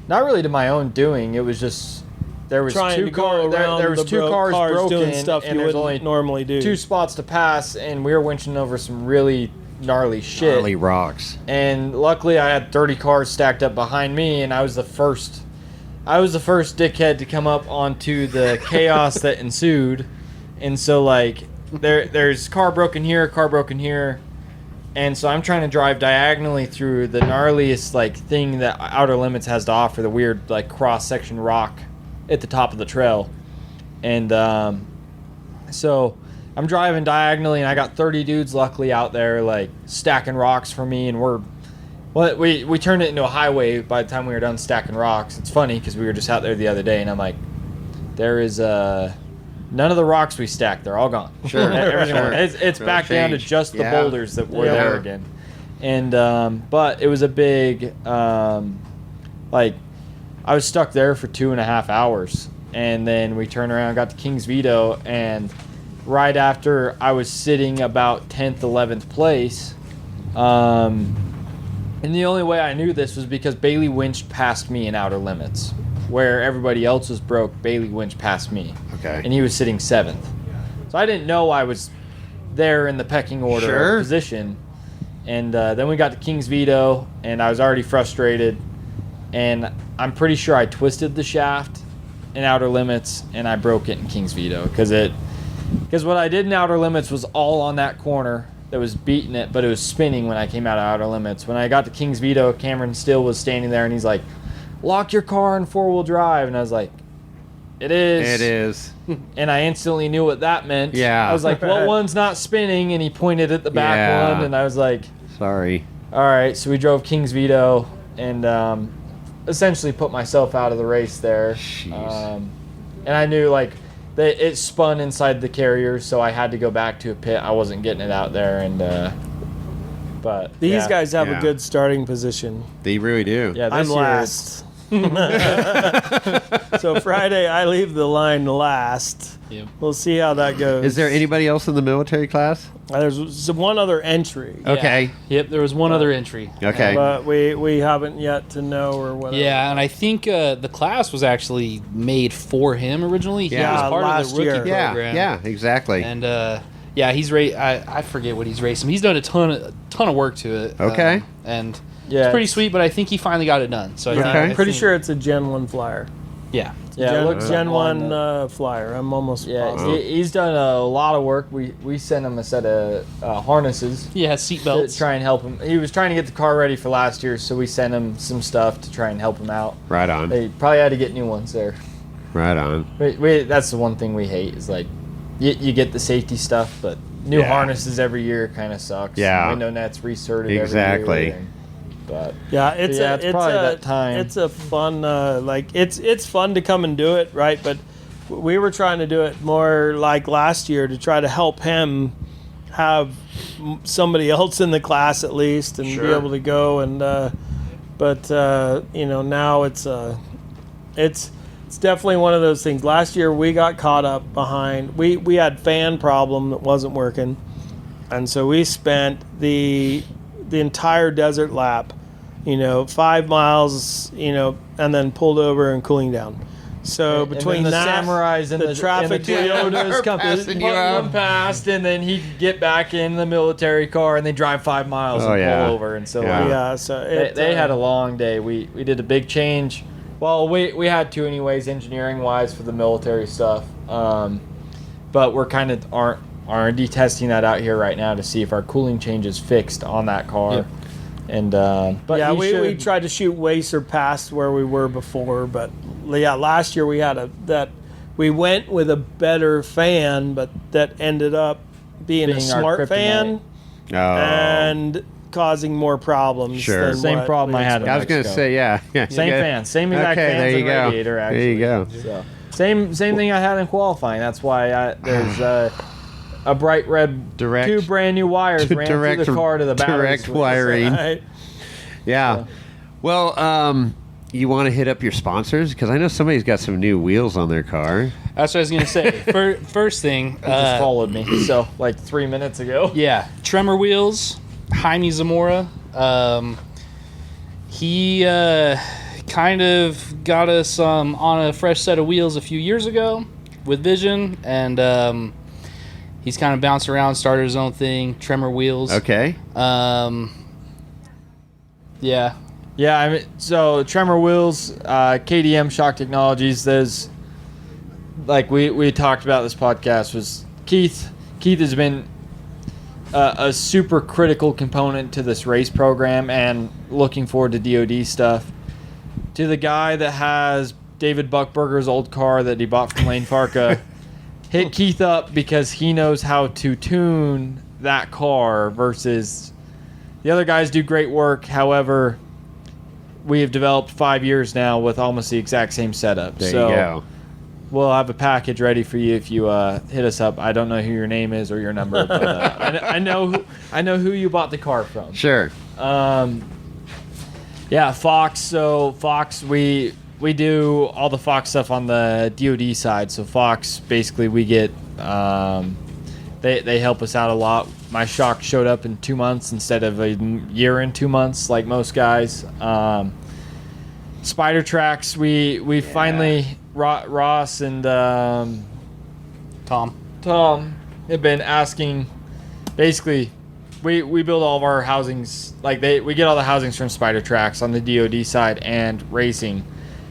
Not really to my own doing. It was just there was Trying two to go cars. around There was the two cars broken, doing stuff and you there's wouldn't only normally do. 2 spots to pass, and we were winching over some really gnarly shit. Gnarly rocks. And luckily, I had 30 cars stacked up behind me, and I was the first. I was the first dickhead to come up onto the chaos that ensued, and so like there's car broken here, and so I'm trying to drive diagonally through the gnarliest like thing that Outer Limits has to offer, the weird like cross section rock at the top of the trail, and so I'm driving diagonally, and I got 30 dudes luckily out there like stacking rocks for me, and we turned it into a highway by the time we were done stacking rocks. It's funny because we were just out there the other day, and I'm like, there is none of the rocks we stacked, they're all gone. Sure. It's back down to just the boulders that were there again. And but it was a big like I was stuck there for 2.5 hours, and then we turned around, got to King's Veto, and right after I was sitting about 10th, 11th place. And the only way I knew this was because Bailey winched past me in Outer Limits. Where everybody else was broke, Bailey winched past me. Okay. And he was sitting 7th. So I didn't know I was there in the pecking order of position. And then we got to King's Veto, and I was already frustrated. And I'm pretty sure I twisted the shaft in Outer Limits, and I broke it in King's Veto. Because what I did in Outer Limits was all on that corner that was beating it, but it was spinning when I came out of Outer Limits. When I got to King's Veto, Cameron still was standing there, and he's like, lock your car in 4-wheel drive. And I was like, it is. And I instantly knew what that meant. Yeah. I was like, what one's not spinning? And he pointed at the back one, and I was like, sorry. all right. So we drove King's Veto, and essentially put myself out of the race there. And I knew like that it spun inside the carrier, so I had to go back to a pit. I wasn't getting it out there, and but These guys have a good starting position. They really do. Yeah, I'm last. So Friday I leave the line last. Yep. We'll see how that goes. Is there anybody else in the military class? There's one other entry. Okay. Yep, there was one other entry. Okay. But we haven't yet to know or whatever. Yeah, and I think the class was actually made for him originally. He Yeah, was part of last the rookie year. program. Yeah, exactly. And yeah, he's I forget what he's racing. He's done a ton of work to it. Okay. And Yeah, it's pretty sweet, but I think he finally got it done. So I think, Okay. I Pretty think- sure it's a Gen 1 flyer. Yeah. Yeah, it looks Gen on 1 flyer. I'm almost Yeah, positive. he's done a lot of work. We sent him a set of harnesses Yeah, to seatbelts. try and help him. He was trying to get the car ready for last year, so we sent him some stuff to try and help him out. Right on. They probably had to get new ones there. Right on. That's the one thing we hate is like you get the safety stuff, but new harnesses every year kind of sucks. Yeah. Window nets resorted Exactly. every year. But Yeah, it's probably that time. It's a fun it's fun to come and do it, right? But we were trying to do it more like last year to try to help him have somebody else in the class at least and be able to go and but you know, now it's definitely one of those things. Last year we got caught up behind. We had fan problem that wasn't working. And so we spent the entire desert lap, 5 miles, and then pulled over and cooling down. So And between then the that, samurais and the traffic Toyotas come passing you out. one past, and then he could get back in the military car, and they drive 5 miles Oh, and yeah. pull over. And so Yeah. yeah, so they had a long day. We did a big change. Well, we had to anyways, engineering wise for the military stuff. But we're kind of R&D testing that out here right now to see if our cooling change is fixed on that car. Yep. And but yeah, he we should- tried to shoot way surpassed where we were before, but yeah, last year we had we went with a better fan, but that ended up being a Being our smart kryptonite. fan Oh. and causing more problems. Sure. than Same what problem we I had in I was going to Mexico. say, yeah. Same fan, same exact Okay, fans there you and go. radiator. Actually, There you go. So, same thing I had in qualifying. That's why there's a bright red Direct- 2 brand new wires ran direct- through the car to the battery direct switch. wiring. Right. Yeah. Well, you want to hit up your sponsors? Because I know somebody's got some new wheels on their car. That's what I was going to say. First thing. He just followed me. So like 3 minutes ago. Yeah, Tremor Wheels, Jaime Zamora. He kind of got us on a fresh set of wheels a few years ago with Vision, and he's kind of bounced around, started his own thing, Tremor Wheels. Okay. Yeah. Yeah, I mean, so Tremor Wheels, KDM Shock Technologies. There's, like we talked about this podcast, was Keith. Keith has been a super critical component to this race program, and looking forward to DoD stuff. To the guy that has David Buckberger's old car that he bought from Lane Farka, hit Keith up because he knows how to tune that car versus the other guys do great work. However, we have developed 5 years now with almost the exact same setup. There so you go. we'll have a package ready for you if you hit us up. I don't know who your name is or your number, but I know who you bought the car from. Sure. Yeah, Fox. So Fox, we do all the Fox stuff on the DoD side. So Fox, basically, we get they help us out a lot. My shock showed up in 2 months instead of a year and 2 months, like most guys. Spider Tracks, we finally Ross and Tom have been asking. Basically, we build all of our housings, like we get all the housings from Spider Tracks on the DoD side and racing.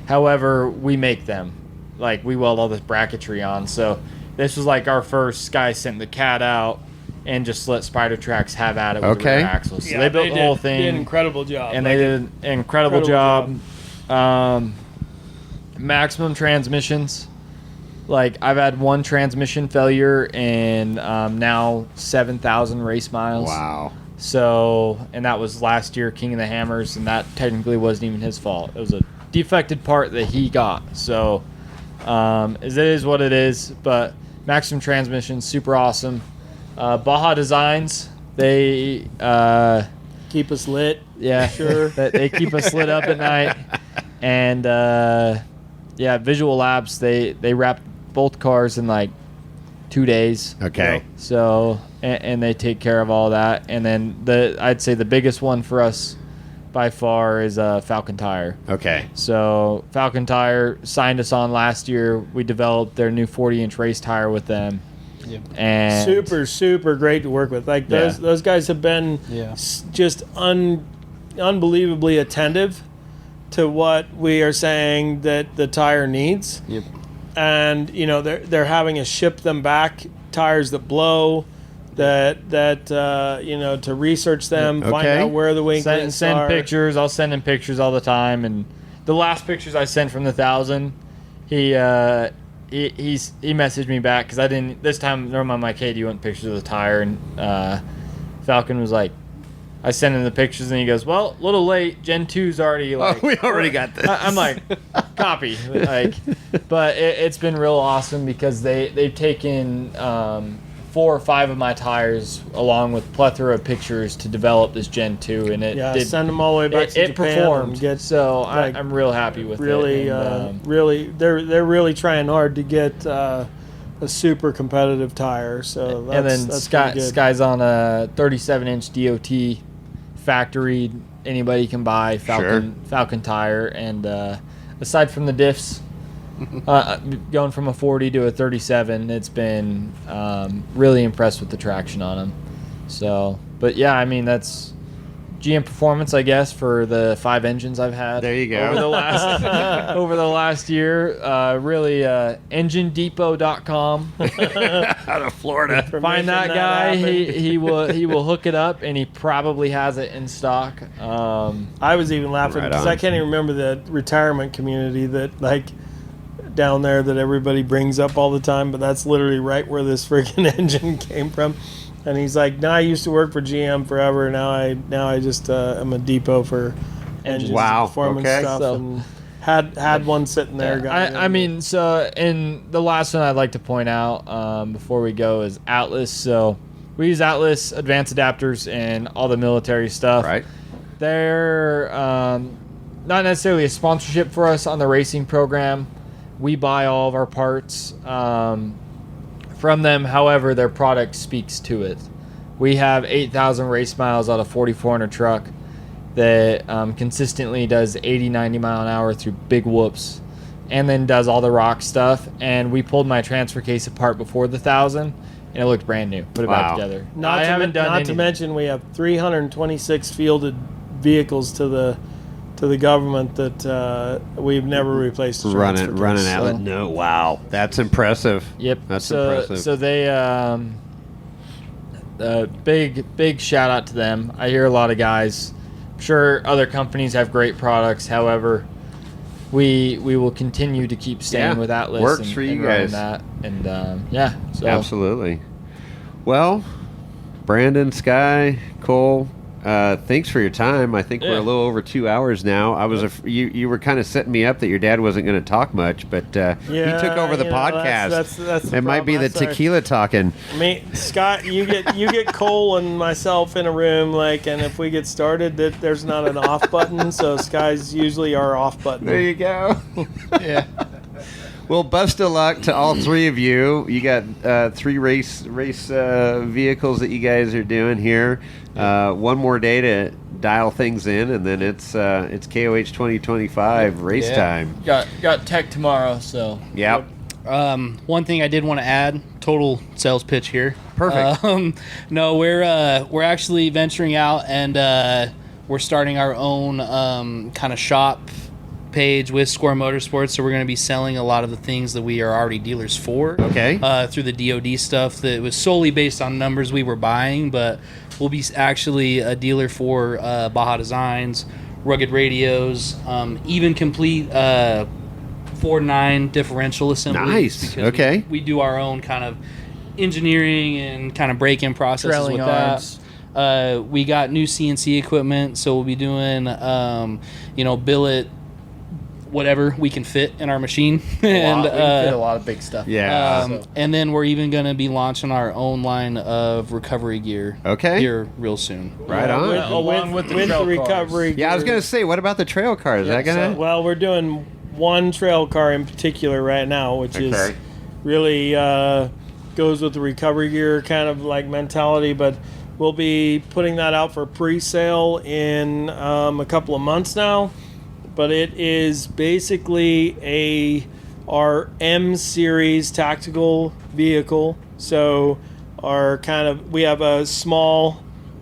However, we make them, like we weld all this bracketry on. So this was like our first. Guy sent the CAD out and just let Spider Tracks have at it with the rear axles. So they built the whole thing. Did an incredible job. And they did an incredible job. Maximum transmissions. Like, I've had one transmission failure in now 7,000 race miles. Wow. So, and that was last year, King of the Hammers, and that technically wasn't even his fault. It was a defected part that he got. So, it is what it is. But maximum transmission, super awesome. Baja Designs, they keep us lit. Yeah, Sure. they keep us lit up at night. And yeah, Visual Labs, they wrapped both cars in like 2 days. Okay. So and they take care of all that. And then I'd say the biggest one for us by far is Falcon Tire. Okay. So Falcon Tire signed us on last year. We developed their new 40-inch race tire with them. Yep. And super great to work with. Like those guys have been just unbelievably attentive to what we are saying that the tire needs. Yep. And they're having us ship them back tires that blow, that to research them, find out where the winklings send are. pictures. I'll send him pictures all the time. And the last pictures I sent from the 1,000, he messaged me back because I didn't this time. Normally I'm like, hey, do you want pictures of the tire? And Falcon was like, I sent him the pictures and he goes, well, a little late. Gen 2's already like. Oh, we already got this. I'm like, copy. Like, but it's been real awesome because they've taken 4 or 5 of my tires along with plethora of pictures to develop this Gen 2, and send them all the way back to it Japan. Performed. So I'm real happy with really, it. And, really, they're really trying hard to get a super competitive tire. So that's pretty good. Sky's on a 37-inch DOT factory. Anybody can buy Falcon tire, and aside from the diffs, going from a 40 to a 37, it's been really impressed with the traction on them. So, but yeah, I mean, that's GM performance, I guess, for the 5 engines I've had. There you go. Over the last year. Really, enginedepot.com. Out of Florida. Find that guy. He will hook it up, and he probably has it in stock. I was even laughing because I can't even remember the retirement community that down there that everybody brings up all the time, but that's literally right where this freaking engine came from. And he's like, no, I used to work for GM forever. Now I just I'm a depot for engines and performance stuff. So, and had one sitting there. I mean, so, and the last one I'd like to point out before we go is Atlas. So we use Atlas advanced adapters and all the military stuff. Right. They're not necessarily a sponsorship for us on the racing program. We buy all of our parts from them. However, their product speaks to it. We have 8,000 race miles out of 4,400 truck that consistently does 80, 90 mile an hour through big whoops, and then does all the rock stuff. And we pulled my transfer case apart before the 1,000, and it looked brand new. Put it back together. Not to mention we have 326 fielded vehicles to to the government that we've never replaced a transfer case. Running outlet. No, wow, that's impressive. Yep. That's impressive. So they, big shout out to them. I hear a lot of guys. I'm sure other companies have great products. However, we will continue to keep staying with Atlas. Works for you guys. That. And so. Absolutely. Well, Brandon, Sky, Cole, thanks for your time. I think we're a little over 2 hours now. I was you were kind of setting me up that your dad wasn't going to talk much, but he took over the podcast. That's it might be the tequila talking. Scott, you get Cole and myself in a room, and if we get started, there's not an off button, so Sky's usually our off button. There you go. Yeah. Well, best of luck to all three of you. You got 3 race vehicles that you guys are doing here. One more day to dial things in, and then it's KOH 2025 race time. Got tech tomorrow, so. Yep. One thing I did want to add, total sales pitch here. Perfect. No, we're actually venturing out, and we're starting our own kind of shop page with SXOR Motorsports, so we're going to be selling a lot of the things that we are already dealers for. Okay. Through the DoD stuff that was solely based on numbers we were buying, but we'll be actually a dealer for Baja Designs, rugged radios, even complete 4.9 differential assemblies. Nice. Because okay. We do our own kind of engineering and kind of break-in processes Trailing with arms. that. We got new CNC equipment, so we'll be doing, billet, whatever we can fit in our machine. And we can fit a lot of big stuff. Yeah. And then we're even going to be launching our own line of recovery gear here real soon. Right on. Along with the trail recovery cars. gear. Yeah, I was going to say, what about the trail cars? Is that gonna? Well, we're doing one trail car in particular right now, which is really goes with the recovery gear kind of like mentality, but we'll be putting that out for pre-sale in a couple of months now. But it is basically our M series tactical vehicle. So we have a small,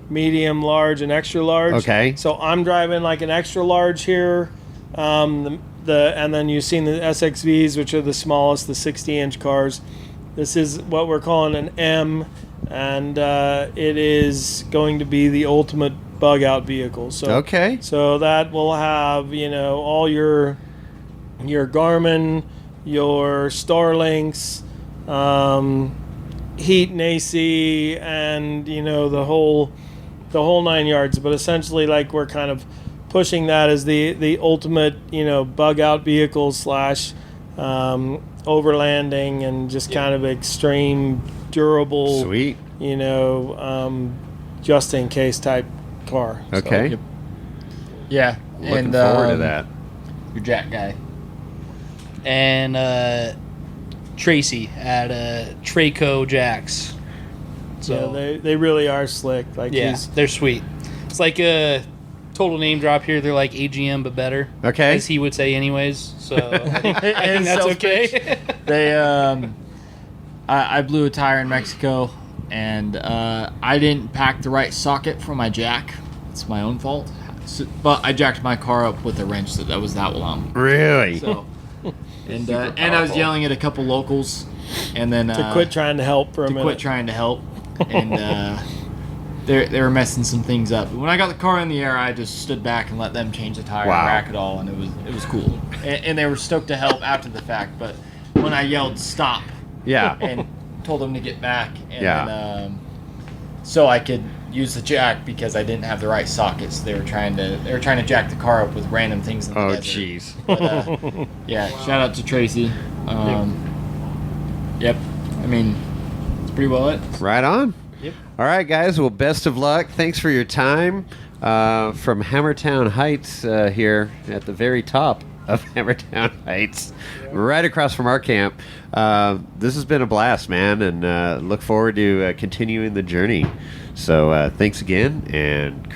medium, large, and extra large. Okay. So I'm driving like an extra large here. And then you've seen the SXVs, which are the smallest, the 60-inch cars. This is what we're calling an M, and it is going to be the ultimate bug out vehicle. So so that will have all your Garmin, your Starlinks, heat and AC, and the whole 9 yards. But essentially, we're kind of pushing that as the ultimate bug out vehicle / overlanding and just kind of extreme durable, sweet, just in case type car. Okay. So, yeah. Looking forward to that. Your Jack guy. And Tracy at Traco Jacks. So yeah, they really are slick. They're sweet. It's like a total name drop here. They're like AGM but better. Okay. As he would say anyways. So I think that's okay. They I blew a tire in Mexico, and I didn't pack the right socket for my jack. It's my own fault. But I jacked my car up with a wrench that was that long. Really? So, and I was yelling at a couple locals, and then to quit trying to help for a minute. Quit trying to help, and they were messing some things up. When I got the car in the air, I just stood back and let them change the tire and rack it all, and it was cool. And they were stoked to help after the fact. But when I yelled stop, and told them to get back, and then, so I could use the jack because I didn't have the right sockets. They were trying to jack the car up with random things in the desert. Jeez. But, shout out to Tracy. Yep. I mean, it's pretty well it. Right on. Yep. All right, guys. Well, best of luck. Thanks for your time from Hammertown Heights here at the very top of Hammertown Heights, right across from our camp. This has been a blast, man, and look forward to continuing the journey. So thanks again, and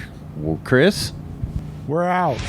Chris? We're out.